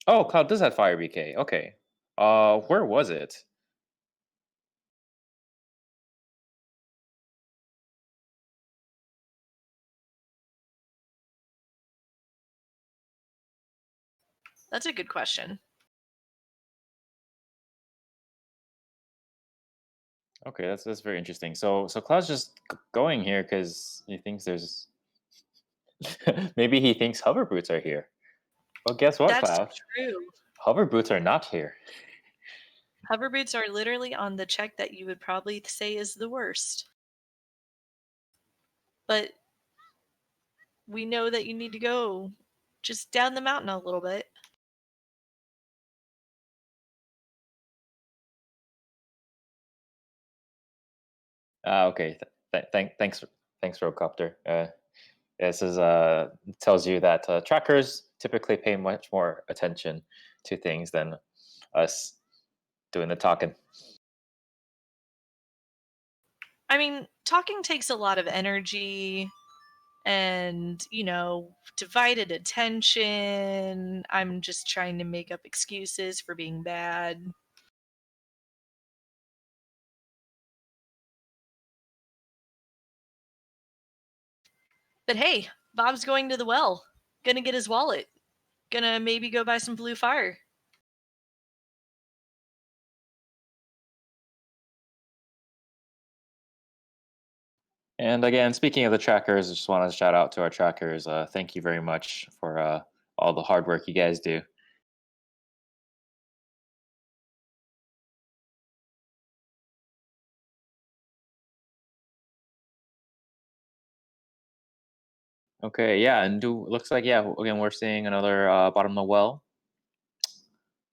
Oh, Cloud does have fire BK. Okay. Where was it? That's a good question. Okay, that's very interesting. So Cloud's just going here because he thinks there's maybe he thinks hover boots are here. Well, guess what, That's Cloud? true. Hover boots are not here. Hover boots are literally on the check that you would probably say is the worst. But we know that you need to go just down the mountain a little bit. Okay. Thanks, Roadcopter. This is tells you that trackers typically pay much more attention to things than us doing the talking. I mean, talking takes a lot of energy and, divided attention. I'm just trying to make up excuses for being bad. But hey, Bob's going to the well. Gonna get his wallet. Gonna maybe go buy some blue fire. And again, speaking of the trackers, I just want to shout out to our trackers. Thank you very much for all the hard work you guys do. Okay, yeah, and looks like again we're seeing another bottom of the well.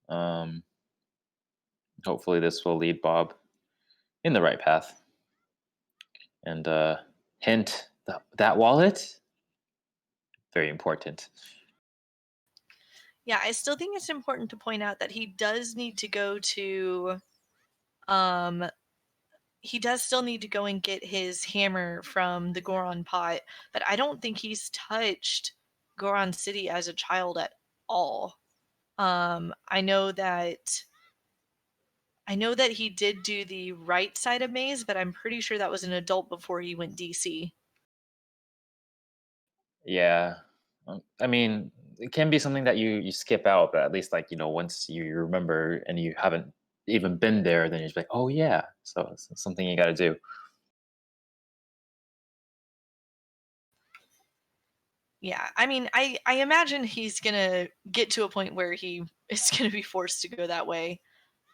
Um, hopefully this will lead Bob in the right path. And hint that wallet, very important. Yeah, I still think it's important to point out that he does need to go to um he does still need to go and get his hammer from the Goron pot, but I don't think he's touched Goron City as a child at all. I know that he did do the right side of maze, but I'm pretty sure that was an adult before he went DC. Yeah, I mean, it can be something that you skip out, but at least like once you remember and you haven't even been there, then you're just like, oh yeah, so it's something you got to do. Yeah, I mean, I imagine he's gonna get to a point where he is gonna be forced to go that way.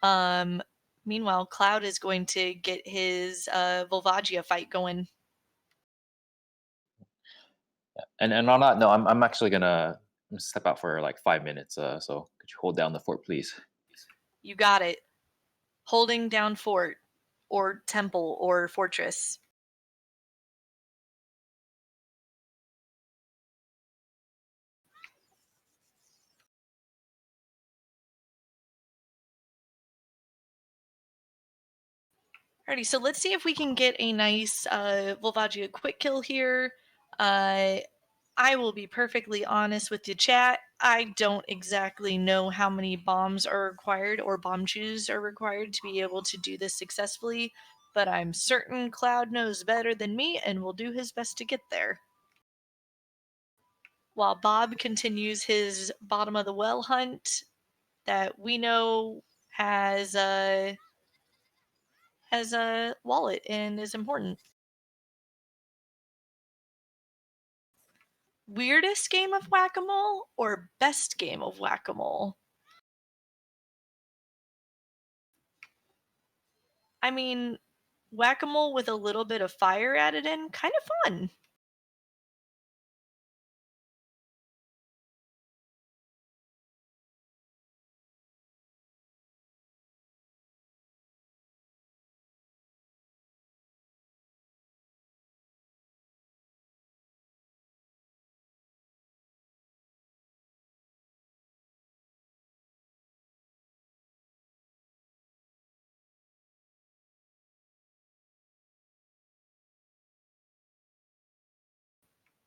Um, Meanwhile, Cloud is going to get his Volvagia fight going. And on that, no, I'm actually gonna step out for like 5 minutes. So could you hold down the fort, please? You got it. Holding down fort, or temple, or fortress. Alrighty, so let's see if we can get a nice Volvagia quick kill here. I will be perfectly honest with the chat. I don't exactly know how many bombs are required or bomb chews are required to be able to do this successfully, but I'm certain Cloud knows better than me and will do his best to get there. While Bob continues his bottom of the well hunt that we know has a wallet and is important. Weirdest game of whack-a-mole or best game of whack-a-mole? I mean, whack-a-mole with a little bit of fire added in, kind of fun.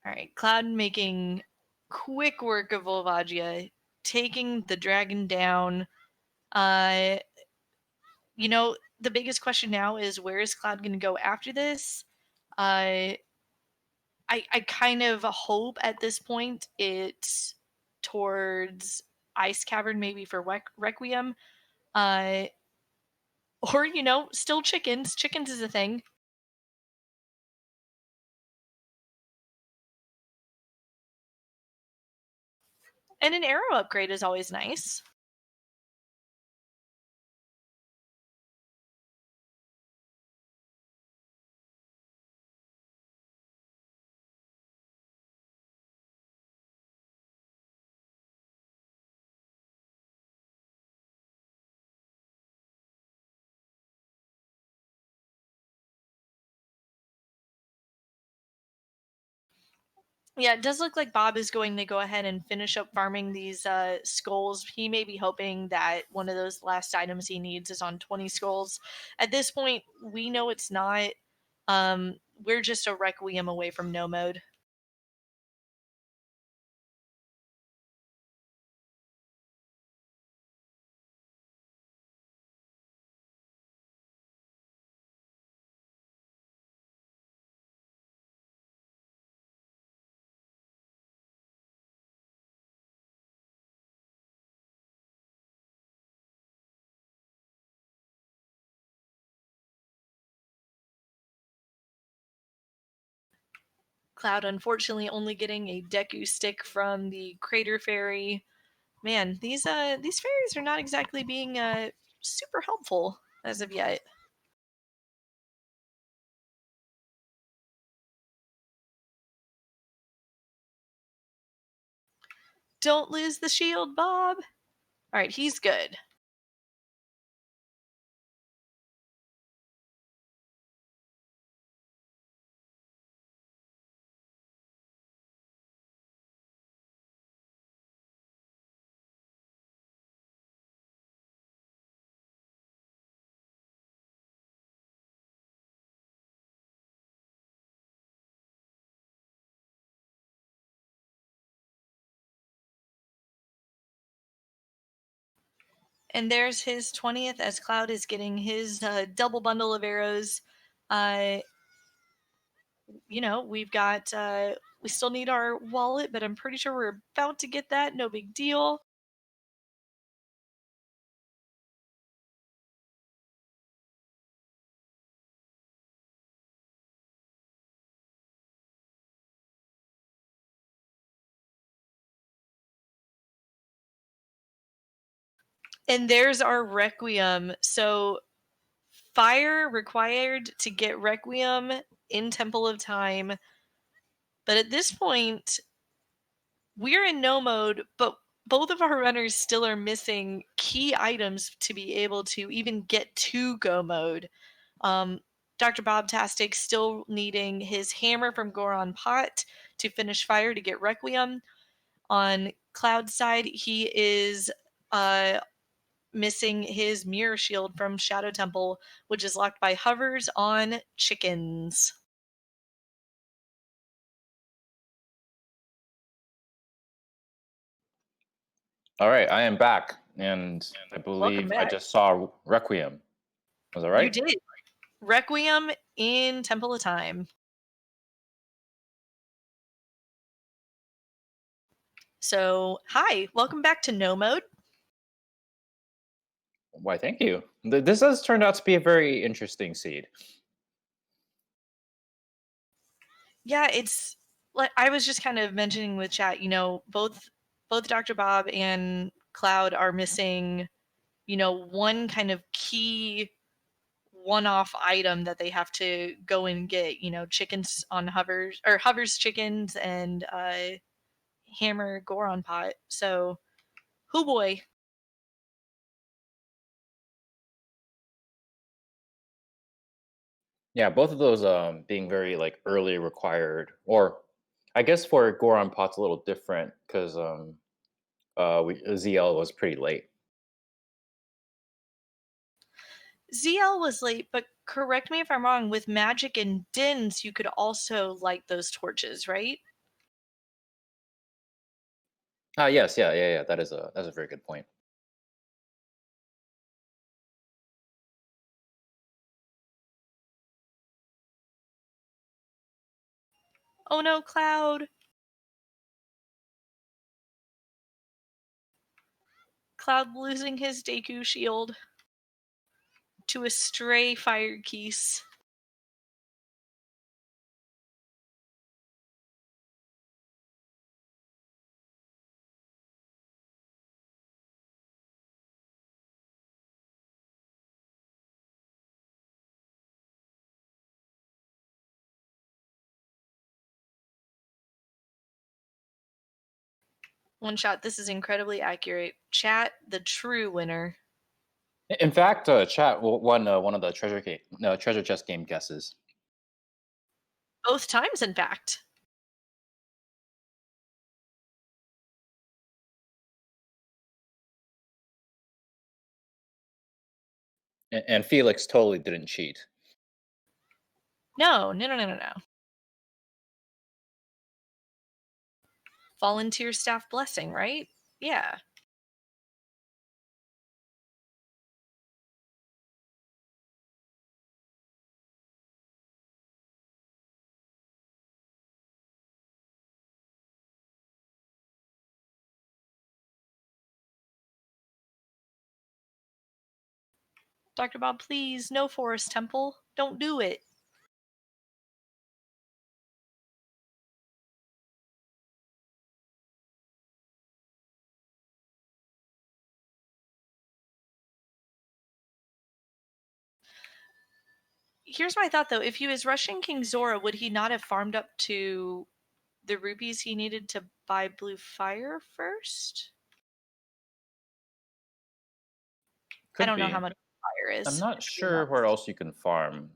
All right, Cloud making quick work of Volvagia, taking the dragon down. Uh, the biggest question now is where is Cloud going to go after this? Uh, I kind of hope at this point it's towards Ice Cavern, maybe for Requiem. Uh, or, still chickens. Chickens is a thing. And an arrow upgrade is always nice. Yeah, it does look like Bob is going to go ahead and finish up farming these skulls. He may be hoping that one of those last items he needs is on 20 skulls. At this point, we know it's not. We're just a Requiem away from no mode. Cloud, unfortunately, only getting a Deku stick from the Crater Fairy. Man, these fairies are not exactly being super helpful as of yet. Don't lose the shield, Bob. All right, he's good. And there's his 20th as Cloud is getting his double bundle of arrows. Uh, we've got, we still need our wallet, but I'm pretty sure we're about to get that. No big deal. And there's our Requiem. So, fire required to get Requiem in Temple of Time. But at this point, we're in no mode, but both of our runners still are missing key items to be able to even get to go mode. Um, DoctorBobtastic still needing his hammer from Goron Pot to finish fire to get Requiem. On Cloud's side, he is missing his mirror shield from Shadow Temple, which is locked by hovers on chickens. All right, I am back, and I Welcome believe I back. just saw Requiem. Was that You right? did. Requiem in Temple of Time. So, hi, welcome back to No Mode. Why, thank you. This has turned out to be a very interesting seed. Yeah, it's like I was just kind of mentioning with chat, both Dr. Bob and Cloud are missing, one kind of key one-off item that they have to go and get, chickens on hovers or hovers chickens and hammer Goron pot. So, who boy. Yeah, both of those being very like early required, or I guess for Goron Pot's a little different because ZL was pretty late. ZL was late, but correct me if I'm wrong, with magic and dins, you could also light those torches, right? Ah, yes, yeah. That's a very good point. Oh no, Cloud! Cloud losing his Deku shield to a stray fire keys. One shot, this is incredibly accurate. Chat, the true winner. In fact, chat won one of the treasure chest game guesses. Both times, in fact. And Felix totally didn't cheat. No. Volunteer staff blessing, right? Yeah. Dr. Bob, please, no forest temple. Don't do it. Here's my thought though. If he was rushing King Zora, would he not have farmed up to the rupees he needed to buy blue fire first? I Could don't know how be. much fire I'm is, not if I'm being sure where honest. else you can farm.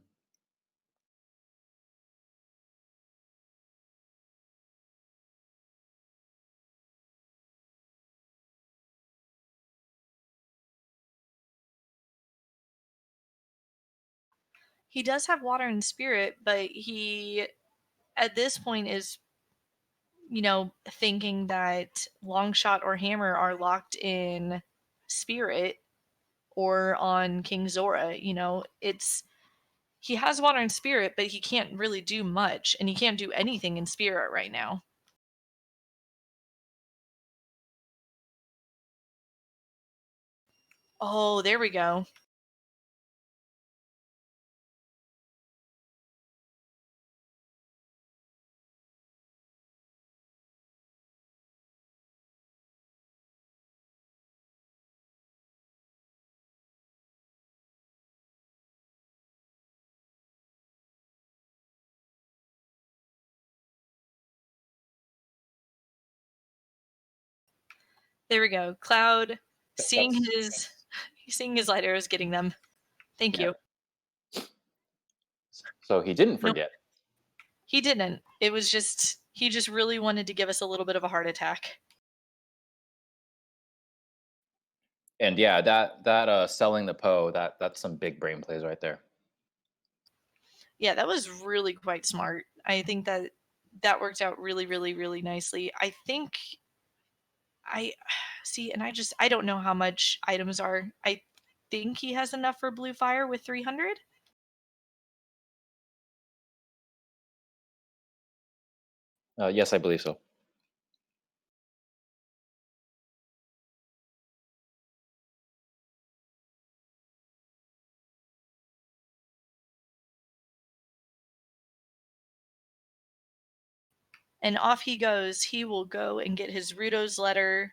He does have water and spirit, but he at this point is, thinking that Longshot or Hammer are locked in spirit or on King Zora. It's he has water and spirit, but he can't really do much, and he can't do anything in spirit right now. Oh, there we go. There we go. Cloud seeing That's his light arrows, getting them. Thank yeah. you. So he didn't Nope, forget. he didn't. It was just he just really wanted to give us a little bit of a heart attack. And yeah, that selling the Poe, that's some big brain plays right there. Yeah, that was really quite smart. I think that worked out really, really, really nicely. I think I see, and I don't know how much items are. I think he has enough for blue fire with 300. Yes, I believe so. and off he goes. He will go and get his Rudo's letter.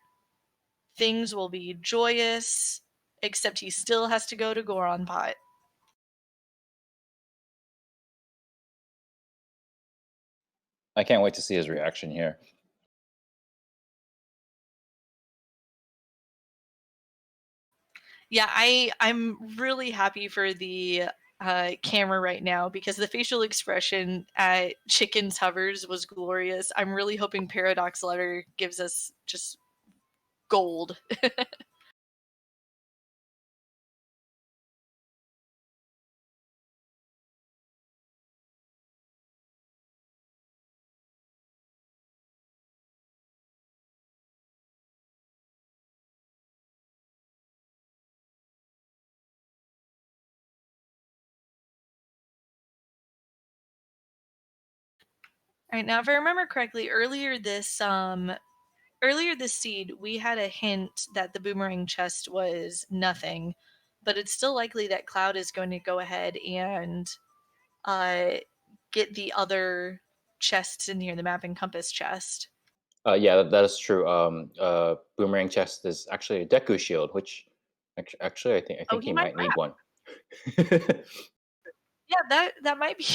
Things will be joyous, except he still has to go to Goron Pot. I can't wait to see his reaction here. Yeah, I'm really happy for the camera right now because the facial expression at Chicken's hovers was glorious. I'm really hoping Paradox Letter gives us just gold. All right, now if I remember correctly, earlier this seed we had a hint that the boomerang chest was nothing, but it's still likely that Cloud is going to go ahead and uh, get the other chests in here, the map and compass chest. Yeah, that is true. Boomerang chest is actually a Deku shield, which actually I Oh, think he he might might need one. Yeah, that might be.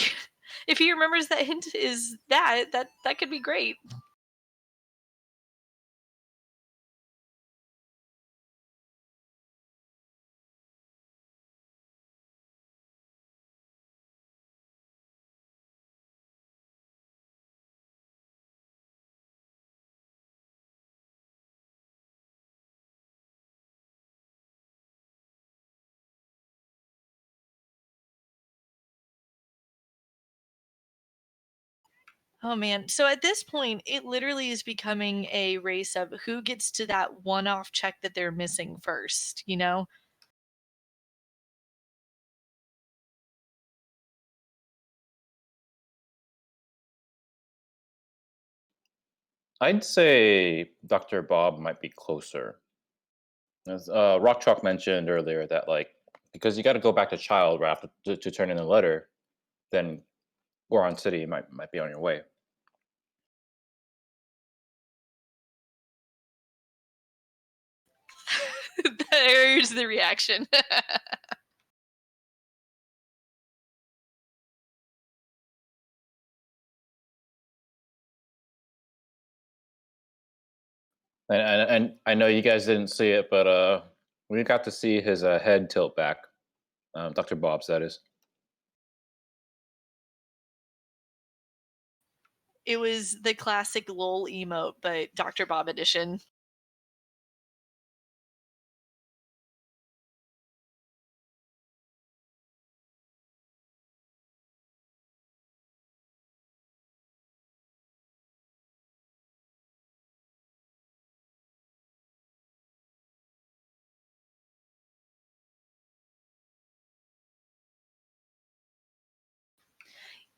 If he remembers that hint is that could be great. Oh man. So at this point, it literally is becoming a race of who gets to that one-off check that they're missing first, you know? I'd say Dr. Bob might be closer. As Rock Chalk mentioned earlier, that like because you got to go back to Child right after to turn in a letter, then Goron City might be on your way. There's the reaction. And I know you guys didn't see it, but we got to see his head tilt back. Dr. Bob's, that is. It was the classic lol emote, but Dr. Bob edition.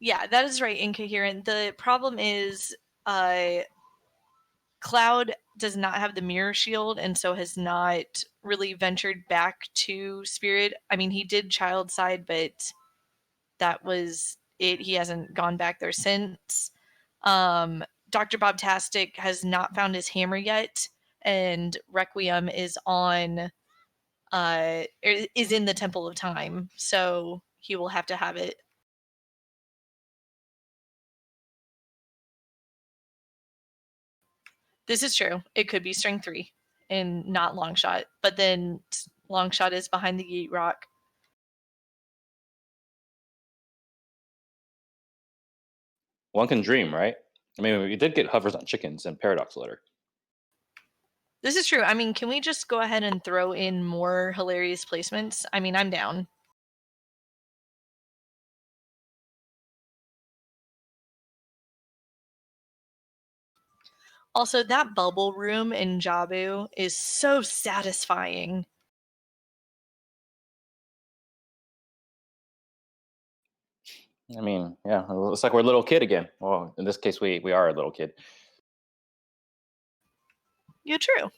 Yeah, that is right, incoherent. The problem is Cloud does not have the mirror shield and so has not really ventured back to Spirit. I mean, he did Child Side, but that was it. He hasn't gone back there since. DoctorBobtastic has not found his hammer yet, and Requiem is on is in the Temple of Time, so he will have to have it. This is true. It could be string 3 and not long shot, but then long shot is behind the Yeet Rock. One can dream, right? I mean, we did get hovers on chickens and Paradox Letter. This is true. I mean, can we just go ahead and throw in more hilarious placements? I mean, I'm down. Also, that bubble room in Jabu is so satisfying. I mean, yeah, it's like we're a little kid again. Well, in this case, we are a little kid. Yeah, true.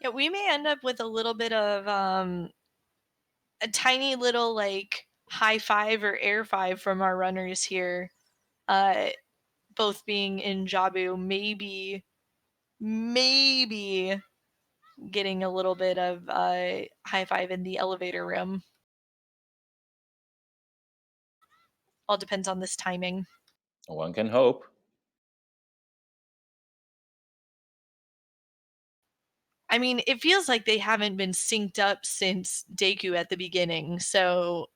Yeah, we may end up with a little bit of a tiny little like high five or air five from our runners here. Uh, both being in Jabu, maybe getting a little bit of high five in the elevator room. All depends on this timing. One can hope. I mean, it feels like they haven't been synced up since Deku at the beginning. So,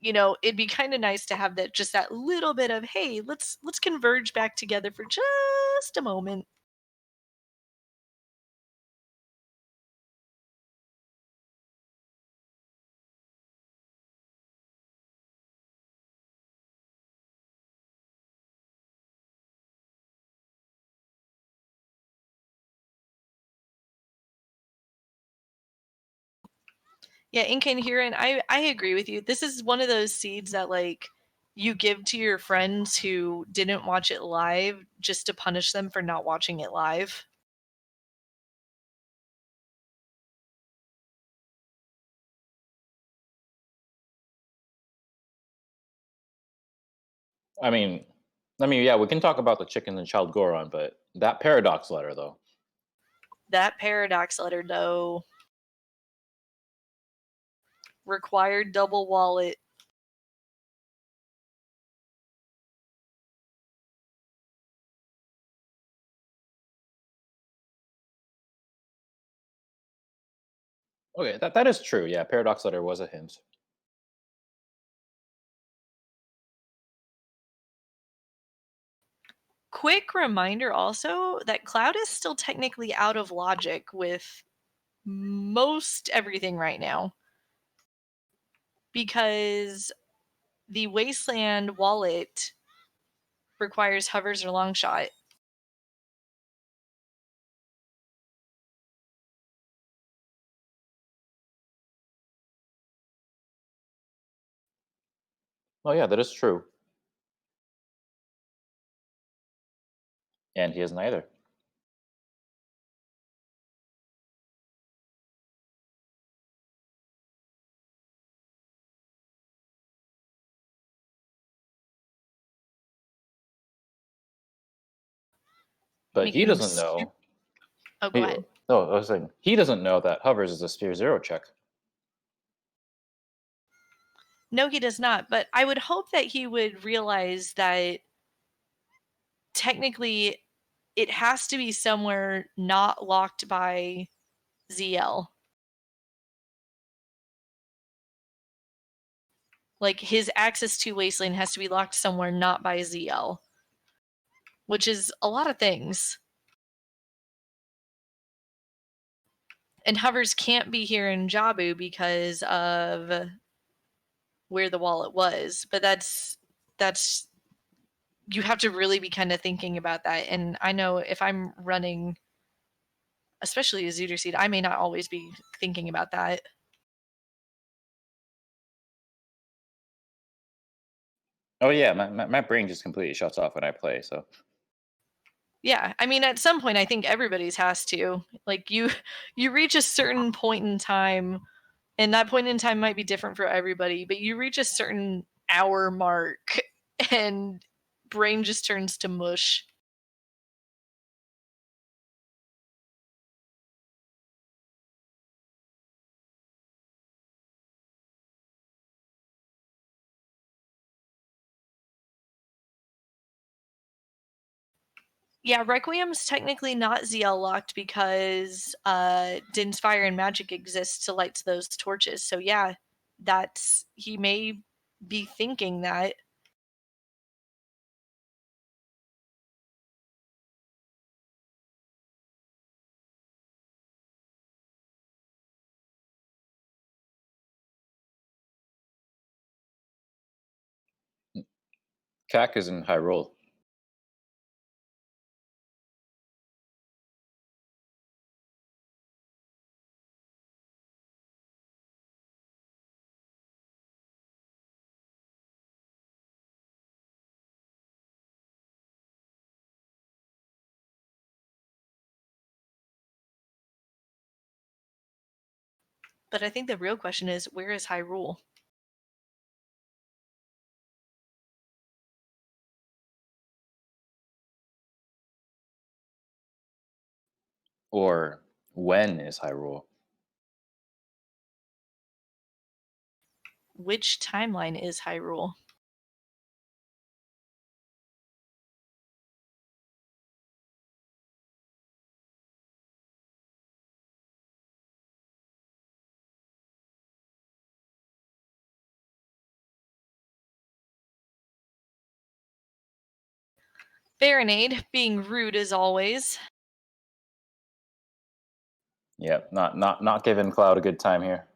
it'd be kind of nice to have that just that little bit of, hey, let's converge back together for just a moment. Yeah, Incan here, and I agree with you. This is one of those seeds that like you give to your friends who didn't watch it live just to punish them for not watching it live. I mean, yeah, we can talk about the chicken and child Goron, but that paradox letter, though. That paradox letter though required double wallet. Okay, that is true. Yeah, paradox letter was a hint. Quick reminder also that Cloud is still technically out of logic with most everything right now because the Wasteland wallet requires hovers or long shot. Oh yeah, that is true. And he is neither. But he Making him. doesn't know. Oh, go He, ahead. oh, I was saying he doesn't know that hovers is a sphere zero check. No, he does not. But I would hope that he would realize that technically it has to be somewhere not locked by ZL. Like his access to Wasteland has to be locked somewhere not by ZL, which is a lot of things. And hovers can't be here in Jabu because of where the wallet was. But that's you have to really be kind of thinking about that. And I know if I'm running, especially a Zooter seed, I may not always be thinking about that. Oh yeah, my brain just completely shuts off when I play. So Yeah, I mean, at some point, I think everybody's has to. Like you reach a certain point in time, and that point in time might be different for everybody. But you reach a certain hour mark, and brain just turns to mush. Yeah, Requiem's technically not ZL locked because Din's Fire and Magic exists to light those torches. So yeah, that's he may be thinking that. CAC is in high roll. But I think the real question is, where is Hyrule? Or when is Hyrule? Which timeline is Hyrule? Baronade, being rude as always. Yep, not giving Cloud a good time here.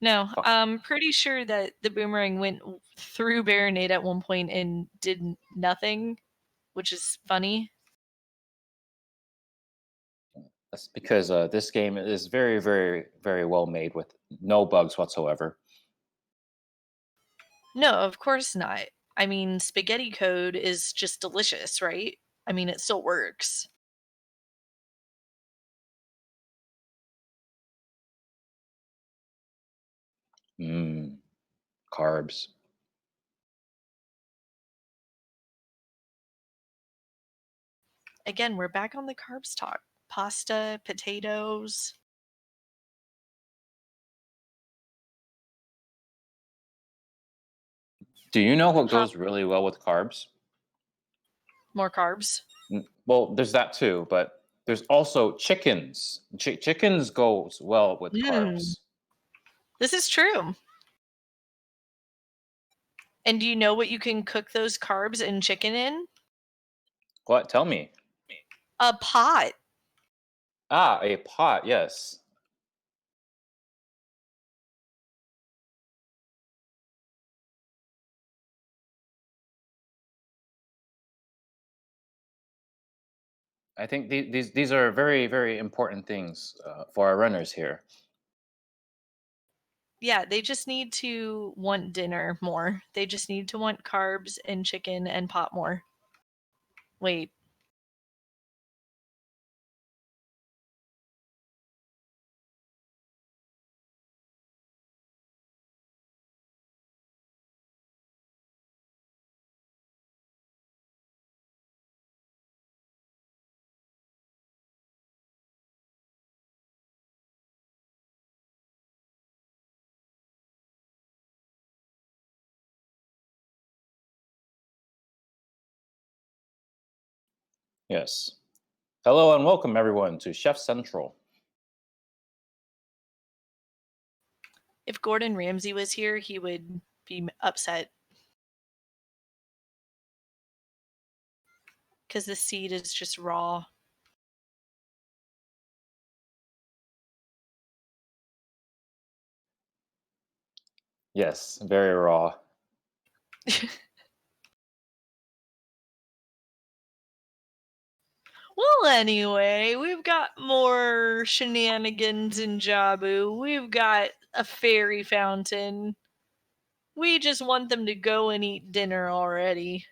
No, Fuck. I'm pretty sure that the boomerang went through Baronade at one point and did nothing, which is funny. That's because this game is very, very, very well made with no bugs whatsoever. No, of course not. I mean, spaghetti code is just delicious, right? I mean, it still works. Mmm, carbs. Again, we're back on the carbs talk. Pasta, potatoes. Do you know what goes really well with carbs? More carbs. Well, there's that too, but there's also chickens. Chickens goes well with Mm, carbs. this is true. And do you know what you can cook those carbs and chicken in? What? Tell me. A pot. Ah, a pot. Yes. I think these are very, very important things for our runners here. Yeah, they just need to want dinner more. They just need to want carbs and chicken and pot more. Wait. Yes. Hello and welcome everyone to Chef Central. If Gordon Ramsay was here, he would be upset. Because the seed is just raw. Yes, very raw. Well, anyway, we've got more shenanigans in Jabu. We've got a fairy fountain. We just want them to go and eat dinner already.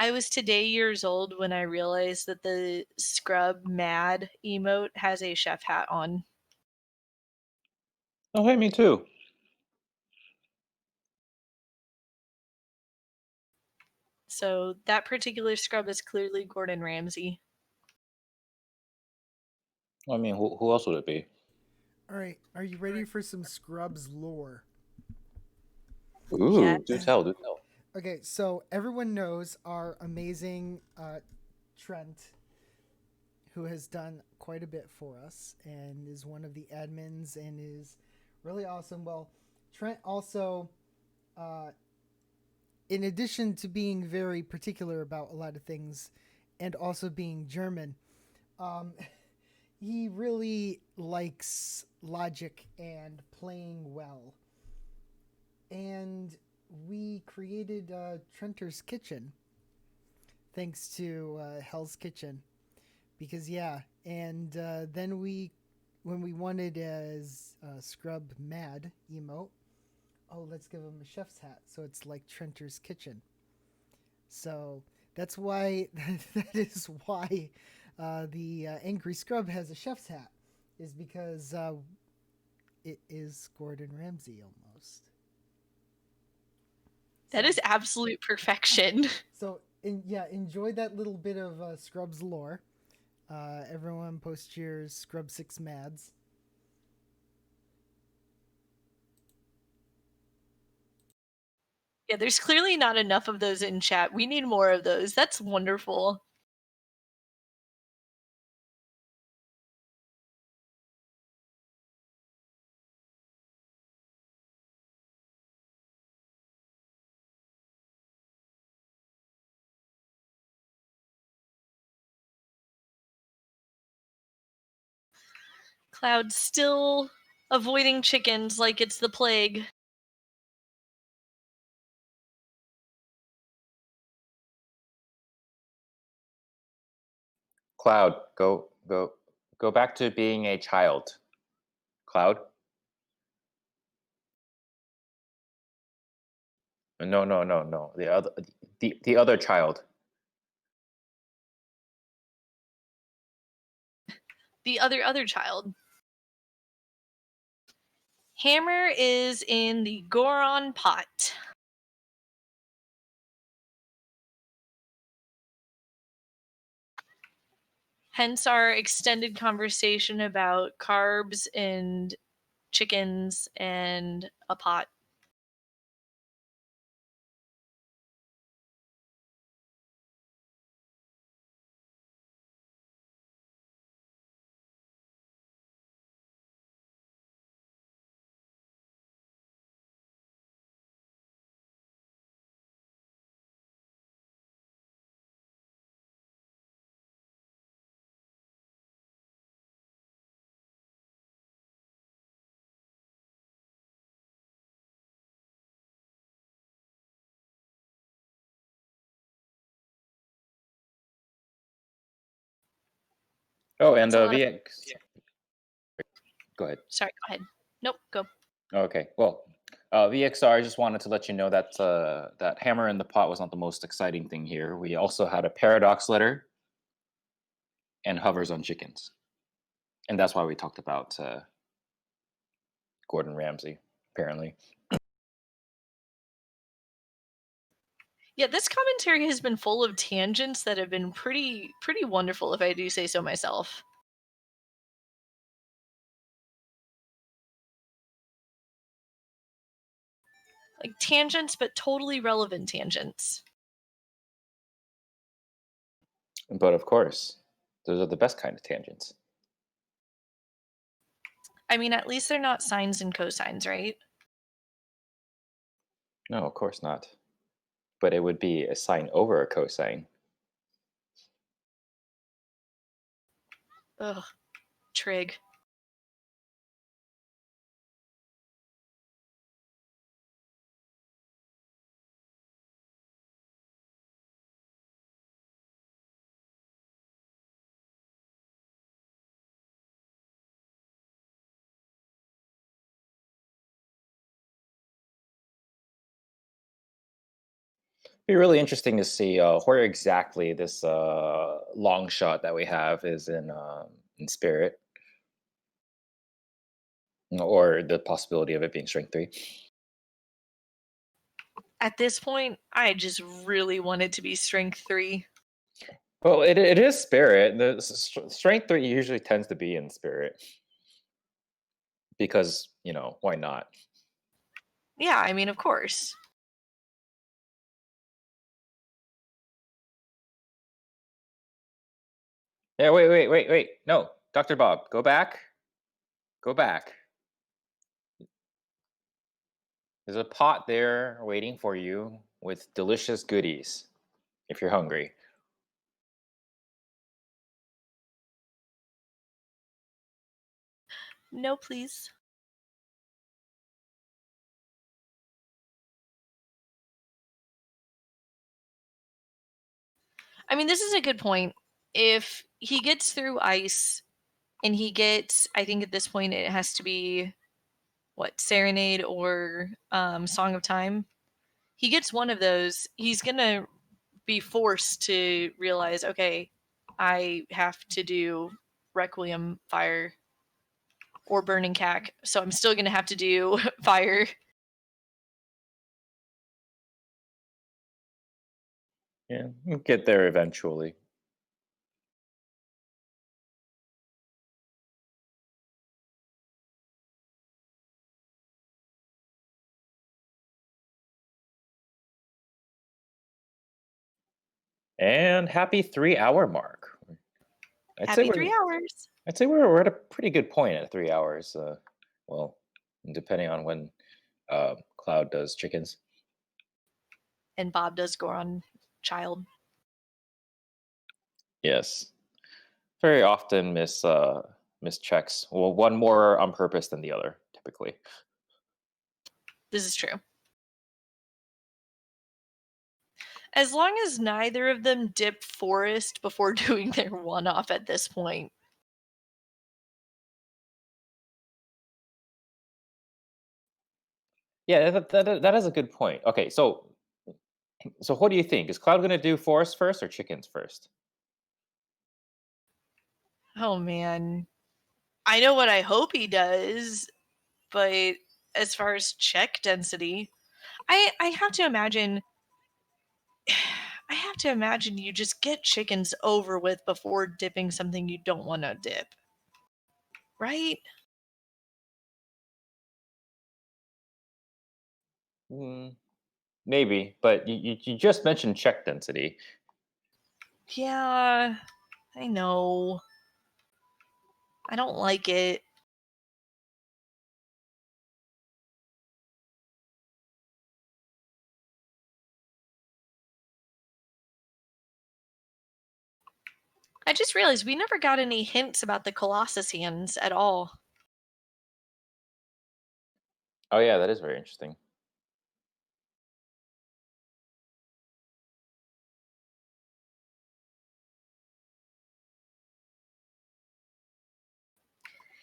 I was today years old when I realized that the scrub mad emote has a chef hat on. Oh, hey, me too. So that particular scrub is clearly Gordon Ramsay. I mean, who else would it be? All right, are you ready for some Scrubs lore? Yeah. Ooh, do tell, do tell. Okay, so everyone knows our amazing Trent, who has done quite a bit for us and is one of the admins and is really awesome. Well, Trent also, uh, in addition to being very particular about a lot of things and also being German, um, he really likes logic and playing well. And we created Trenter's Kitchen thanks to Hell's Kitchen. Because, yeah, and then we when we wanted as Scrub Mad emote, oh, let's give him a chef's hat, so it's like Trenter's Kitchen. So that's why that is why the Angry Scrub has a chef's hat, is because it is Gordon Ramsay almost. That is absolute perfection. So enjoy that little bit of Scrubs lore. Everyone post your Scrub 6 Mads. Yeah, there's clearly not enough of those in chat. We need more of those. That's wonderful. Cloud still avoiding chickens like it's the plague. Cloud, go back to being a child. Cloud. No. The other child. The other child. Hammer is in the Goron pot. Hence our extended conversation about carbs and chickens and a pot. Oh, and the VX. Go ahead. Sorry, go ahead. Nope, go. Okay, well, VXR, I just wanted to let you know that that hammer in the pot was not the most exciting thing here. We also had a paradox letter and hovers on chickens. And that's why we talked about Gordon Ramsay, apparently. Yeah, this commentary has been full of tangents that have been pretty wonderful, if I do say so myself. Like tangents, but totally relevant tangents. But of course, those are the best kind of tangents. I mean, at least they're not sines and cosines, right? No, of course not. But it would be a sine over a cosine. Ugh, trig. Be really interesting to see where exactly this long shot that we have is in spirit, or the possibility of it being strength 3. At this point, I just really want it to be strength 3. Well, it is spirit. The strength 3 usually tends to be in spirit because, why not? Yeah, I mean, of course. Yeah, wait. No, Dr. Bob, go back. Go back. There's a pot there waiting for you with delicious goodies if you're hungry. No, please. I mean, this is a good point. If he gets through ice and he gets, I think at this point it has to be what, Serenade or Song of Time. He gets one of those. He's gonna be forced to realize, okay, I have to do Requiem Fire or Burning Cack, so I'm still gonna have to do Fire. Yeah, we'll get there eventually. And happy 3 hour mark. I'd say Happy we're 3 hours. I'd say we're at a pretty good point at 3 hours. Well, depending on when Cloud does chickens. And Bob does Goron Child. Yes, very often miss checks. Well, one more on purpose than the other, typically. This is true. As long as neither of them dip Forest before doing their one-off at this point. Yeah, that is a good point. Okay, so what do you think? Is Cloud going to do forest first or chickens first? Oh man. I know what I hope he does, but as far as check density, I have to imagine I have to imagine you just get chickens over with before dipping something you don't want to dip. Right? Mm, maybe, but you just mentioned check density. Yeah, I know. I don't like it. I just realized we never got any hints about the Colossus hands at all. Oh yeah, that is very interesting.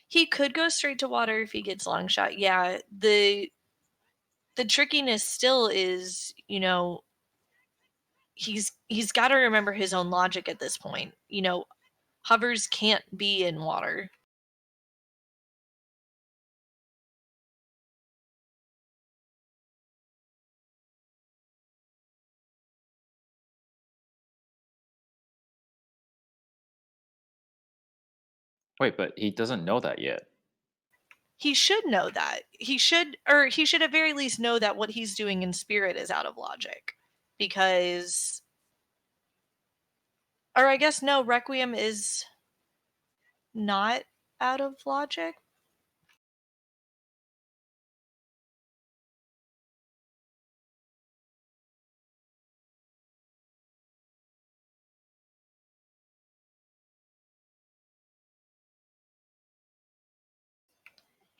He could go straight to water if he gets long shot. Yeah, the trickiness still is, he's got to remember his own logic at this point. Hovers can't be in water. Wait, but he doesn't know that yet. He should know that. He should at very least know that what he's doing in spirit is out of logic. Because or I guess no, Requiem is not out of logic.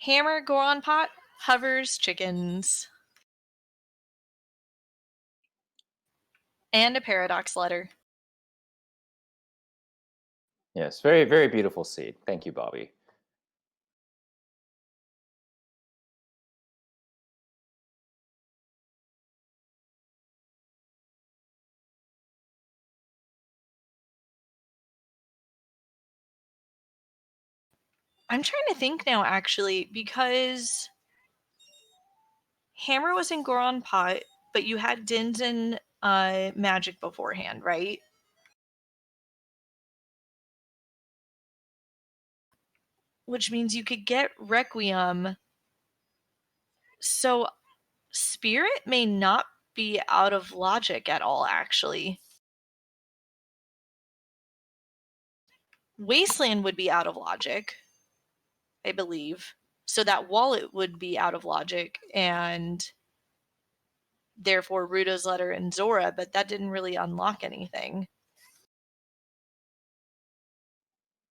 Hammer, Goron pot, hovers, chickens. And a paradox letter. Yes, very very beautiful seed. Thank you, Bobby. I'm trying to think now, actually, because Hammer was in Goron pot, but you had Din's and Magic beforehand, right? Which means you could get Requiem. So Spirit may not be out of logic at all, actually. Wasteland would be out of logic, I believe. So that wallet would be out of logic, and therefore Rudo's letter and Zora, but that didn't really unlock anything.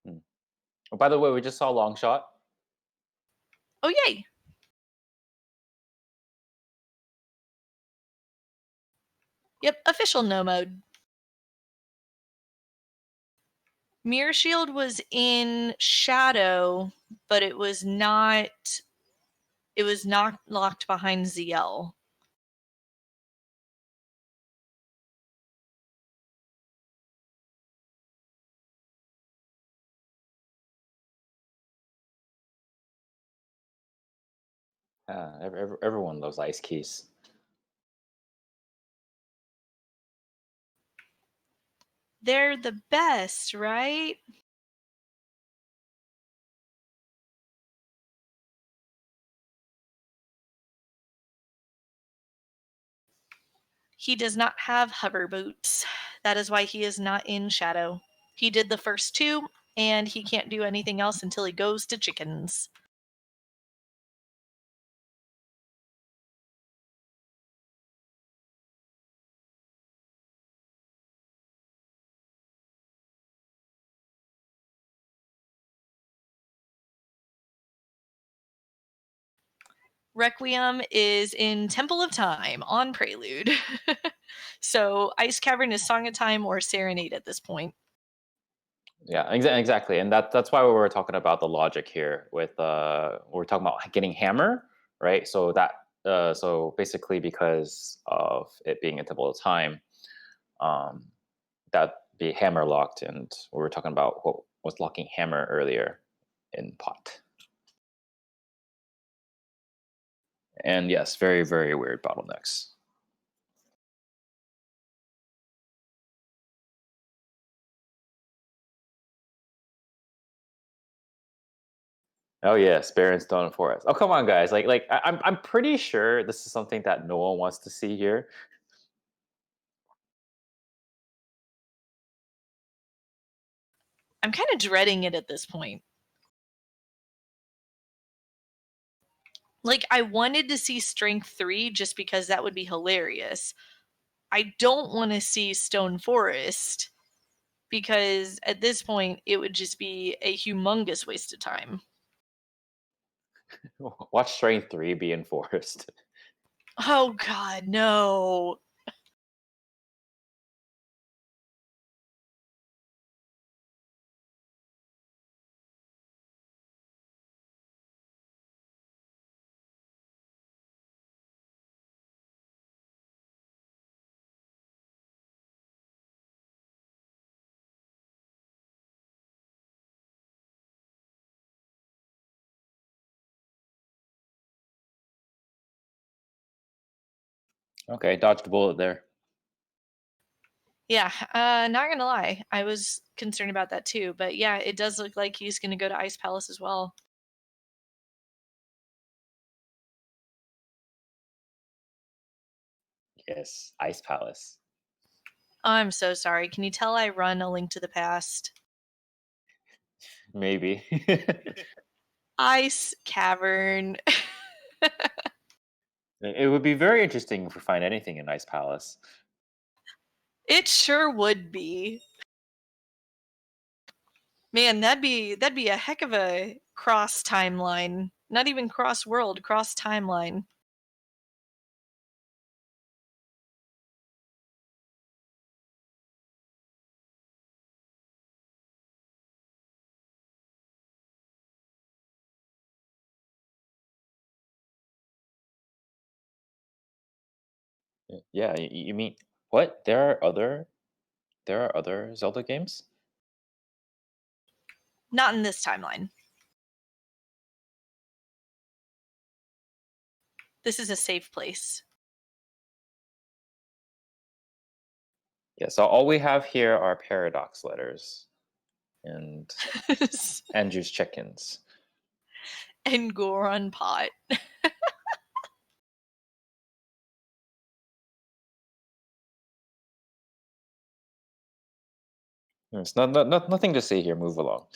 Hmm. Oh, by the way, we just saw long shot. Oh, yay! Yep, official no mode. Mirror Shield was in Shadow, but it was not locked behind ZL. Everyone loves ice keys. They're the best, right? He does not have hover boots. That is why he is not in Shadow. He did the first two, and he can't do anything else until he goes to chickens. Requiem is in Temple of Time on Prelude. So Ice Cavern is Song of Time or Serenade at this point. Yeah, exactly, and that's why we were talking about the logic here. With we're talking about getting hammer, right? So that so basically because of it being a Temple of Time, um, that be hammer locked, and we were talking about what was locking hammer earlier in pot. And yes, very very weird bottlenecks. Oh yes, Baron Stone Forest. Oh come on, guys! I'm pretty sure this is something that no one wants to see here. I'm kind of dreading it at this point. Like, I wanted to see Strength 3 just because that would be hilarious. I don't want to see Stone Forest because at this point it would just be a humongous waste of time. Watch Strength 3 be enforced. Oh god, no. Okay, dodged a bullet there. Yeah, not gonna lie. I was concerned about that too, but yeah, it does look like he's gonna go to Ice Palace as well. Yes, Ice Palace. I'm so sorry. Can you tell I run A Link to the Past? Maybe. Ice Cavern. It would be very interesting if we find anything in Ice Palace. It sure would be. Man, that'd be a heck of a cross timeline. Not even cross world, cross timeline. Yeah, you mean what? There are other Zelda games? Not in this timeline. This is a safe place. Yeah, so all we have here are paradox letters and Andrew's check-ins. And Goron Pot. It's nothing to see here. Move along.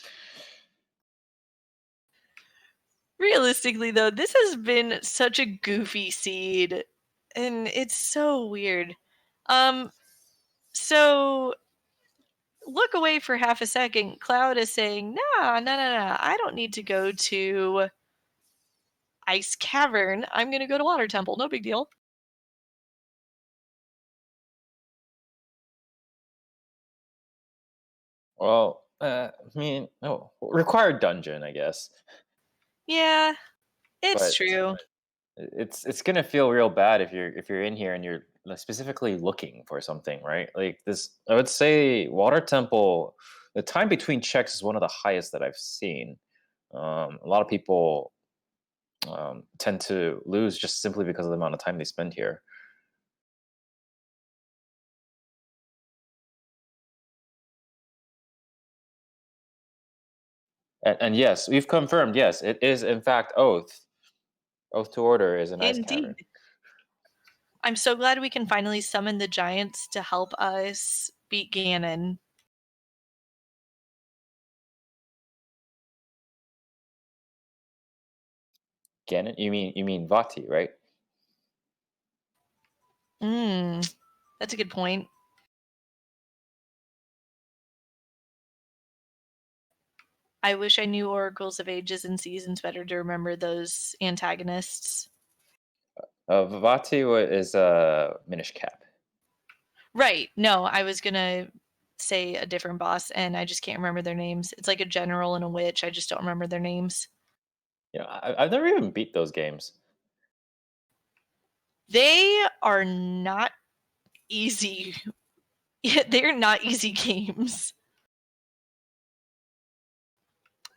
Realistically, though, this has been such a goofy seed, and it's so weird. So look away for half a second. Cloud is saying, "Nah, no, no, no. I don't need to go to Ice Cavern. I'm gonna go to Water Temple. No big deal." Well, I mean, no, required dungeon, I guess. Yeah, it's But true. it's gonna feel real bad if you're in here and you're specifically looking for something, right? Like this, I would say Water Temple. The time between checks is one of the highest that I've seen. A lot of people tend to lose just simply because of the amount of time they spend here. And yes, we've confirmed. Yes, it is in fact Oath. Oath to Order is an ice cavern. Indeed. I'm so glad we can finally summon the giants to help us beat Ganon. Ganon? You mean Vati, right? That's a good point. I wish I knew Oracles of Ages and Seasons better to remember those antagonists. Vati is Minish Cap. Right. No, I was gonna say a different boss, and I just can't remember their names. It's like a general and a witch. I just don't remember their names. Yeah, I've never even beat those games. They are not easy. They're not easy games.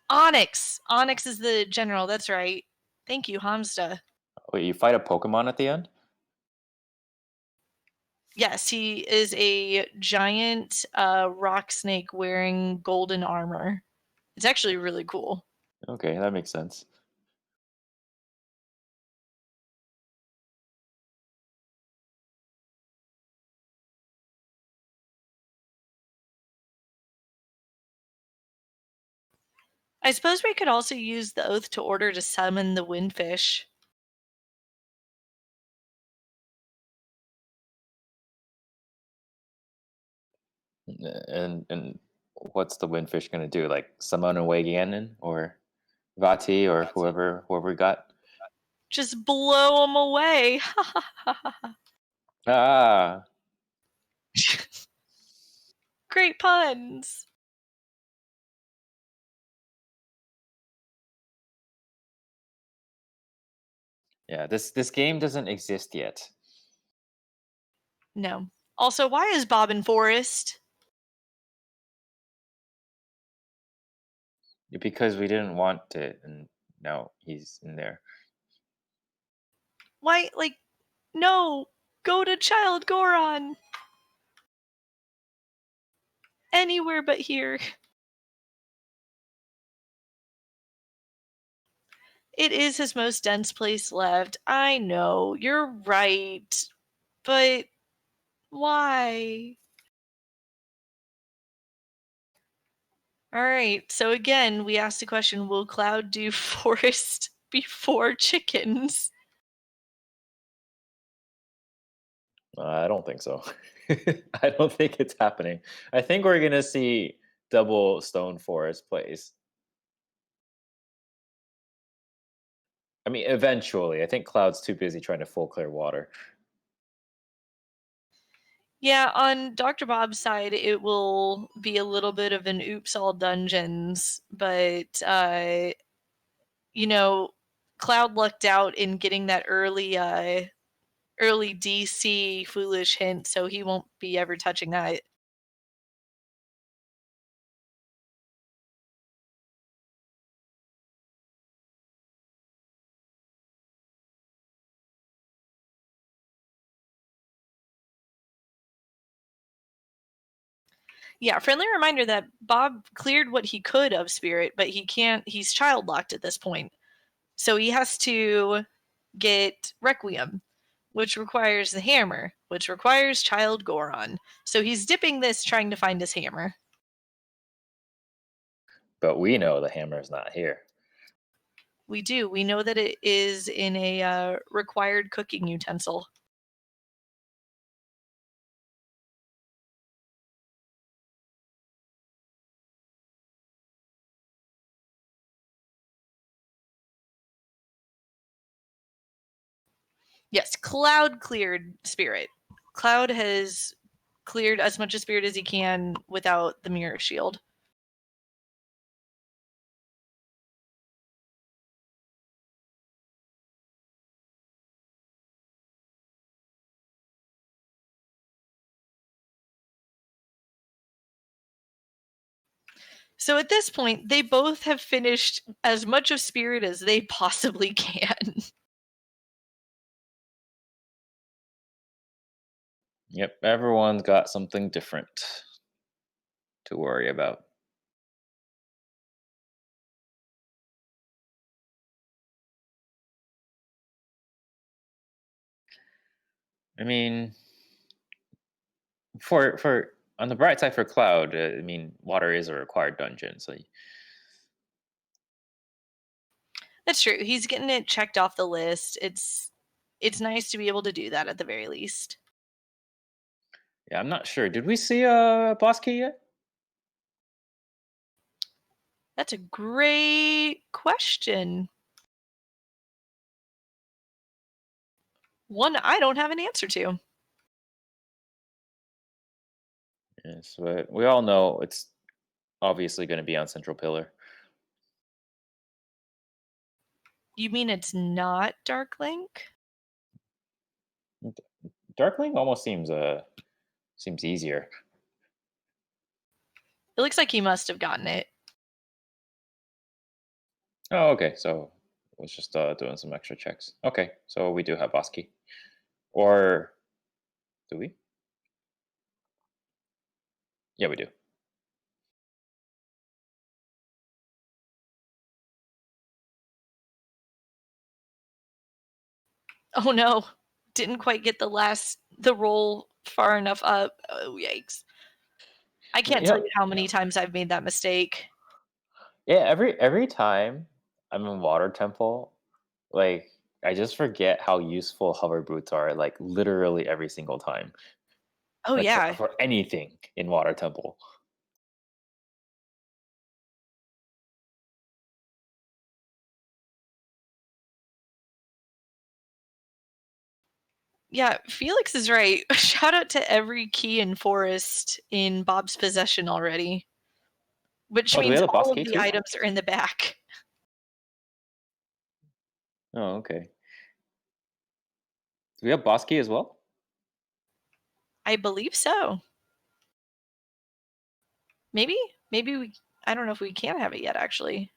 Onyx. Onyx is the general. That's right. Thank you, Hamsta. Wait, you fight a Pokemon at the end? Yes, he is a giant rock snake wearing golden armor. It's actually really cool. Okay, that makes sense. I suppose we could also use the Oath to Order to summon the Windfish. And what's the Windfish gonna do? Like summon away Ganon or Vati or whoever we got? Just blow them away. Ah, Great puns. yeah. This game doesn't exist yet No. Also, why is Bob in Forest? because we didn't want it, and now he's in there. Why, like, no. Go to Child Goron. Anywhere but here. It is his most dense place left. I know. You're right. But why? All right. So again, we asked the question, will Cloud do forest before chickens? I don't think so. I don't think it's happening. I think we're gonna see double Stone Forest plays. I mean, eventually. I think Cloud's too busy trying to full clear water. Yeah, on Dr. Bob's side, it will be a little bit of an oops all dungeons, but you know, Cloud lucked out in getting that early DC foolish hint, so he won't be ever touching that. Yeah, friendly reminder that Bob cleared what he could of Spirit, but he can't, he's child locked at this point. So he has to get Requiem, which requires the hammer, which requires Child Goron. So he's dipping this trying to find his hammer. But we know the hammer is not here. We do. We know that it is in a required cooking utensil. Yes, Cloud cleared Spirit. Cloud has cleared as much of Spirit as he can without the mirror shield. So at this point, they both have finished as much of Spirit as they possibly can. Yep, everyone's got something different to worry about. I mean, for on the bright side for Cloud, I mean, water is a required dungeon, so That's true. He's getting it checked off the list. It's nice to be able to do that at the very least. yeah, I'm not sure. Did we see boss key yet? That's a great question. One I don't have an answer to. Yes, but we all know it's obviously going to be on Central Pillar. You mean it's not Dark Link? Darkling almost seems easier. It looks like he must have gotten it. Oh, okay. So I was just doing some extra checks. Okay, so we do have boss key, or do we? Yeah, we do. Oh no. Didn't quite get the roll far enough up. Oh yikes. I can't tell Yeah, you how many times I've made that mistake. yeah. Every time I'm in Water Temple, like I just forget how useful hover boots are. Like literally every single time, Oh like yeah. for anything in Water Temple. Yeah, Felix is right. Shout out to every key and forest in Bob's possession already. Which Oh, do we means have the boss all of key the too? items are in the back. Oh, okay. Do we have boss key as well? I believe so. Maybe? Maybe we I don't know if we can have it yet actually.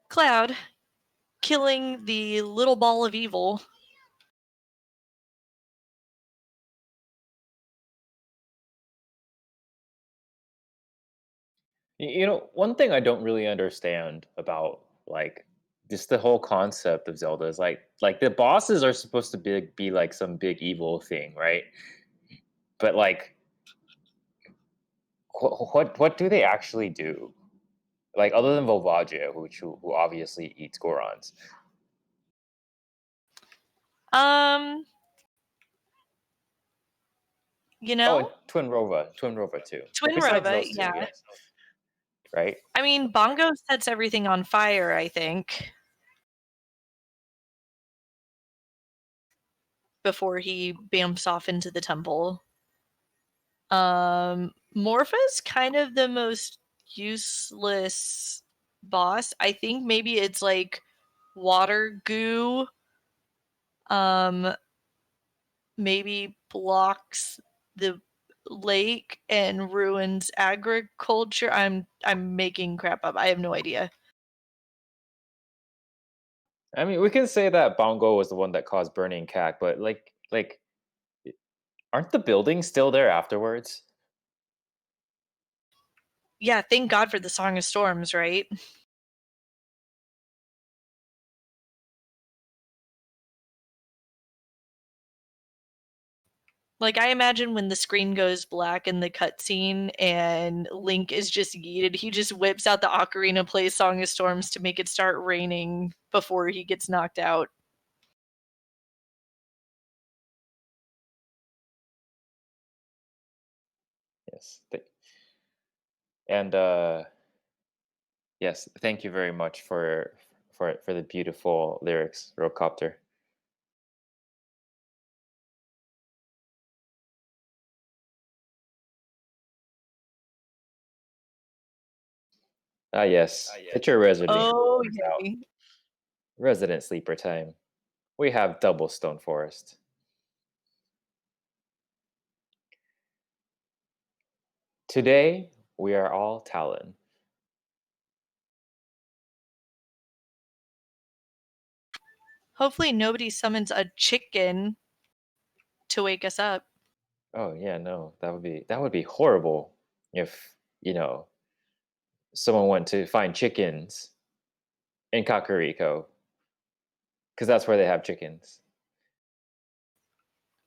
Cloud killing the little ball of evil. You know, one thing I don't really understand about like just the whole concept of Zelda is like the bosses are supposed to be like some big evil thing, right? But like what do they actually do? Like other than Volvagia, who obviously eats Gorons. Um, you Oh, and know? Twin Rova too. But Twin besides Rova, those two, yeah. yes, right? I mean, Bongo sets everything on fire, I think, before he bamps off into the temple. Morpha's kind of the most useless boss. I think maybe it's like water goo. Um, maybe blocks the lake and ruins agriculture. I'm making crap up. I have no idea. I mean, we can say that Bongo was the one that caused Burning Cat, but like aren't the buildings still there afterwards? Yeah, thank God for the Song of Storms, right? Like I imagine when the screen goes black in the cutscene and Link is just yeeted, he just whips out the ocarina, plays Song of Storms to make it start raining before he gets knocked out. Yes. And yes, thank you very much for the beautiful lyrics, Rocopter. Ah, yes. Get your resident Oh, sleepers out. yay. Resident sleeper time. We have double stone forest. Today, we are all Talon. Hopefully nobody summons a chicken to wake us up. Oh yeah, no, that would be horrible if, someone went to find chickens in Kakariko, because that's where they have chickens.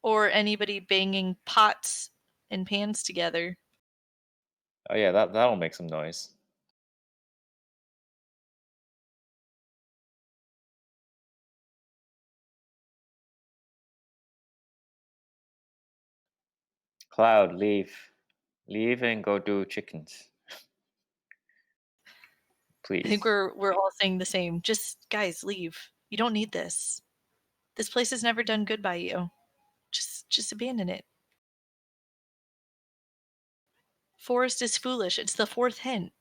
Or anybody banging pots and pans together. Oh yeah, that'll make some noise. Cloud, leave. Leave and go do chickens. I think Please. we're all saying the same. Just guys, leave. You don't need this. This place has never done good by you. Just abandon it. Forest is foolish. It's the fourth hint.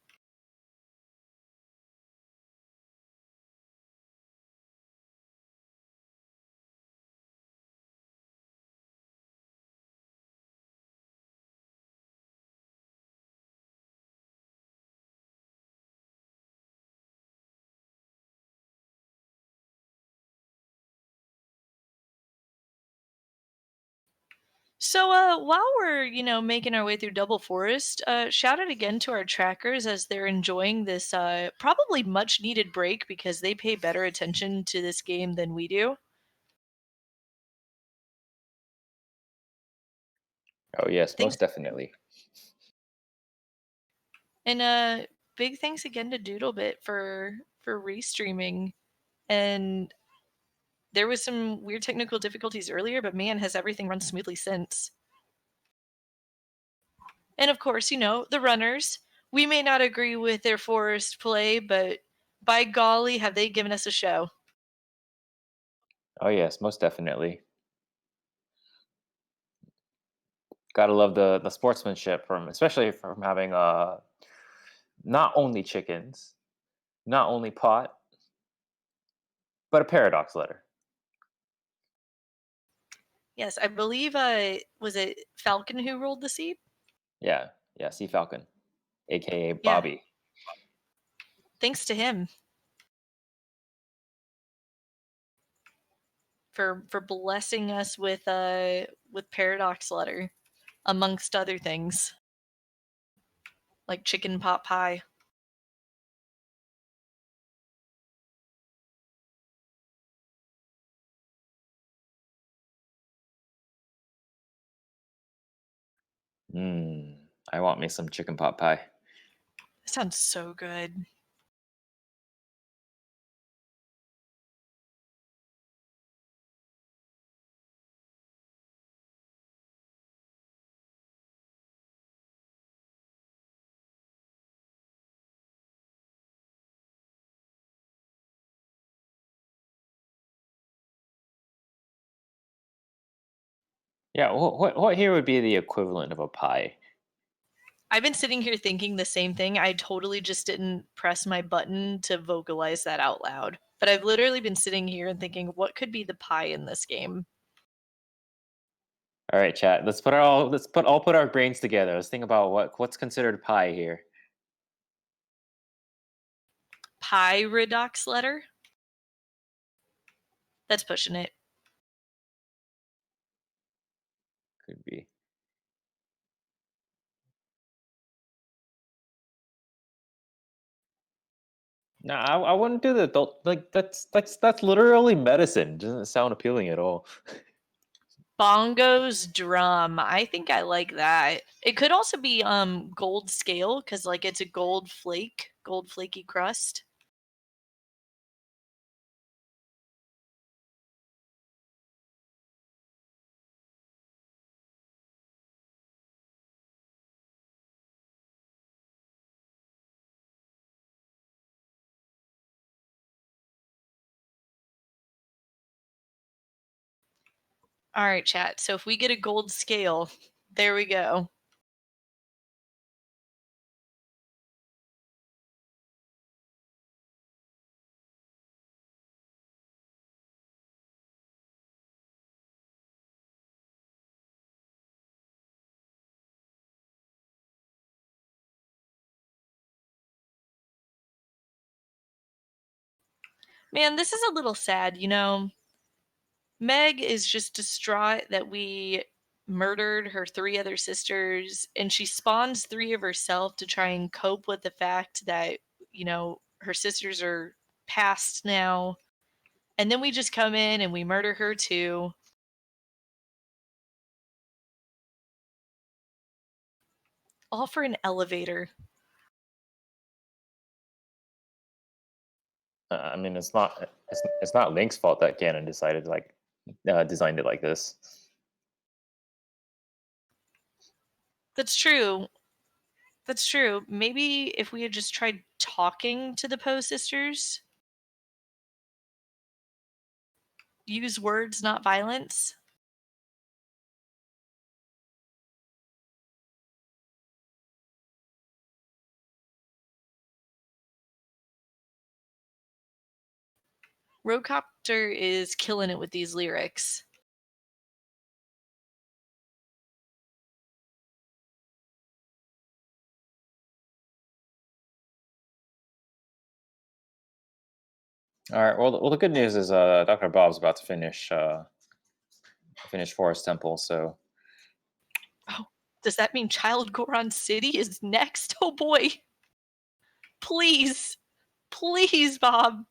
So while we're, making our way through Double Forest, shout out again to our trackers as they're enjoying this probably much needed break because they pay better attention to this game than we do. Oh yes, Thanks. most definitely. And big thanks again to Doodlebit for restreaming. And there was some weird technical difficulties earlier, but man, has everything run smoothly since. And of course, the runners. We may not agree with their forest play, but by golly, have they given us a show. Oh yes, most definitely. Gotta love the sportsmanship from, especially from having not only chickens, not only pot, but a paradox letter. Yes, I believe was it Falcon who rolled the seed? Yeah, yeah. Sea Falcon, aka Yeah. Bobby. Thanks to him for blessing us with Paradox Letter, amongst other things. Like chicken pot pie. I want me some chicken pot pie. That sounds so good. Yeah, what here would be the equivalent of a pie? I've been sitting here thinking the same thing. I totally just didn't press my button to vocalize that out loud. But I've literally been sitting here and thinking, what could be the pie in this game? All right, chat. Let's put our brains together. Let's think about what's considered pie here. Pie redox letter? That's pushing it. Could be. No, I wouldn't do that. Like that's literally medicine. Doesn't sound appealing at all. Bongo's drum. I think I like that. It could also be gold scale because like it's a gold flake, gold flaky crust. All right, chat. So if we get a gold scale, there we go. Man, this is a little sad, you know? Meg is just distraught that we murdered her 3 other sisters, and she spawns 3 of herself to try and cope with the fact that, her sisters are past now, and then we just come in and we murder her too. All for an elevator. I mean, it's not Link's fault that Ganon decided to designed it like this. That's true. That's true. Maybe if we had just tried talking to the Poe sisters, use words, not violence. Roadcopter is killing it with these lyrics. All right. Well, the good news is Dr. Bob's about to finish Forest Temple, so Oh, does that mean Child Goron City is next? Oh boy. Please. Please, Bob.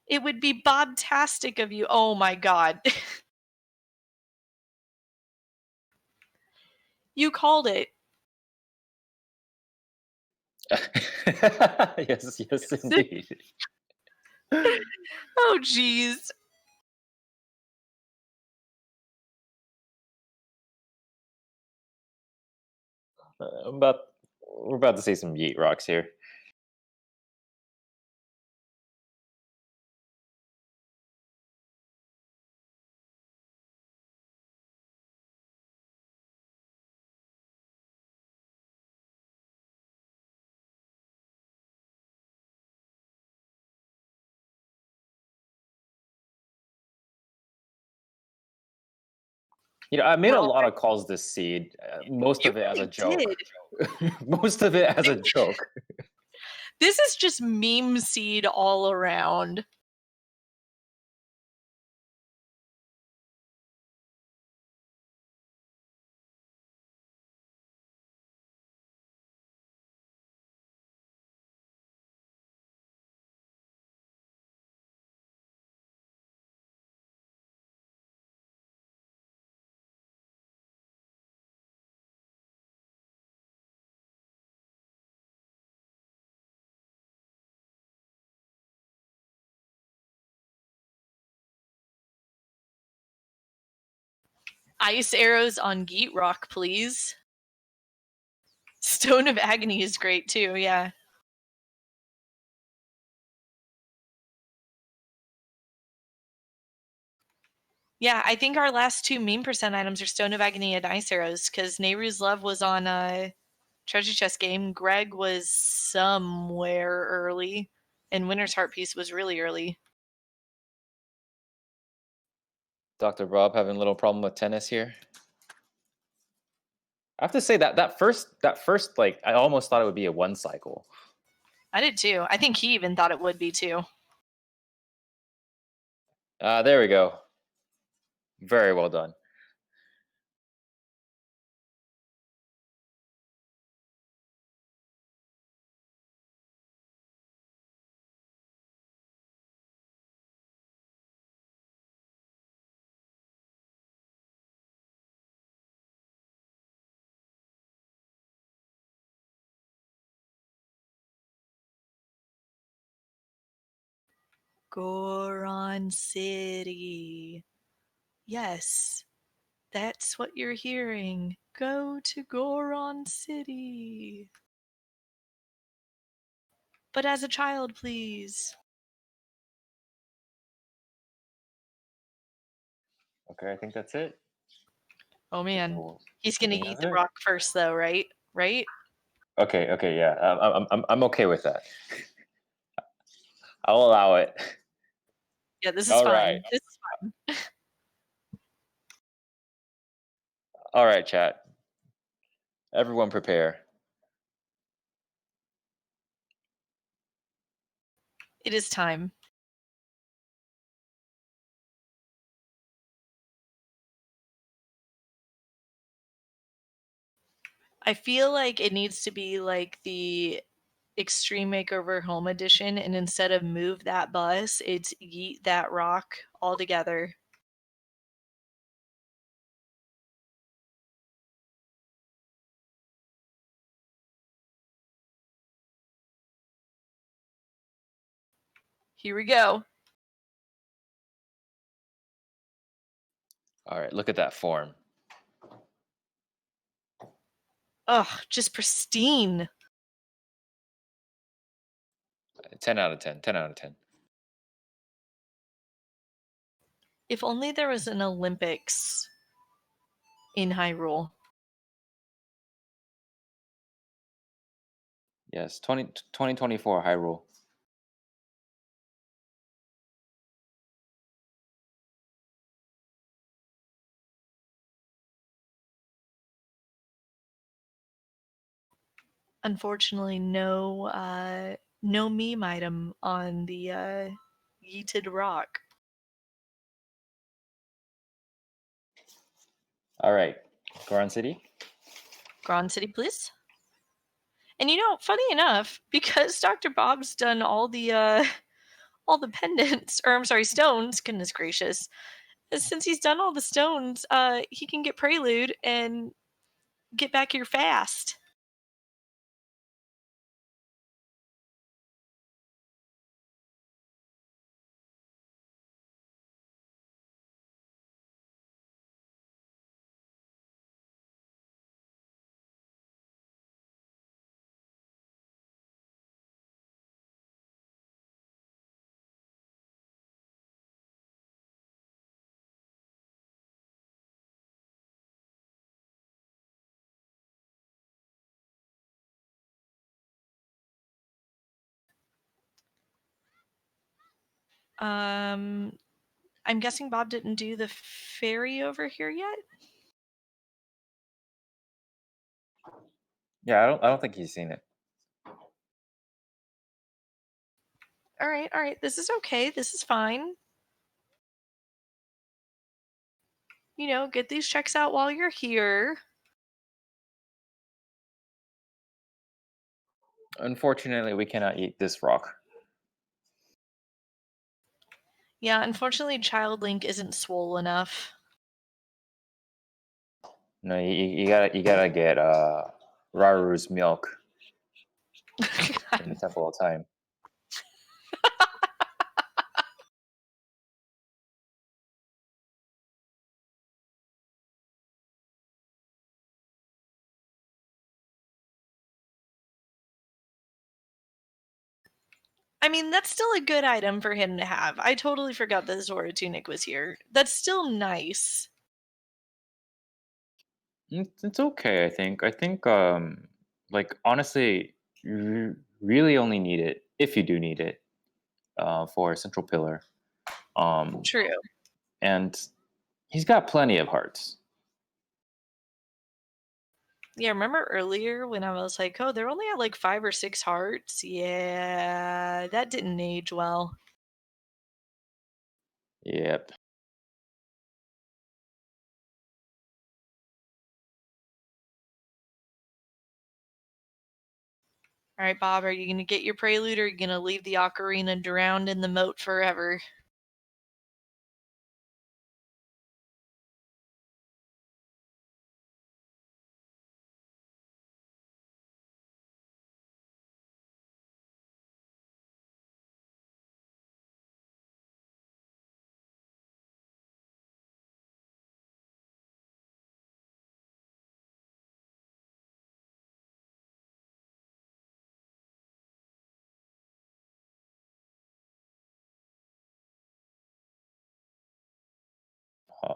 It would be Bobtastic of you. Oh my god. You called it. yes, indeed. Oh jeez. But we're about to see some Yeet Rocks here. I made We're a all lot of calls this seed. Most You of it as a really joke. did. Most of it as a joke. This is just meme seed all around. Ice arrows on Geet Rock, please. Stone of Agony is great too, yeah. Yeah, I think our last 2 meme percent items are Stone of Agony and Ice Arrows, because Nehru's Love was on a Treasure Chest game. Greg was somewhere early, and Winter's Heart Piece was really early. Dr. Bob having a little problem with tennis here. I have to say that first I almost thought it would be a 1 cycle. I did too. I think he even thought it would be too. There we go. Very well done. Goron City. Yes, that's what you're hearing. Go to Goron City. But as a child, please. Okay, I think that's it. Oh man, Cool. he's I gonna think eat that's the it. rock first, though, right? Right? Okay, yeah. I'm okay with that. I'll allow it. Yeah, this is All fine. right. This is fine. All right, chat. Everyone prepare. It is time. I feel like it needs to be like the Extreme Makeover Home Edition, and instead of move that bus, it's yeet that rock all together. Here we go. All right, look at that form. Ugh, just pristine. 10 out of 10. 10 out of 10. If only there was an Olympics in Hyrule. Yes, 2024 Hyrule. Unfortunately, no meme item on the yeeted rock. All right, Goron City. Grand City, please. And funny enough, because Dr. Bob's done all the pendants, or I'm sorry, stones, goodness gracious. Since he's done all the stones, he can get Prelude and get back here fast. I'm guessing Bob didn't do the ferry over here yet? Yeah, I don't think he's seen it. All right. This is okay. This is fine. Get these checks out while you're here. Unfortunately, we cannot eat this rock. Yeah, unfortunately, Child Link isn't swole enough. No, you gotta get Raru's milk in the Temple of Time. I mean, that's still a good item for him to have. I totally forgot that Zora Tunic was here. That's still nice. It's okay, I think. I think, like, honestly, you really only need it, if you do need it, for a central pillar. True. And he's got plenty of hearts. Yeah, remember earlier when I was like, oh, they're only at like 5 or 6 hearts? Yeah, that didn't age well. Yep. All right, Bob, are you going to get your Prelude or are you going to leave the ocarina drowned in the moat forever?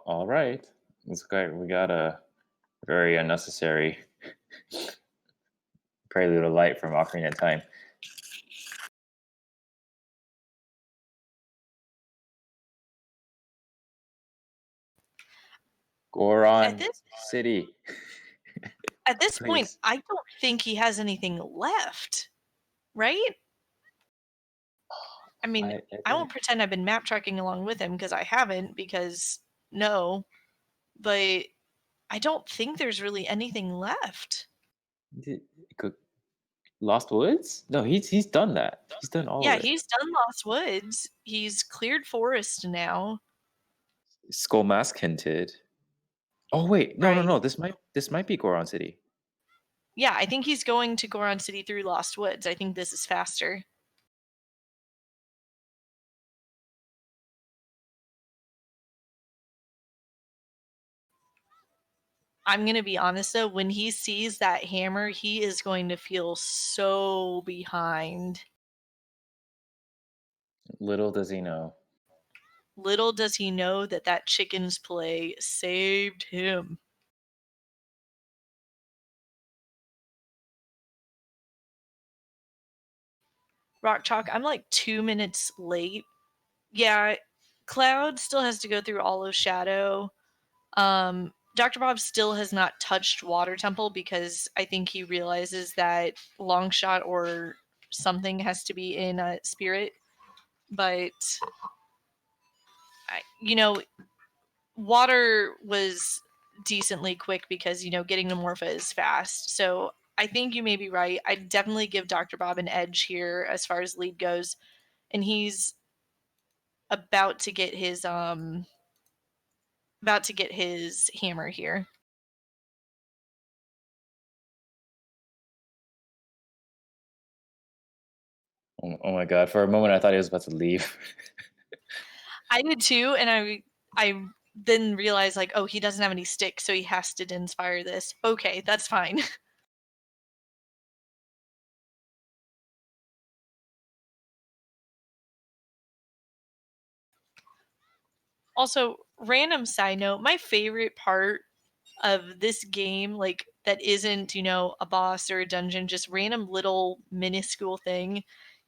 All right. Looks like we got a very unnecessary Prelude of Light from Ocarina of Time. Goron City. At this point, Please. I don't think he has anything left, right? I mean, I won't pretend I've been map tracking along with him because I haven't, because no, but I don't think there's really anything left. Did- could- Lost Woods? No, he's done that. He's done all Yeah, of it. he's done Lost Woods. He's cleared forest now. Skull Mask hinted. Oh wait, no, no, Right. no. This might be Goron City. Yeah, I think he's going to Goron City through Lost Woods. I think this is faster. I'm gonna be honest though, when he sees that hammer, he is going to feel so behind. Little does he know. Little does he know that that chicken's play saved him. Rock Chalk, I'm like 2 minutes late. Yeah, Cloud still has to go through all of Shadow. Dr. Bob still has not touched Water Temple because I think he realizes that Longshot or something has to be in Spirit. But, Water was decently quick because, getting to Morpha is fast. So I think you may be right. I'd definitely give Dr. Bob an edge here as far as lead goes. And he's about to get his hammer here. Oh my god! For a moment, I thought he was about to leave. I did too, and I then realized like, oh, he doesn't have any sticks, so he has to inspire this. Okay, that's fine. Also, random side note, my favorite part of this game, like that isn't, a boss or a dungeon, just random little minuscule thing,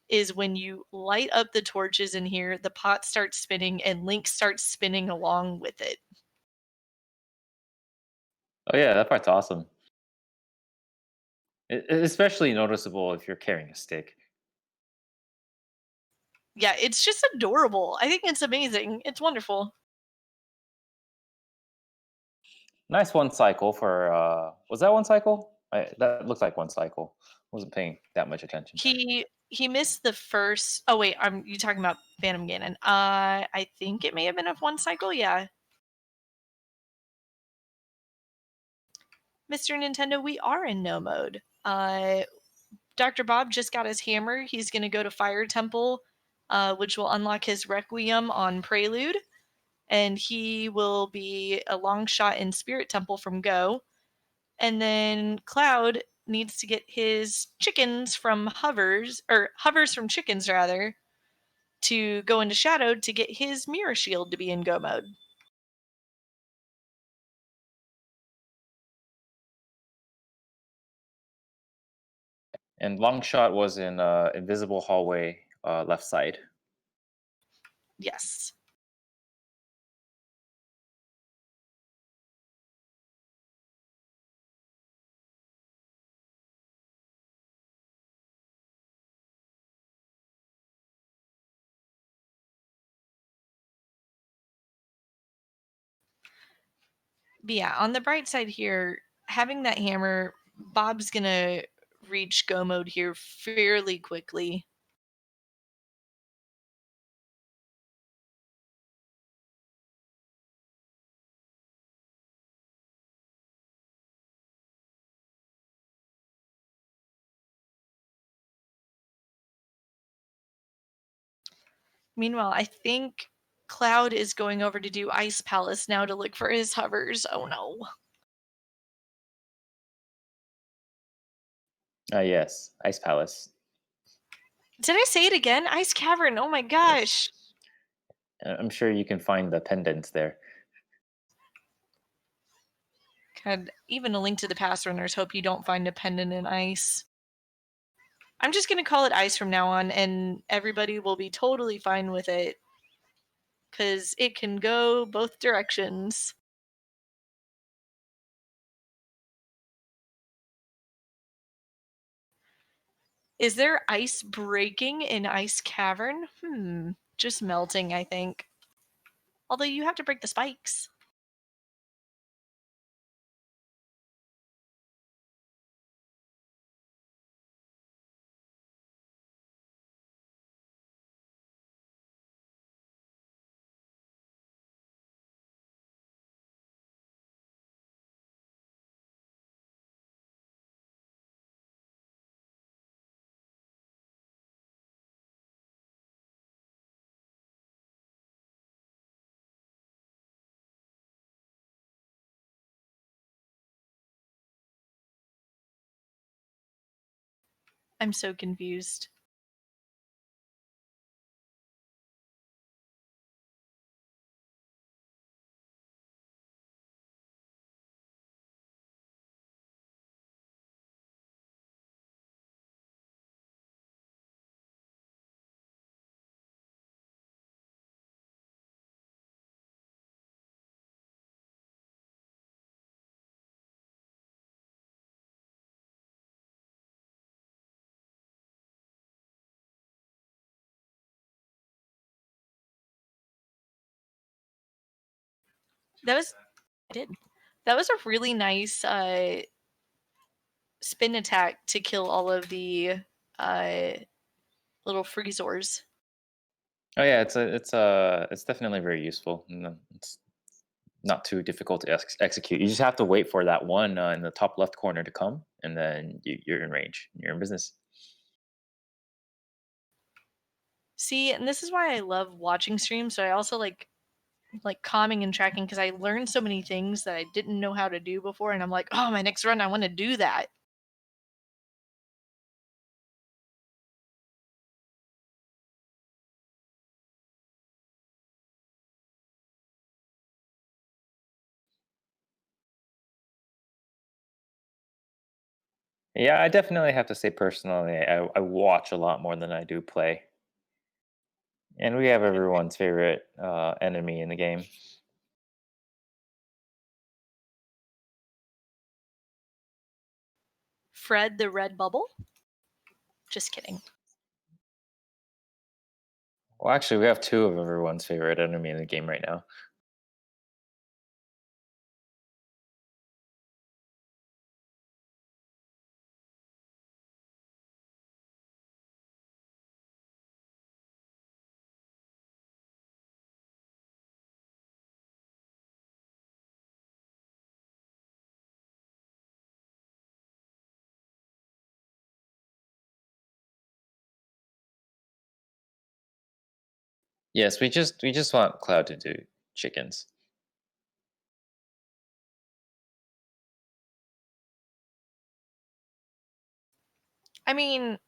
is when you light up the torches in here, the pot starts spinning and Link starts spinning along with it. Oh yeah, that part's awesome. Especially noticeable if you're carrying a stick. Yeah, it's just adorable. I think it's amazing. It's wonderful. Nice one cycle for. Was that one cycle? That looked like one cycle. Wasn't paying that much attention. He missed the first. Oh wait, you talking about Phantom Ganon? I think it may have been of one cycle. Yeah, Mr. Nintendo, we are in no mode. Dr. Bob just got his hammer. He's gonna go to Fire Temple, which will unlock his Requiem on Prelude, and he will be a long shot in Spirit Temple from Go. And then Cloud needs to get his chickens from hovers, or hovers from chickens rather, to go into Shadow to get his mirror shield to be in Go mode. And long shot was in invisible hallway left side. Yes. But yeah, on the bright side here, having that hammer, Bob's gonna reach Go mode here fairly quickly. Meanwhile, I think Cloud is going over to do Ice Palace now to look for his hovers. Oh no. Yes, Ice Palace. Did I say it again? Ice Cavern. Oh my gosh. I'm sure you can find the pendants there. God, even A Link to the Past runners hope you don't find a pendant in ice. I'm just gonna call it ice from now on, and everybody will be totally fine with it. Because it can go both directions. Is there ice breaking in Ice Cavern? Just melting, I think. Although you have to break the spikes. I'm so confused. That was I did. That was a really nice spin attack to kill all of the uh, little freezors. Oh yeah, it's definitely very useful. It's not too difficult to execute. You just have to wait for that one in the top left corner to come, and then you're in range. You're in business. See, and this is why I love watching streams, but I also like calming and tracking because I learned so many things that I didn't know how to do before, and I'm like, oh, my next run, I want to do that. Yeah, I definitely have to say personally, I watch a lot more than I do play, and we have everyone's favorite enemy in the game. Fred the Red Bubble? Just kidding. Well, actually, we have two of everyone's favorite enemy in the game right now. Yes, we just want Cloud to do chickens. I mean,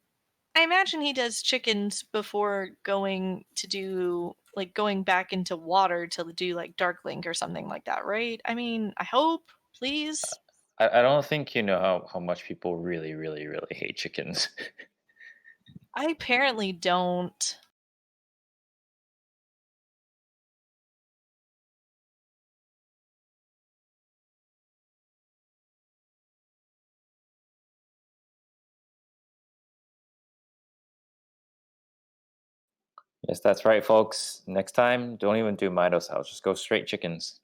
I imagine he does chickens before going to do like going back into water to do like Dark Link or something like that, right? I mean, I hope, please. I don't think you know how much people really, really, really hate chickens. I apparently don't. Yes, that's right, folks. Next time, don't even do Mido's house. Just go straight chickens.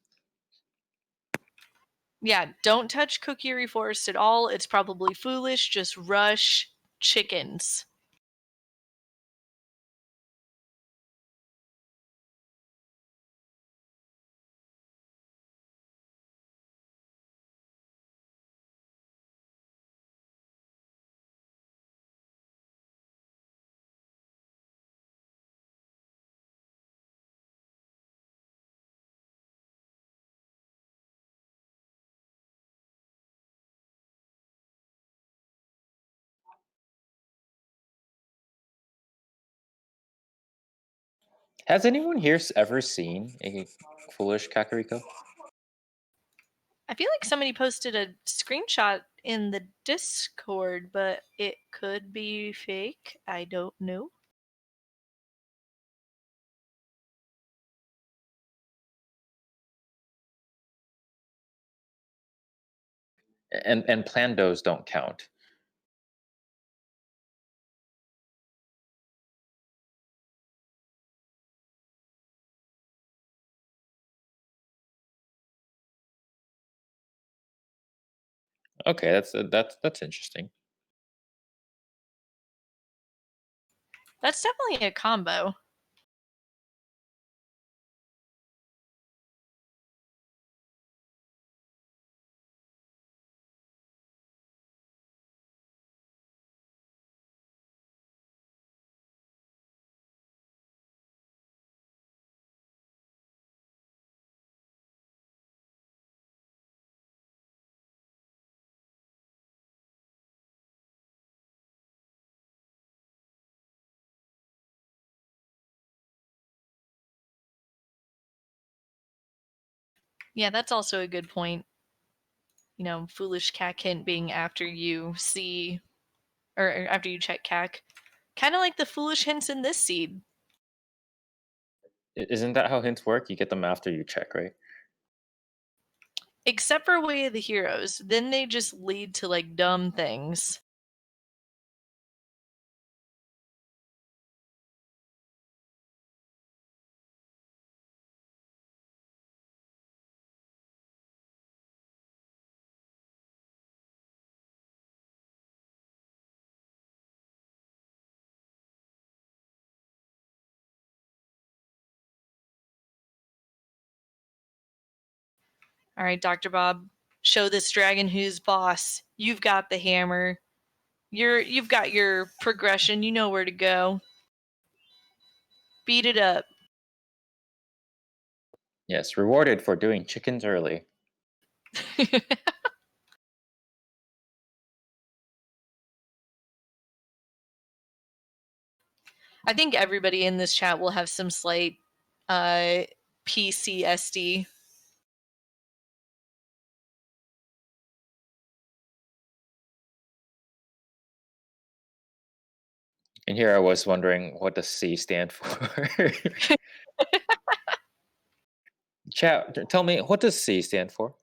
Yeah, don't touch Cookie Reforest at all. It's probably foolish. Just rush chickens. Has anyone here ever seen a foolish Kakariko? I feel like somebody posted a screenshot in the Discord, but it could be fake. I don't know. And Plandos don't count. Okay, that's interesting. That's definitely a combo. Yeah, that's also a good point. Foolish cack hint being after you see, or after you check cack. Kind of like the foolish hints in this seed. Isn't that how hints work? You get them after you check, right? Except for Way of the Heroes. Then they just lead to like dumb things. All right, Dr. Bob, show this dragon who's boss. You've got the hammer. You've got your progression. You know where to go. Beat it up. Yes, rewarded for doing chickens early. I think everybody in this chat will have some slight uh, PCSD. And here I was wondering, what does C stand for? Chat, tell me, what does C stand for?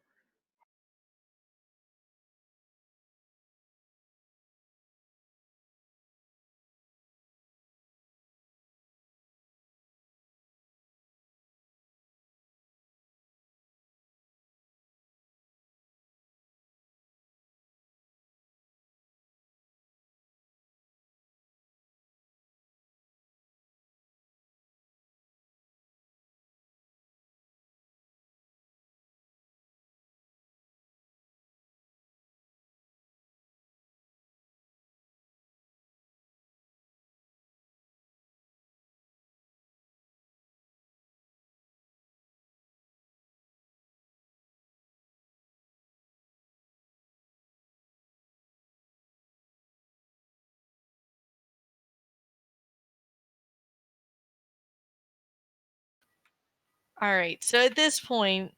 All right, so at this point,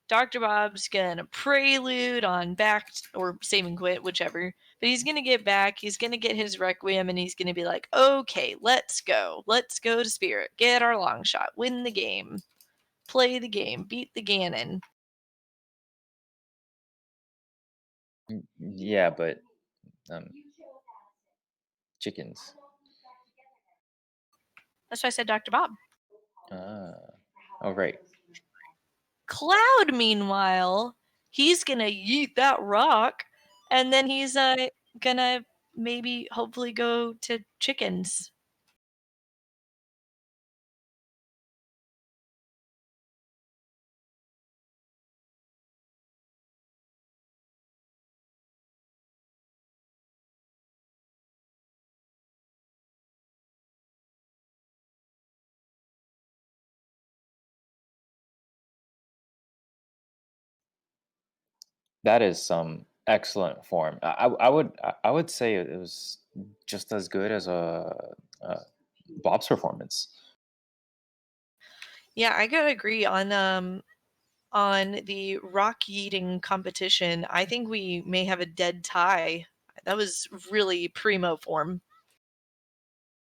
Dr. Bob's gonna prelude on back or save and quit, whichever. But he's gonna get back, he's gonna get his requiem, and he's gonna be like, okay, let's go. Let's go to Spirit. Get our long shot. Win the game. Play the game. Beat the Ganon. Yeah, but um, chickens. That's why I said Dr. Bob. Ah, oh right. Cloud, meanwhile, he's gonna yeet that rock, and then he's gonna maybe hopefully go to chickens. That is some excellent form. I would say it was just as good as a Bob's performance. Yeah, I gotta agree on the rock yeeting competition. I think we may have a dead tie. That was really primo form.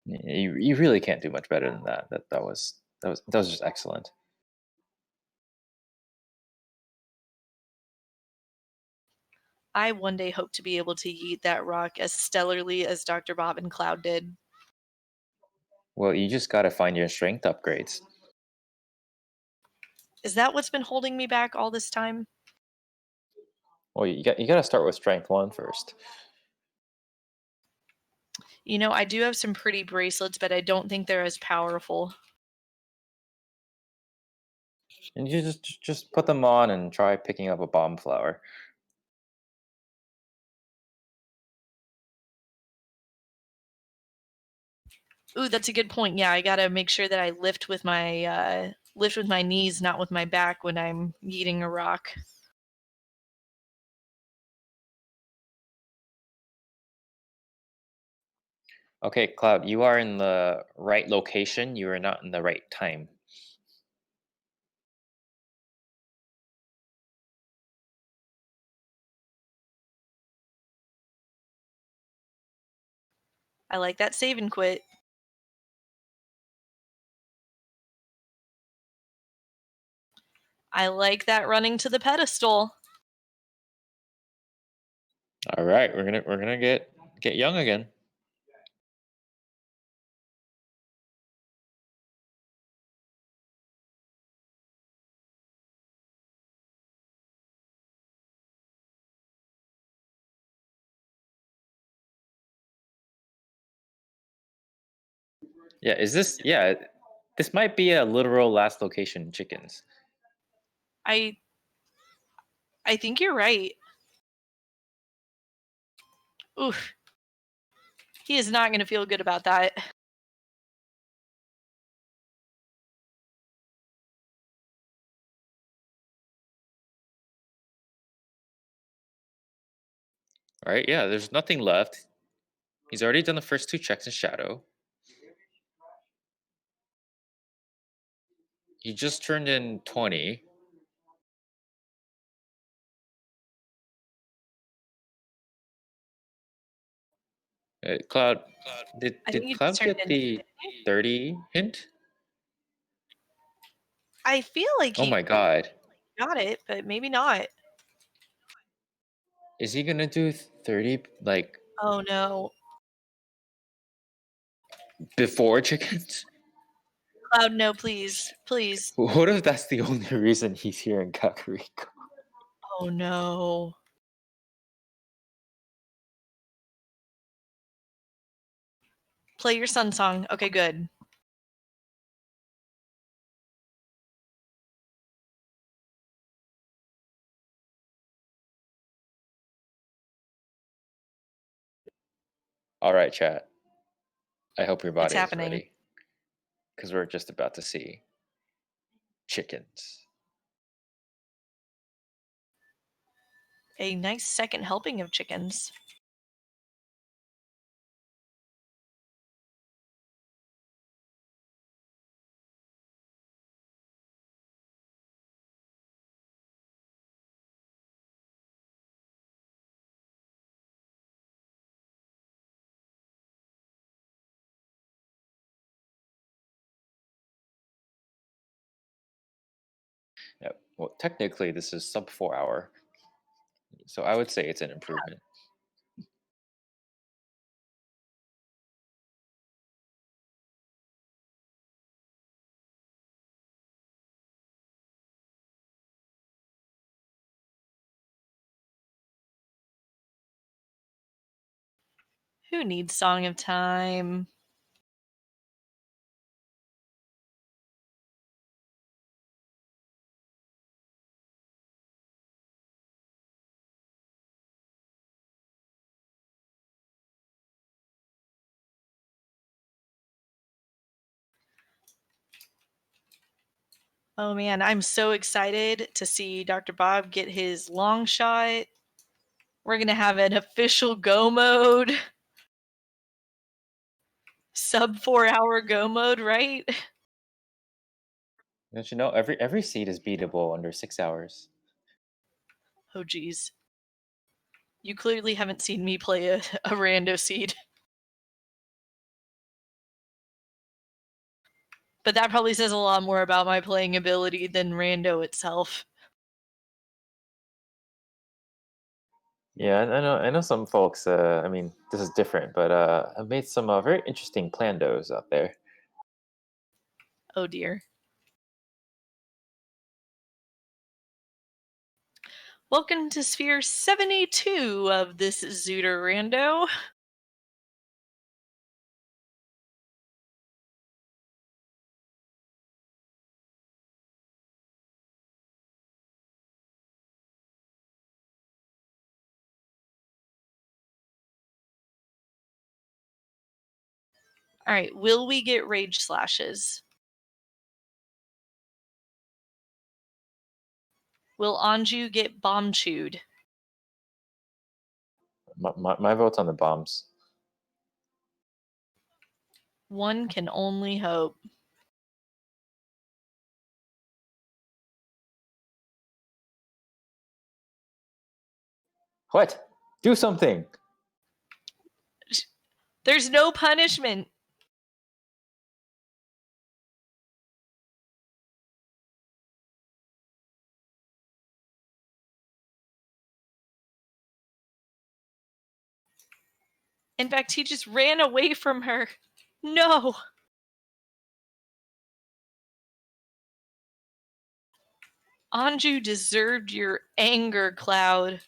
You really can't do much better than that. That was just excellent. I one day hope to be able to yeet that rock as stellarly as Dr. Bob and Cloud did. Well, you just got to find your strength upgrades. Is that what's been holding me back all this time? Well, you got to start with strength 1 first. I do have some pretty bracelets, but I don't think they're as powerful. And you just put them on and try picking up a bomb flower. Ooh, that's a good point. Yeah, I gotta make sure that I lift with my knees, not with my back when I'm eating a rock. Okay, Cloud, you are in the right location. You are not in the right time. I like that save and quit. I like that running to the pedestal. All right, we're gonna get young again. Yeah, is this? Yeah, this might be a literal last location chickens. I I think you're right. Oof. He is not gonna feel good about that. All right, yeah, there's nothing left. He's already done the first 2 checks in shadow. He just turned in 20. Cloud, I think did he just Cloud turned get in. the 30 hint? I feel like Oh he my god. got it, but maybe not. Is he gonna do 30 like Oh no. before chickens? Cloud, no, please. Please. What if that's the only reason he's here in Kakariko? Oh no. Play your sun song. Okay, good. All right, chat. I hope your It's body is happening. ready because we're just about to see chickens. A nice second helping of chickens. Yeah. Well, technically, this is sub 4 hour, so I would say it's an improvement. Who needs Song of Time? Oh man, I'm so excited to see Dr. Bob get his long shot. We're gonna have an official go mode. Sub 4 hour go mode, right? Don't you know every seed is beatable under 6 hours? Oh geez. You clearly haven't seen me play a rando seed. But that probably says a lot more about my playing ability than rando itself. Yeah, I know some folks. I mean, this is different, but have made some very interesting plandos out there. Oh dear. Welcome to Sphere 72 of this Zooter Rando. All right, will we get rage slashes? Will Anju get bomb chewed? My vote's on the bombs. One can only hope. What? Do something! There's no punishment. In fact, he just ran away from her. No. Anju deserved your anger, Cloud.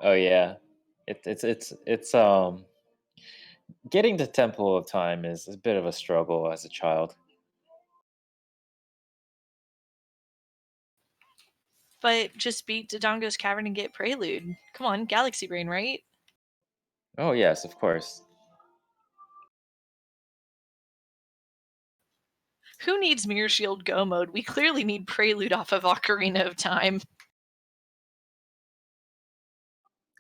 Oh yeah, it's getting to Temple of Time is a bit of a struggle as a child. But just beat Dodongo's Cavern and get Prelude. Come on, Galaxy Brain, right? Oh yes, of course. Who needs Mirror Shield Go mode? We clearly need Prelude off of Ocarina of Time.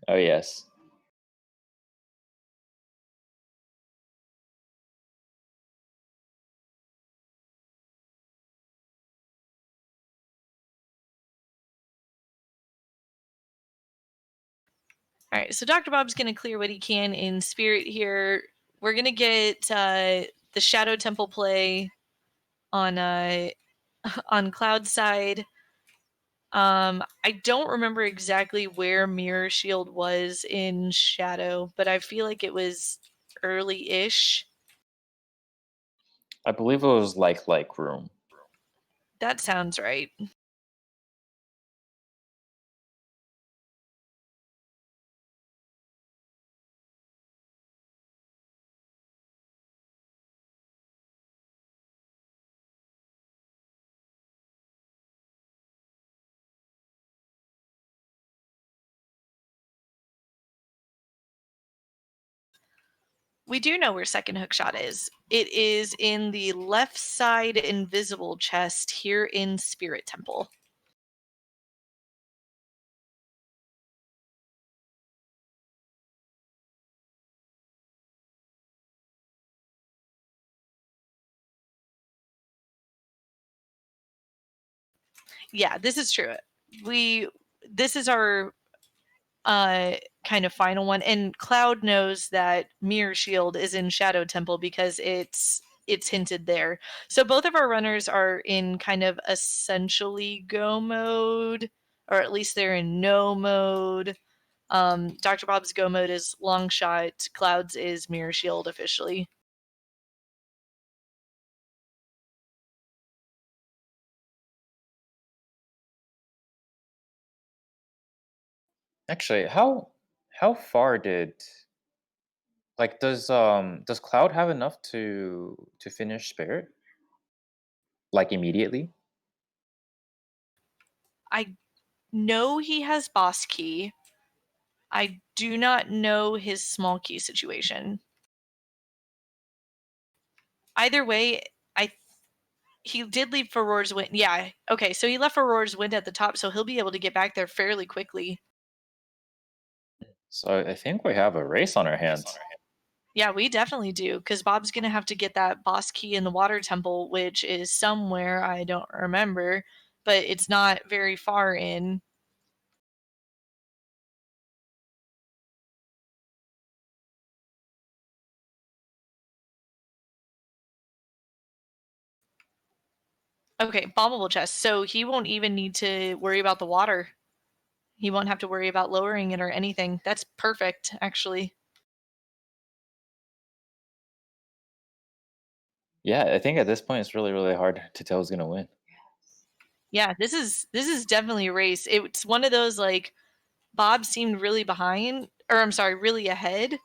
Oh yes. All right, so Dr. Bob's going to clear what he can in spirit here. We're going to get the Shadow Temple play on on Cloud's side. I don't remember exactly where Mirror Shield was in Shadow, but I feel like it was early-ish. I believe it was like room. That sounds right. We do know where Second Hookshot is. It is in the left side invisible chest here in Spirit Temple. Yeah, this is true. This is our kind of final one, and Cloud knows that Mirror Shield is in Shadow Temple because it's hinted there. So both of our runners are in kind of essentially go mode, or at least they're in no mode. Dr. Bob's go mode is long shot. Cloud's is Mirror Shield officially. Actually, how far did does Cloud have enough to finish Spirit? Like immediately? I know he has boss key. I do not know his small key situation. Either way, he did leave for Roar's Wind. Yeah, okay, so he left for Roar's Wind at the top, so he'll be able to get back there fairly quickly. So I think we have a race on our hands. Yeah, we definitely do, because Bob's gonna have to get that boss key in the water temple, which is somewhere I don't remember, but it's not very far in. Okay, bombable chest. So he won't even need to worry about the water. He won't have to worry about lowering it or anything. That's perfect, actually. Yeah, I think at this point it's really, really hard to tell who's gonna win. Yeah, this is definitely a race. It's one of those like Bob seemed really behind, or I'm sorry, really ahead,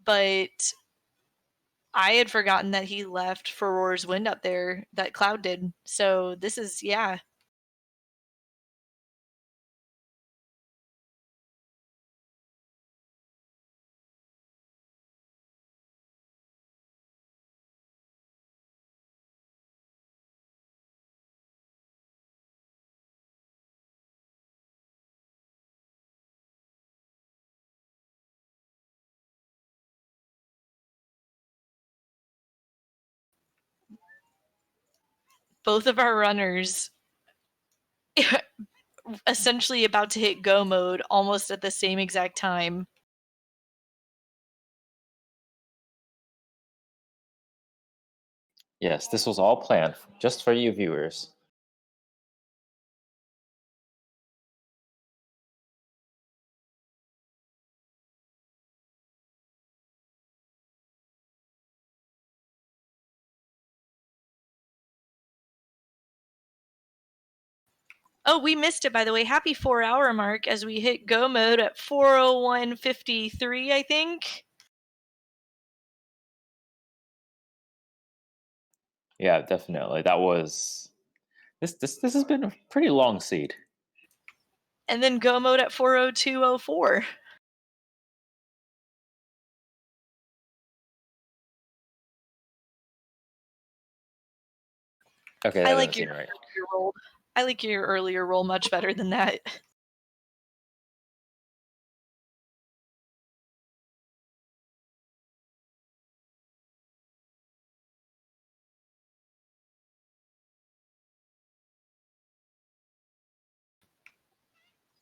but I had forgotten that he left for Roar's Wind up there, that Cloud did. So this is, yeah. Both of our runners essentially about to hit go mode almost at the same exact time. Yes, this was all planned just for you viewers. Oh, we missed it, by the way. Happy 4 hour mark as we hit go mode at 4:01:53, I think. Yeah, definitely. That was this has been a pretty long seed. And then go mode at 4:02:04. Okay, I that doesn't like your seem right. earlier roll. I like your earlier roll much better than that.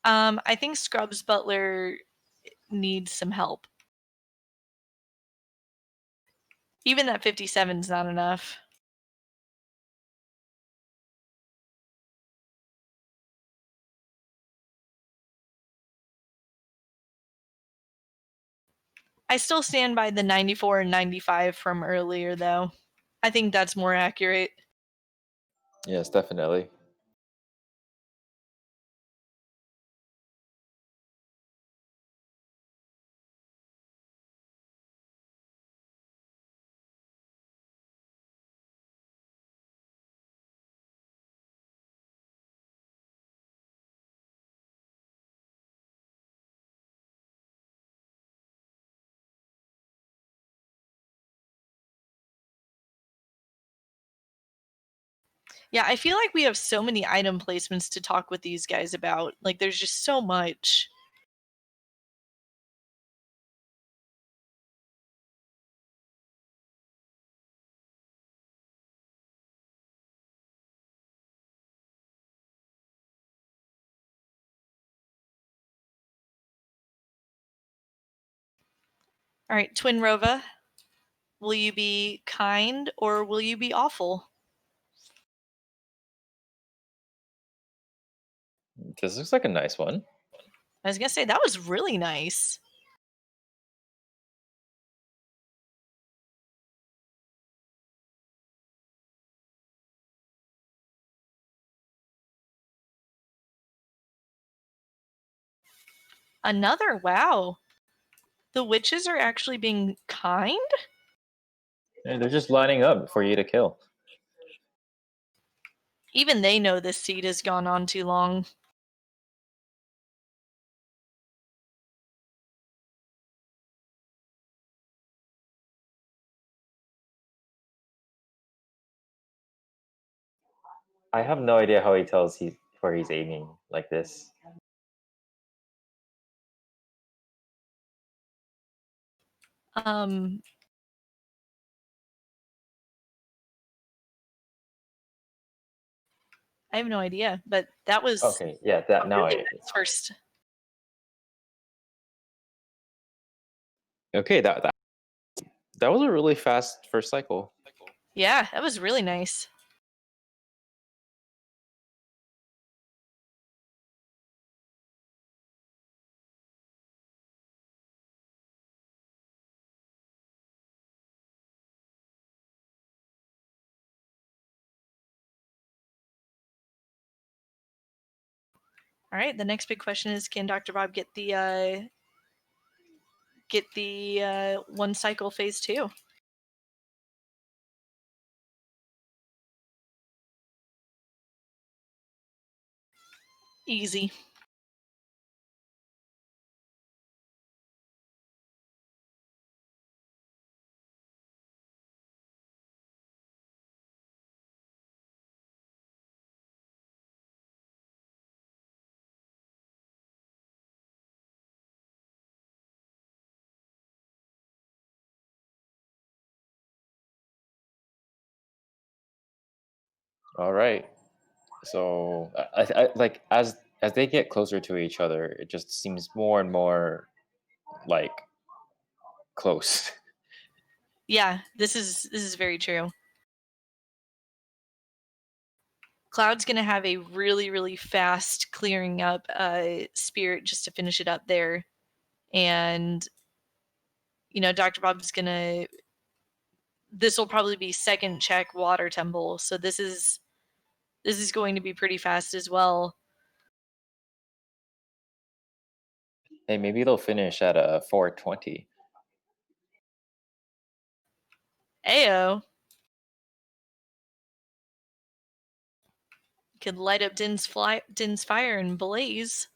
I think Scrubs Butler needs some help. Even that 57 is not enough. I still stand by the 94 and 95 from earlier, though. I think that's more accurate. Yes, definitely. Yeah, I feel like we have so many item placements to talk with these guys about. Like, there's just so much. All right, Twin Rova, will you be kind or will you be awful? This looks like a nice one. I was gonna say that was really nice. Another wow. The witches are actually being kind? And they're just lining up for you to kill. Even they know this seed has gone on too long. I have no idea how he tells where he's aiming like this. Um, I have no idea, but that was Okay, yeah, a that now really I. nice first. Okay, that was a really fast first cycle. Yeah, that was really nice. All right, the next big question is, can Dr. Bob get the one cycle phase 2? Easy. All right. So like as they get closer to each other, it just seems more and more like close. Yeah, this is very true. Cloud's gonna have a really, really fast clearing up spirit just to finish it up there. And Dr. Bob's gonna this will probably be second check water temple. So this is going to be pretty fast as well. Hey, maybe they'll finish at a 420. Ayo. Could light up Din's fire and blaze.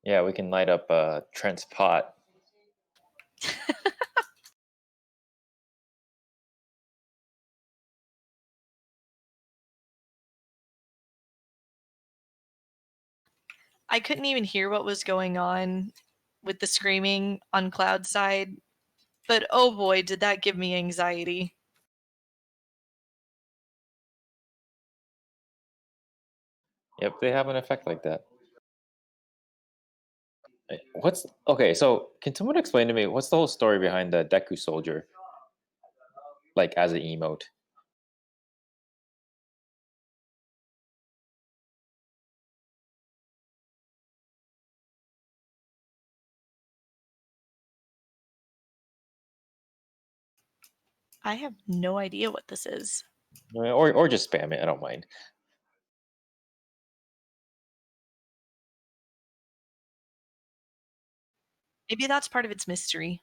Yeah, we can light up Trent's pot. I couldn't even hear what was going on with the screaming on Cloud's side, but oh boy, did that give me anxiety. Yep, they have an effect like that. What's okay? So, can someone explain to me what's the whole story behind the Deku soldier, like as an emote? I have no idea what this is. Or just spam it. I don't mind. Maybe that's part of its mystery.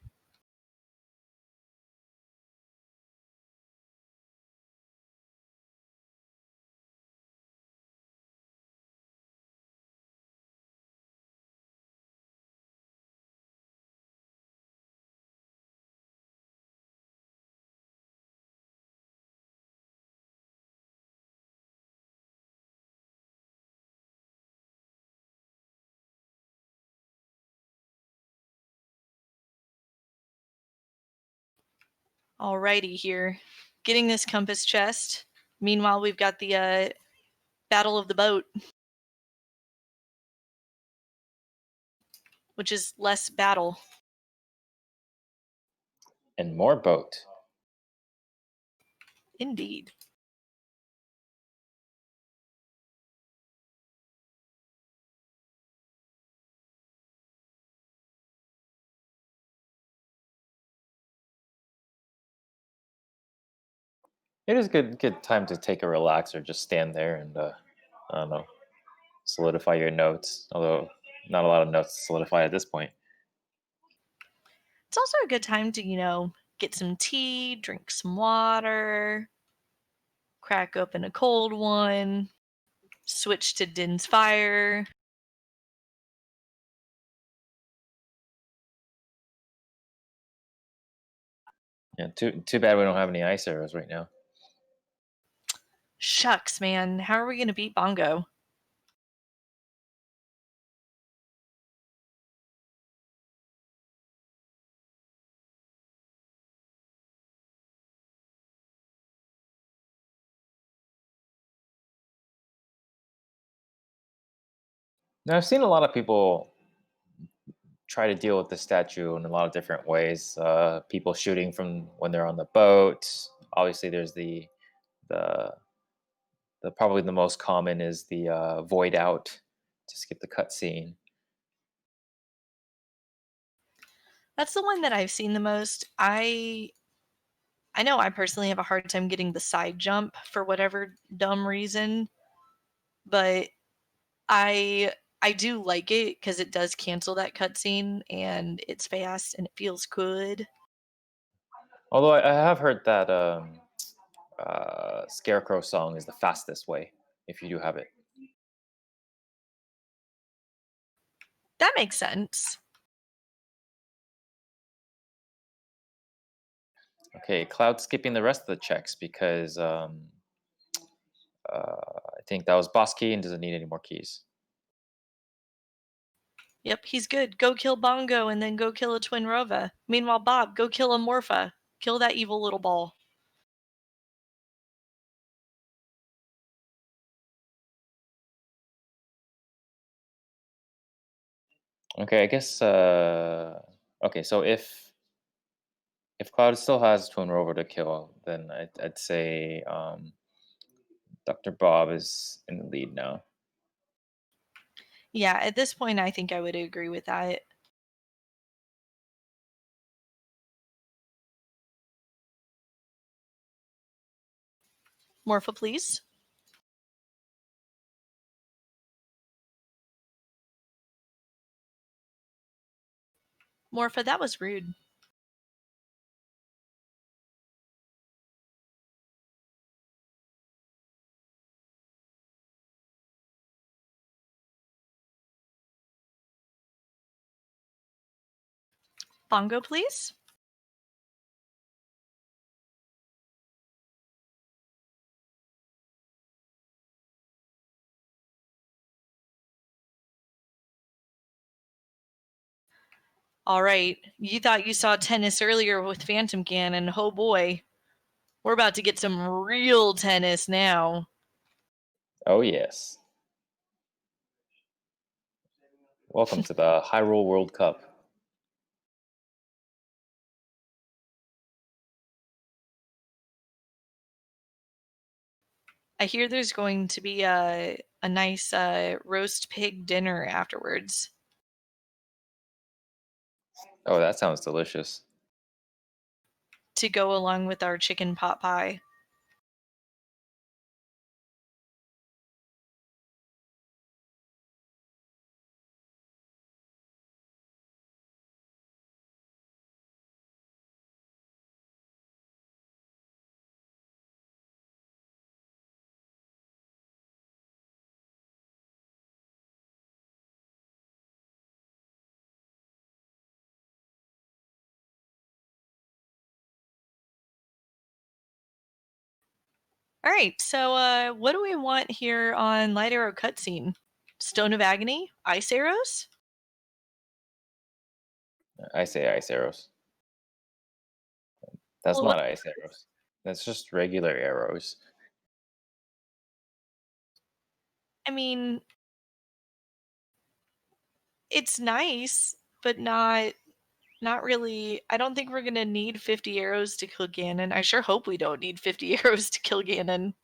Alrighty here. Getting this compass chest. Meanwhile, we've got the Battle of the Boat, which is less battle. And more boat. Indeed. It is good time to take a relax or just stand there and I don't know, solidify your notes. Although not a lot of notes to solidify at this point. It's also a good time to, get some tea, drink some water. crack open a cold one, switch to Din's Fire. Yeah, too bad we don't have any ice arrows right now. Shucks, man. How are we going to beat Bongo? Now I've seen a lot of people try to deal with the statue in a lot of different ways. People shooting from when they're on the boat. Obviously, there's the probably the most common is the void out to skip the cutscene. That's the one that I've seen the most. I know I personally have a hard time getting the side jump for whatever dumb reason, but I I do like it because it does cancel that cutscene and it's fast and it feels good. Although I have heard that Scarecrow song is the fastest way if you do have it. That makes sense. Okay, Cloud skipping the rest of the checks because I think that was boss key and doesn't need any more keys. Yep, he's good. Go kill Bongo and then go kill a Twin Rova. Meanwhile, Bob, go kill a Morpha. Kill that evil little ball. Okay, I guess. Okay, so if Cloud still has Twin Rover to kill, then I'd say Dr. Bob is in the lead now. Yeah, at this point, I think I would agree with that. Morpha, please. Morpha, that was rude. Bongo, please. All right, you thought you saw tennis earlier with Phantom Cannon. Oh boy, we're about to get some real tennis now. Oh yes. Welcome to the Hyrule World Cup. I hear there's going to be a nice roast pig dinner afterwards. Oh, that sounds delicious. To go along with our chicken pot pie. All right, so what do we want here on Light Arrow cutscene? Stone of Agony? Ice arrows? I say ice arrows. That's Well, not ice arrows. That's just regular arrows. I mean, it's nice, but not really. I don't think we're gonna need 50 arrows to kill Ganon. I sure hope we don't need 50 arrows to kill Ganon.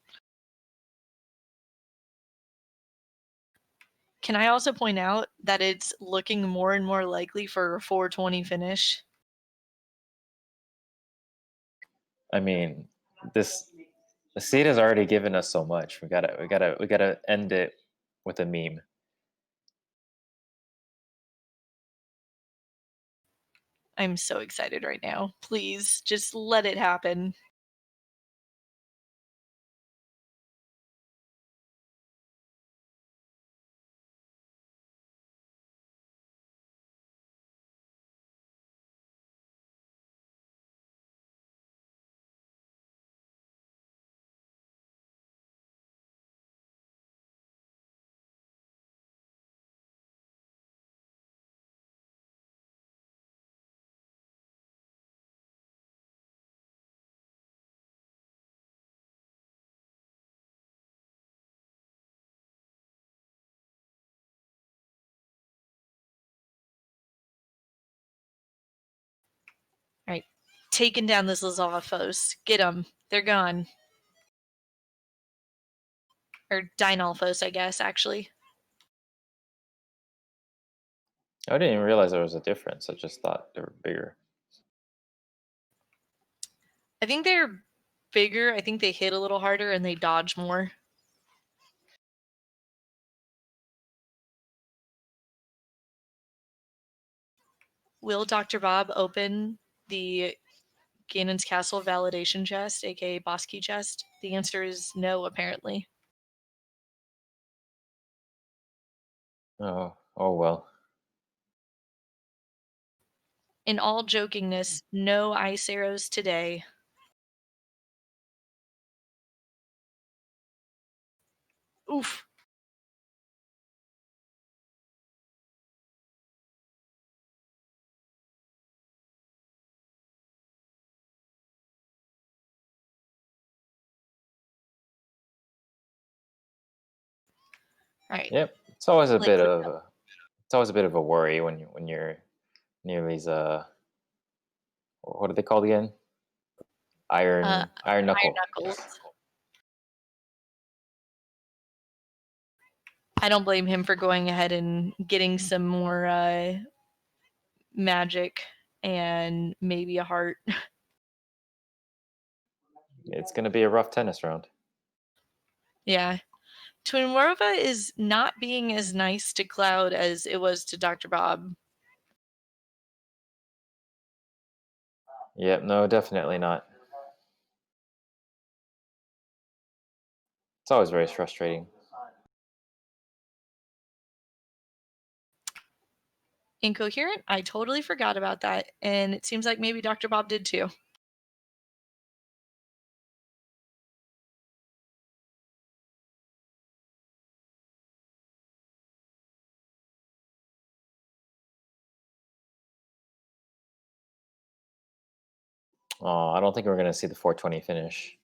Can I also point out that it's looking more and more likely for a 420 finish? I mean, this the seed has already given us so much. We gotta end it with a meme. I'm so excited right now. Please, just let it happen. taking down this Lizalfos. Get them. They're gone. Or Dinalfos, I guess, actually. I didn't even realize there was a difference. I just thought they were bigger. I think they're bigger. I think they hit a little harder and they dodge more. Will Dr. Bob open the Ganon's Castle validation chest, aka boss key chest? The answer is no, apparently. Oh well. In all jokingness, no ice arrows today. Oof. All right. Yep. It's always a bit Liquid of a worry when you're near these what are they called again? Iron Iron knuckle. Knuckles. I don't blame him for going ahead and getting some more magic and maybe a heart. It's gonna be a rough tennis round. Yeah. Twinworova is not being as nice to Cloud as it was to Dr. Bob. Yep, no, definitely not. It's always very frustrating. Incoherent? I totally forgot about that. And it seems like maybe Dr. Bob did too. Oh, I don't think we're gonna see the 420 finish.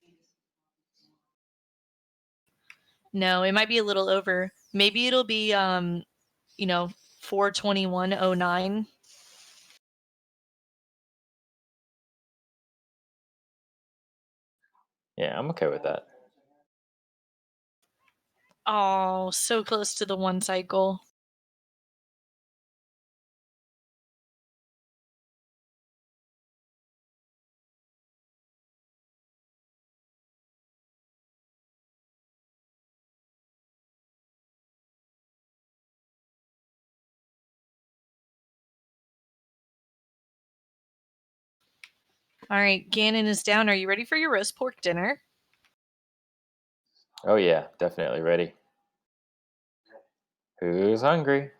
No, it might be a little over. Maybe it'll be 421.09. Yeah, I'm okay with that. Oh, so close to the one cycle. All right, Ganon is down. Are you ready for your roast pork dinner? Oh yeah, definitely ready. Who's hungry?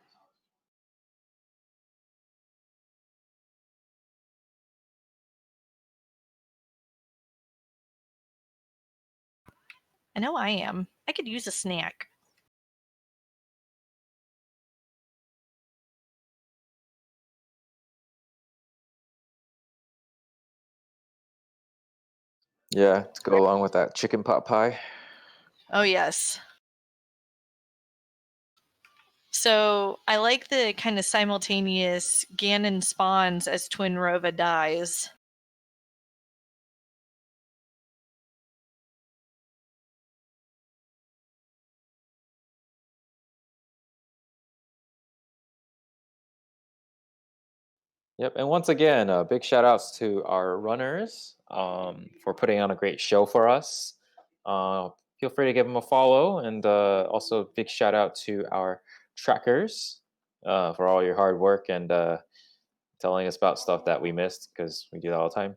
I know I am. I could use a snack. Yeah, to go along with that chicken pot pie. Oh, yes. So I like the kind of simultaneous Ganon spawns as Twinrova dies. Yep, and once again, big shout outs to our runners for putting on a great show for us. Feel free to give them a follow, and also big shout out to our trackers for all your hard work and telling us about stuff that we missed because we do that all the time.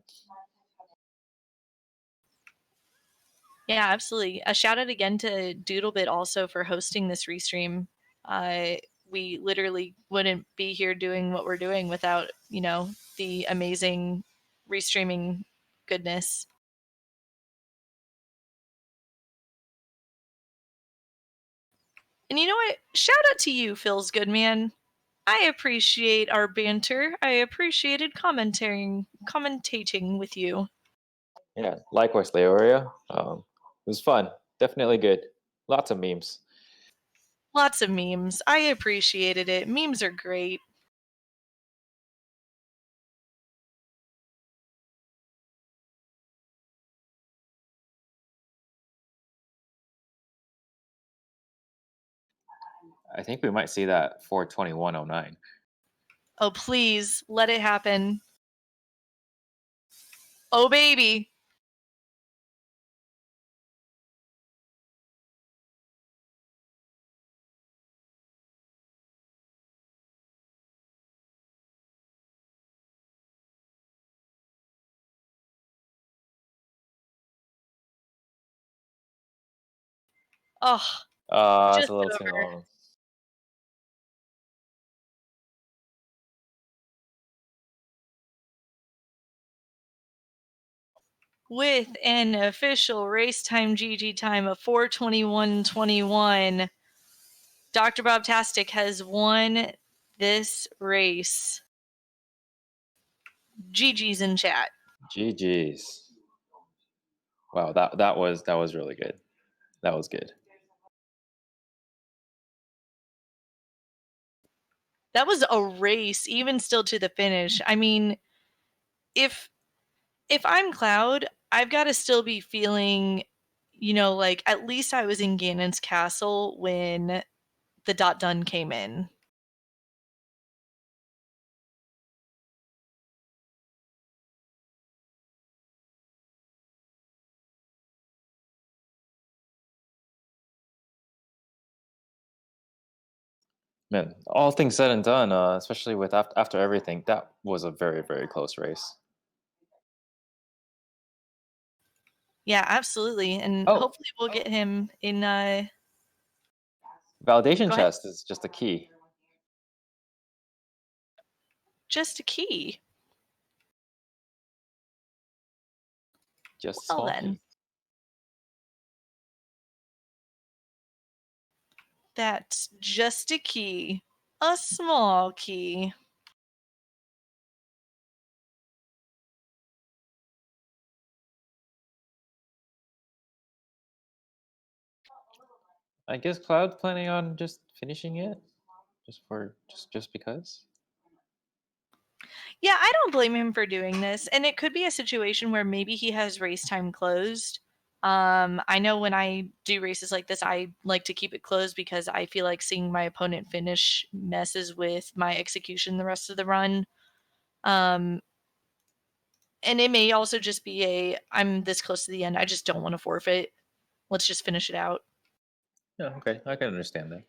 Yeah, absolutely. A shout out again to Doodlebit also for hosting this restream. We literally wouldn't be here doing what we're doing without, the amazing restreaming goodness. And you know what? Shout out to you, Phil's good man. I appreciate our banter. I appreciated commentating with you. Yeah, likewise, Leoria. It was fun. Definitely good. Lots of memes. Lots of memes. I appreciated it. Memes are great. I think we might see that for 2109. Oh, please let it happen. Oh, baby. Oh, It's just a little too over. long. With an official race time GG time of 4:21:21, DoctorBobtastic has won this race. GG's in chat. GG's. Wow, that was really good. That was good. That was a race, even still to the finish. I mean, if I'm Cloud, I've got to still be feeling, like at least I was in Ganon's castle when the .done came in. Man, all things said and done, especially with after everything, that was a very, very close race. Yeah, absolutely. And Oh, hopefully we'll get him in validation go ahead. chest is just a key. Just a key. Just a Well small then. key. That's just a key. A small key. I guess Cloud planning on just finishing it, just because. Yeah, I don't blame him for doing this. And it could be a situation where maybe he has race time closed. I know when I do races like this, I like to keep it closed because I feel like seeing my opponent finish messes with my execution the rest of the run. And it may also just be I'm this close to the end, I just don't want to forfeit. Let's just finish it out. Yeah, okay, I can understand that.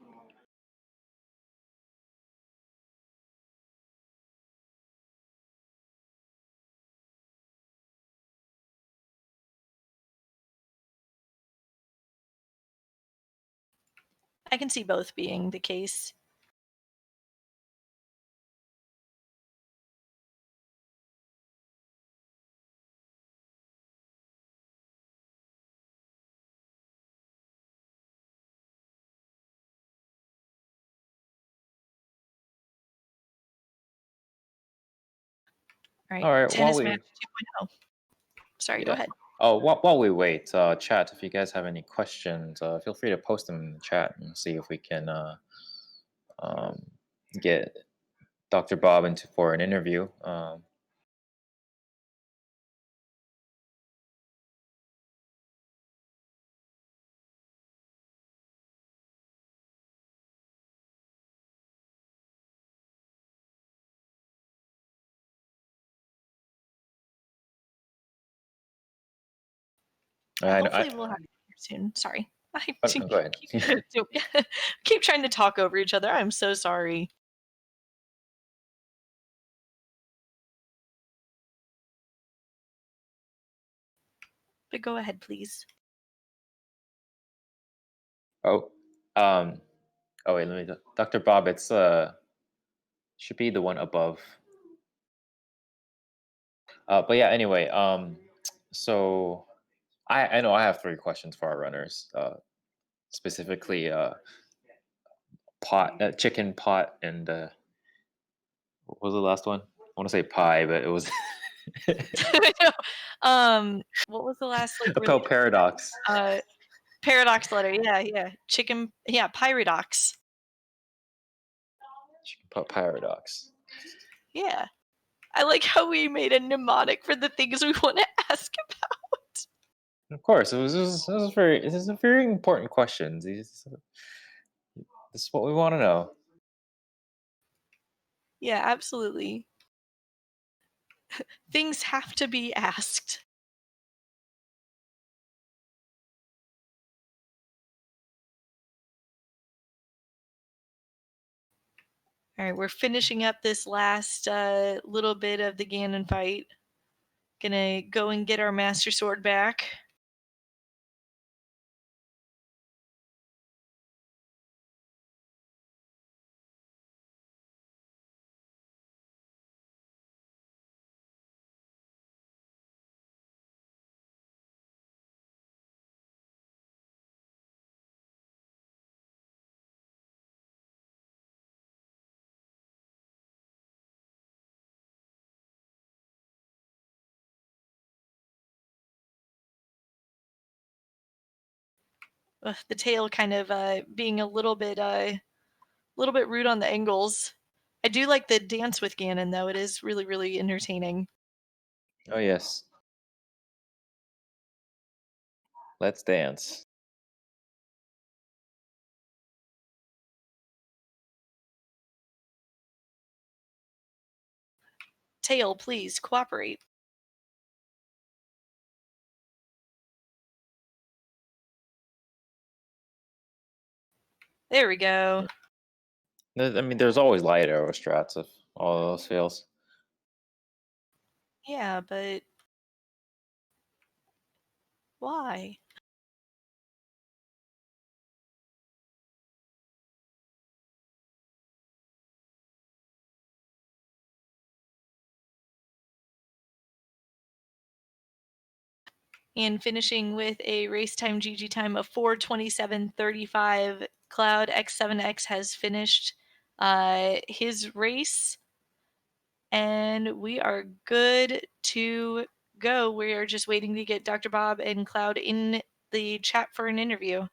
I can see both being the case. All right, while Tennis we match 2.0. Sorry, go ahead. Oh, while we wait, chat, if you guys have any questions, feel free to post them in the chat and see if we can um, get Dr. Bob into for an interview. Hopefully we'll have it here soon. Sorry. Go ahead. Keep trying to talk over each other. I'm so sorry. But go ahead, please. Oh, wait, let me. Dr. Bob, it's should be the one above. But yeah, anyway, so I know I have 3 questions for our runners, specifically chicken pot, and what was the last one? I want to say pie, but it was What was the last a paradox. Paradox letter? Yeah. Chicken. Yeah, Pyradox. Chicken pot paradox. Yeah. I like how we made a mnemonic for the things we want to ask about. Of course, it was very. This is a very important question. This is what we want to know. Yeah, absolutely. Things have to be asked. All right, we're finishing up this last little bit of the Ganon fight. Gonna go and get our Master Sword back. The tail kind of being a little bit rude on the angles. I do like the dance with Ganon though. It is really, really entertaining. Oh yes. Let's dance. Tail, please cooperate. There we go. I mean, there's always light arrow strats if all else fails. Yeah, but why? And finishing with a race time GG time of 4:27:35. Cloud X7X has finished his race, and we are good to go. We are just waiting to get Dr. Bob and Cloud in the chat for an interview.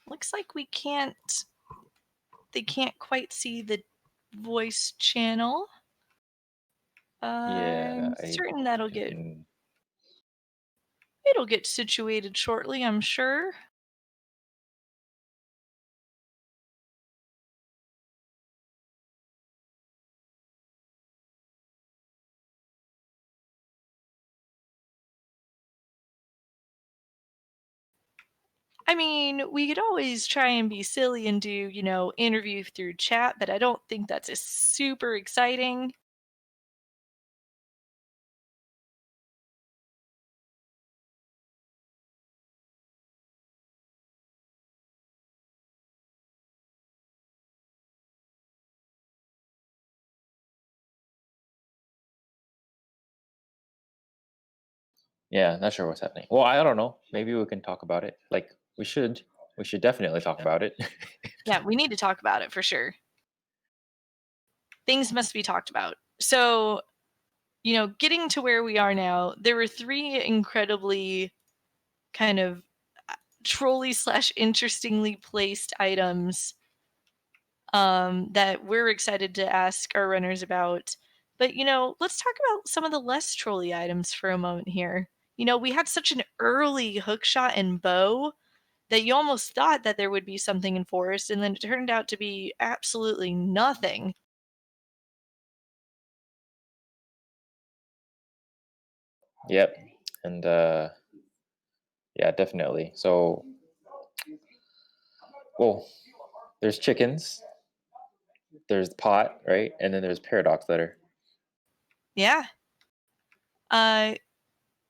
Looks like we can't. They can't quite see the voice channel. Yeah, I'm certain that'll get. can- It'll get situated shortly, I'm sure. I mean, we could always try and be silly and do, interview through chat, but I don't think that's super exciting. Yeah, not sure what's happening. Well, I don't know. Maybe we can talk about it. Like we should. We should definitely talk about it. Yeah, we need to talk about it for sure. Things must be talked about. So, getting to where we are now, there were 3 incredibly kind of trolley / interestingly placed items that we're excited to ask our runners about. But, let's talk about some of the less trolly items for a moment here. We had such an early hookshot and bow that you almost thought that there would be something in forest, and then it turned out to be absolutely nothing. Yep. And yeah, definitely. So, well, there's chickens, there's pot, right? And then there's paradox letter. Yeah. Uh,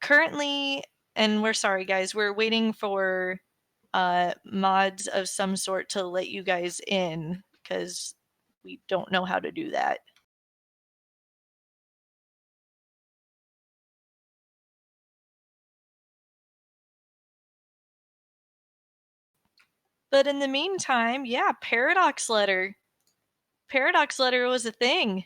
Currently, and we're sorry, guys, we're waiting for mods of some sort to let you guys in because we don't know how to do that. But in the meantime, yeah, paradox letter. paradox letter was a thing.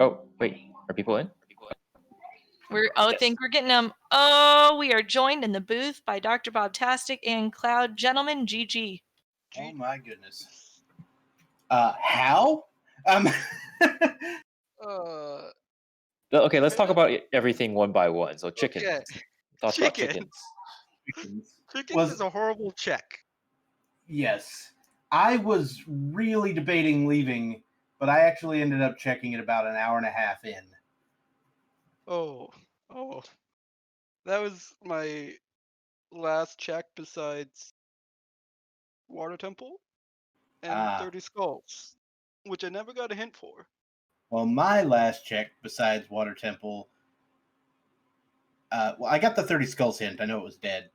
Oh, wait. Are people in? I Yes. think we're getting them. Oh, we are joined in the booth by Dr. Bobtastic and Cloud. Gentlemen, GG. Oh my goodness. How? Okay, let's talk about everything one by one. So chickens. Okay. Thoughts about chickens. Chickens is a horrible check. Yes. I was really debating leaving, but I actually ended up checking it about an hour and a half in. Oh. That was my last check besides Water Temple and 30 Skulls, which I never got a hint for. Well, my last check besides Water Temple, well, I got the 30 Skulls hint. I know it was dead.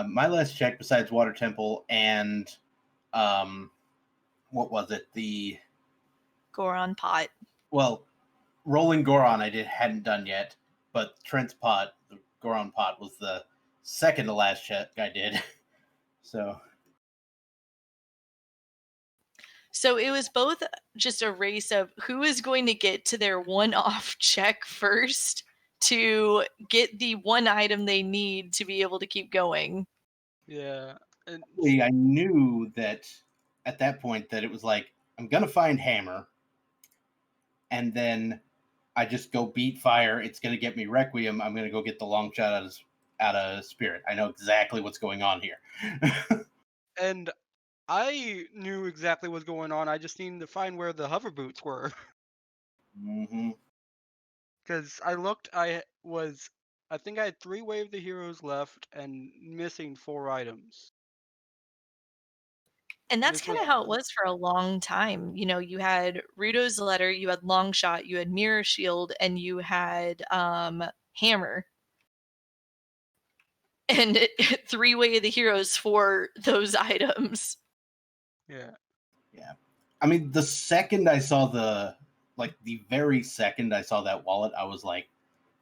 My last check besides Water Temple and, what was it? The Goron pot. Well, Rolling Goron I hadn't done yet, but Trent's pot, the Goron pot, was the second to last check I did. So it was both just a race of who is going to get to their one-off check first to get the one item they need to be able to keep going. Yeah. And I knew that at that point that it was like, I'm going to find Hammer, and then I just go beat fire. It's going to get me Requiem. I'm going to go get the long shot out of Spirit. I know exactly what's going on here. and I knew exactly what's going on. I just needed to find where the hover boots were. Mm-hmm. Because I looked, I think I had 3 Wave the Heroes left and missing 4 items. And that's kind of how it was for a long time. You know, you had Rudo's letter, you had Longshot, you had Mirror Shield, and you had Hammer. And 3 Way of the Heroes for those items. Yeah. I mean, the second I saw the very second I saw that wallet, I was like,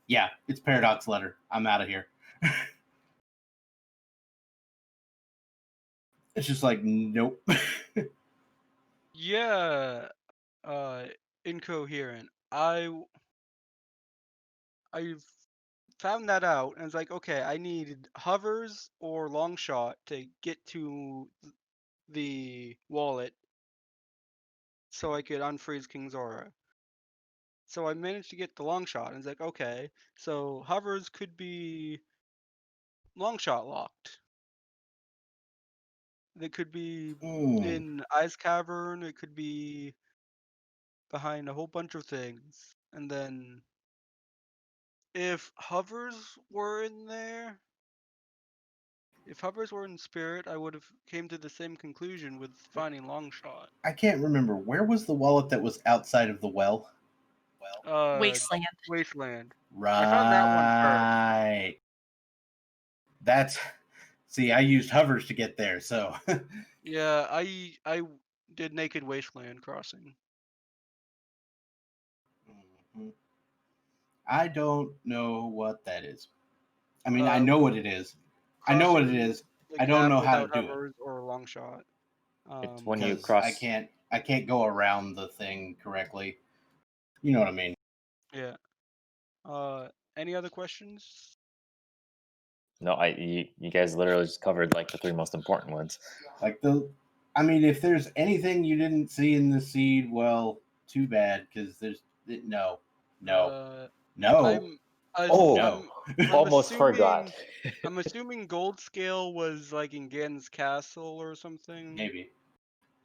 yeah, it's Paradox letter. I'm out of here. It's just like, nope. Yeah. Incoherent. I found that out and it's like, okay, I needed hovers or long shot to get to the wallet so I could unfreeze King Zora. So I managed to get the long shot and it's like, okay, so hovers could be long shot locked. They could be in Ice Cavern, it could be behind a whole bunch of things. And then if hovers were in there, if hovers were in Spirit, I would have came to the same conclusion with finding Longshot. I can't remember. Where was the wallet that was outside of the well? Wasteland. Wasteland. Right. I found that one first. That's... See, I used hovers to get there, so... Yeah, I did Naked Wasteland Crossing. I don't know what that is. I mean, I know what it is. I know what it is. I don't know how to do it. Or long shot. It's when you cross. I can't go around the thing correctly. You know what I mean? Yeah. Any other questions? No, you guys literally just covered like the 3 most important ones. I mean, if there's anything you didn't see in the seed, well, too bad, because there's no. Almost forgot. I'm assuming Gold Scale was like in Gan's Castle or something. Maybe.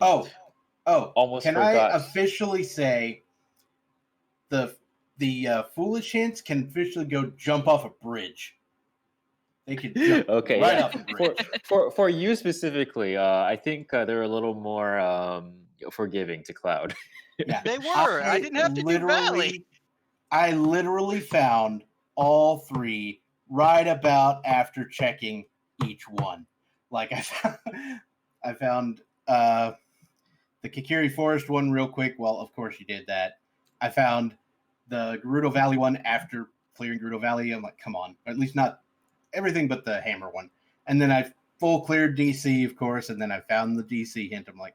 Almost can forgot. I officially say the foolish hints can officially go jump off a bridge? They could jump right off a bridge. For you specifically, I think they're a little more forgiving to Cloud. Yeah, they were. I didn't have to do Valley. I literally found all 3 right about after checking each one. Like I found the Kikiri Forest one real quick. Well, of course you did that. I found the Gerudo Valley one after clearing Gerudo Valley. I'm like, come on. Or at least not everything but the hammer one. And then I full cleared DC, of course, and then I found the DC hint. I'm like,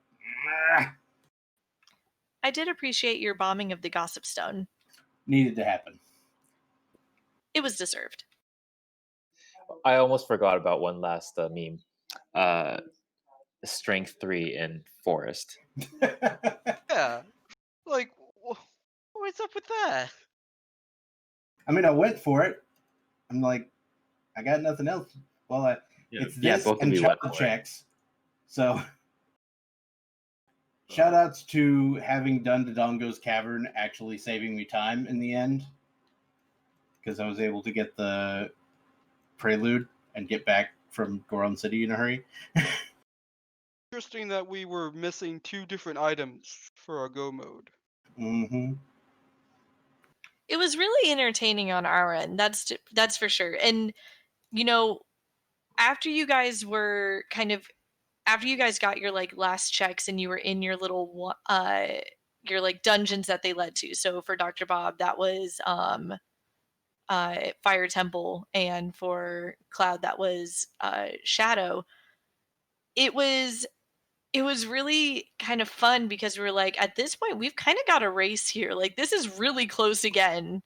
I did appreciate your bombing of the Gossip Stone. needed to happen. It was deserved. I almost forgot about one last meme. Strength 3 in Forest. Yeah. Like, what's up with that? I mean, I went for it. I'm like, I got nothing else. Well, it's this both of and you child went for it. checks. So, shout outs to having done Dodongo's Cavern actually saving me time in the end, because I was able to get the prelude and get back from Goron City in a hurry. Interesting that we were missing 2 different items for our go mode. Mm-hmm. It was really entertaining on our end. That's for sure. And after you guys got your like last checks and you were in your little your like dungeons that they led to. So for Dr. Bob, that was Fire Temple, and for Cloud, that was Shadow. It was really kind of fun because we were like, at this point, we've kind of got a race here. Like, this is really close again.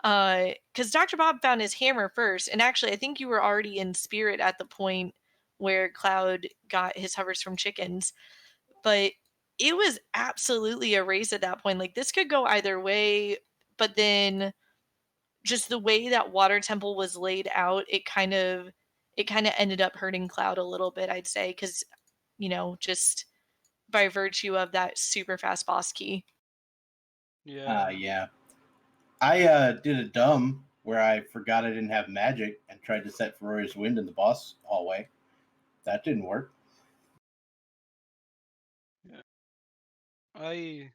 Because Dr. Bob found his hammer first, and actually, I think you were already in spirit at the point where Cloud got his hovers from chickens. But it was absolutely a race at that point. Like, this could go either way, but then just the way that Water Temple was laid out, it kind of ended up hurting Cloud a little bit, I'd say, because just by virtue of that super fast boss key. Yeah. Yeah. I did a dumb where I forgot I didn't have magic and tried to set Furious Wind in the boss hallway. That didn't work. I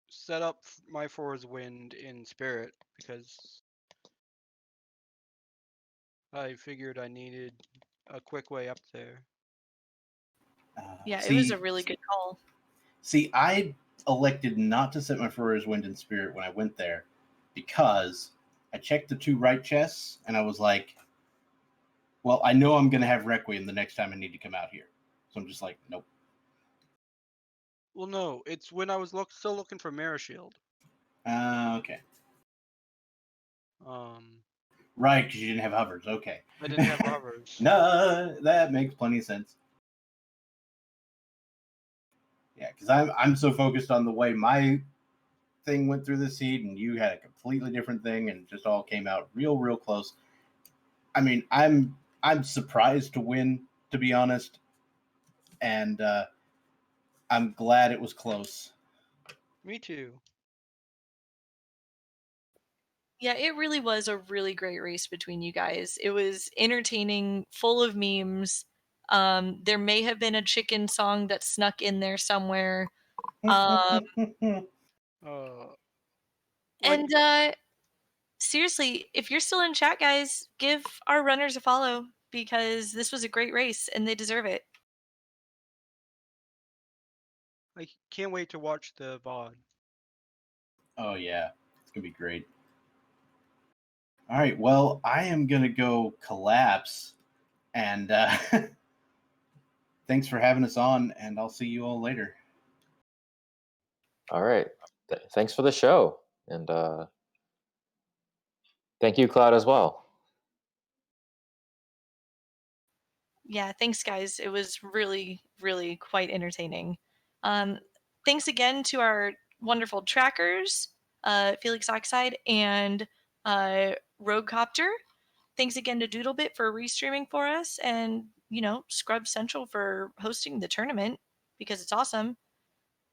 set up my Forest Wind in Spirit because I figured I needed a quick way up there. Yeah, it was a really good call. See, I elected not to set my Furious Wind in Spirit when I went there because I checked the 2 right chests and I was like, well, I know I'm going to have Requiem the next time I need to come out here. So I'm just like, nope. Well, no, it's when I was still looking for Mara Shield. Okay. Um, Right, because you didn't have hovers. Okay. I didn't have hovers. No, that makes plenty of sense. Yeah, because I'm so focused on the way my thing went through the seed, and you had a completely different thing, and it just all came out real close. I mean, I'm surprised to win, to be honest, and I'm glad it was close. Me too. Yeah, it really was a really great race between you guys. It was entertaining, full of memes. There may have been a chicken song that snuck in there somewhere. Like, And seriously, if you're still in chat, guys, give our runners a follow because this was a great race and they deserve it. I can't wait to watch the VOD. Oh yeah, it's gonna be great. All right, well, I am gonna go collapse, and thanks for having us on, and I'll see you all later. All right. Thanks for the show. And thank you, Cloud, as well. Yeah, thanks, guys. It was really, really quite entertaining. Thanks again to our wonderful trackers, Felix Oxide and Roguecopter. Thanks again to Doodlebit for restreaming for us, and Scrub Central for hosting the tournament because it's awesome.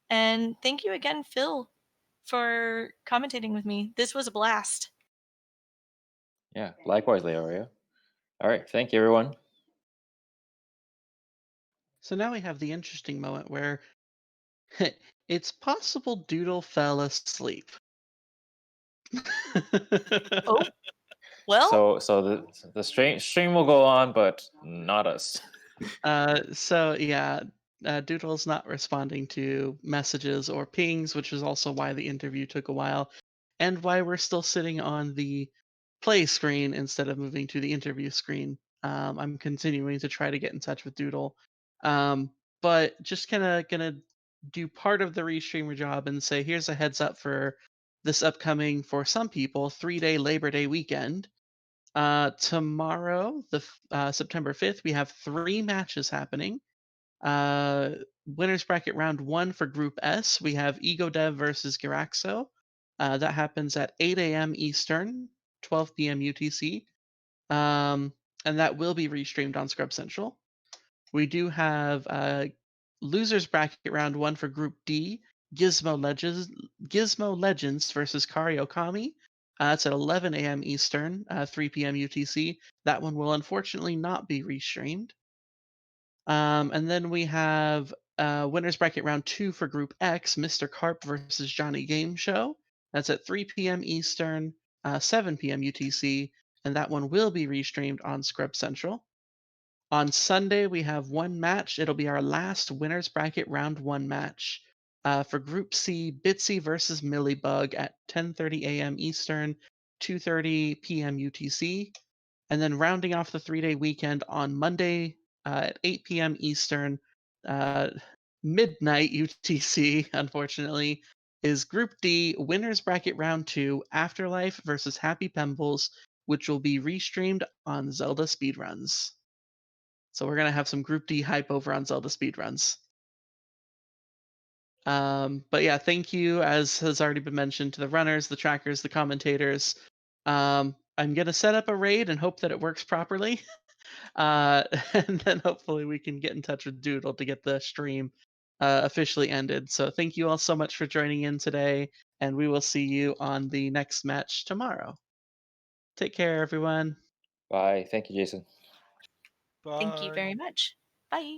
And thank you again, Phil, for commentating with me. This was a blast. Yeah, likewise, Leorio. All right, thank you, everyone. So now we have the interesting moment where it's possible Doodle fell asleep. Oh, well. So the stream will go on, but not us. So yeah, Doodle's not responding to messages or pings, which is also why the interview took a while, and why we're still sitting on the play screen instead of moving to the interview screen. I'm continuing to try to get in touch with Doodle, but just kind of gonna do part of the restreamer job and say here's a heads up for this upcoming, for some people, 3-day Labor Day weekend. Tomorrow, September 5th, we have 3 matches happening. Winners bracket round 1 for Group S, we have Ego Dev versus Giraxo. That happens at 8 a.m. Eastern, 12 p.m. UTC. And that will be restreamed on Scrub Central. We do have losers bracket round 1 for Group D, Gizmo Legends versus Kari Okami. That's at 11 a.m. Eastern, 3 p.m. UTC. That one will unfortunately not be restreamed. And then we have winners bracket round 2 for Group X, Mr. Carp versus Johnny Game Show. That's at 3 p.m. Eastern, 7 p.m. UTC, and that one will be restreamed on Scrub Central. On Sunday, we have one match. It'll be our last winners bracket round 1 match. For Group C, Bitsy versus Millibug at 10:30 a.m. Eastern, 2:30 p.m. UTC. And then rounding off the 3-day weekend on Monday at 8 p.m. Eastern, midnight UTC, unfortunately, is Group D winners bracket round 2, Afterlife versus Happy Pembles, which will be restreamed on Zelda Speedruns. So we're gonna have some Group D hype over on Zelda Speedruns. But yeah, thank you, as has already been mentioned, to the runners, the trackers, the commentators. I'm gonna set up a raid and hope that it works properly. And then hopefully we can get in touch with Doodle to get the stream officially ended. So thank you all so much for joining in today, and we will see you on the next match tomorrow. Take care, everyone. Bye. Thank you, Jason. Thank you Bye. very much. Bye.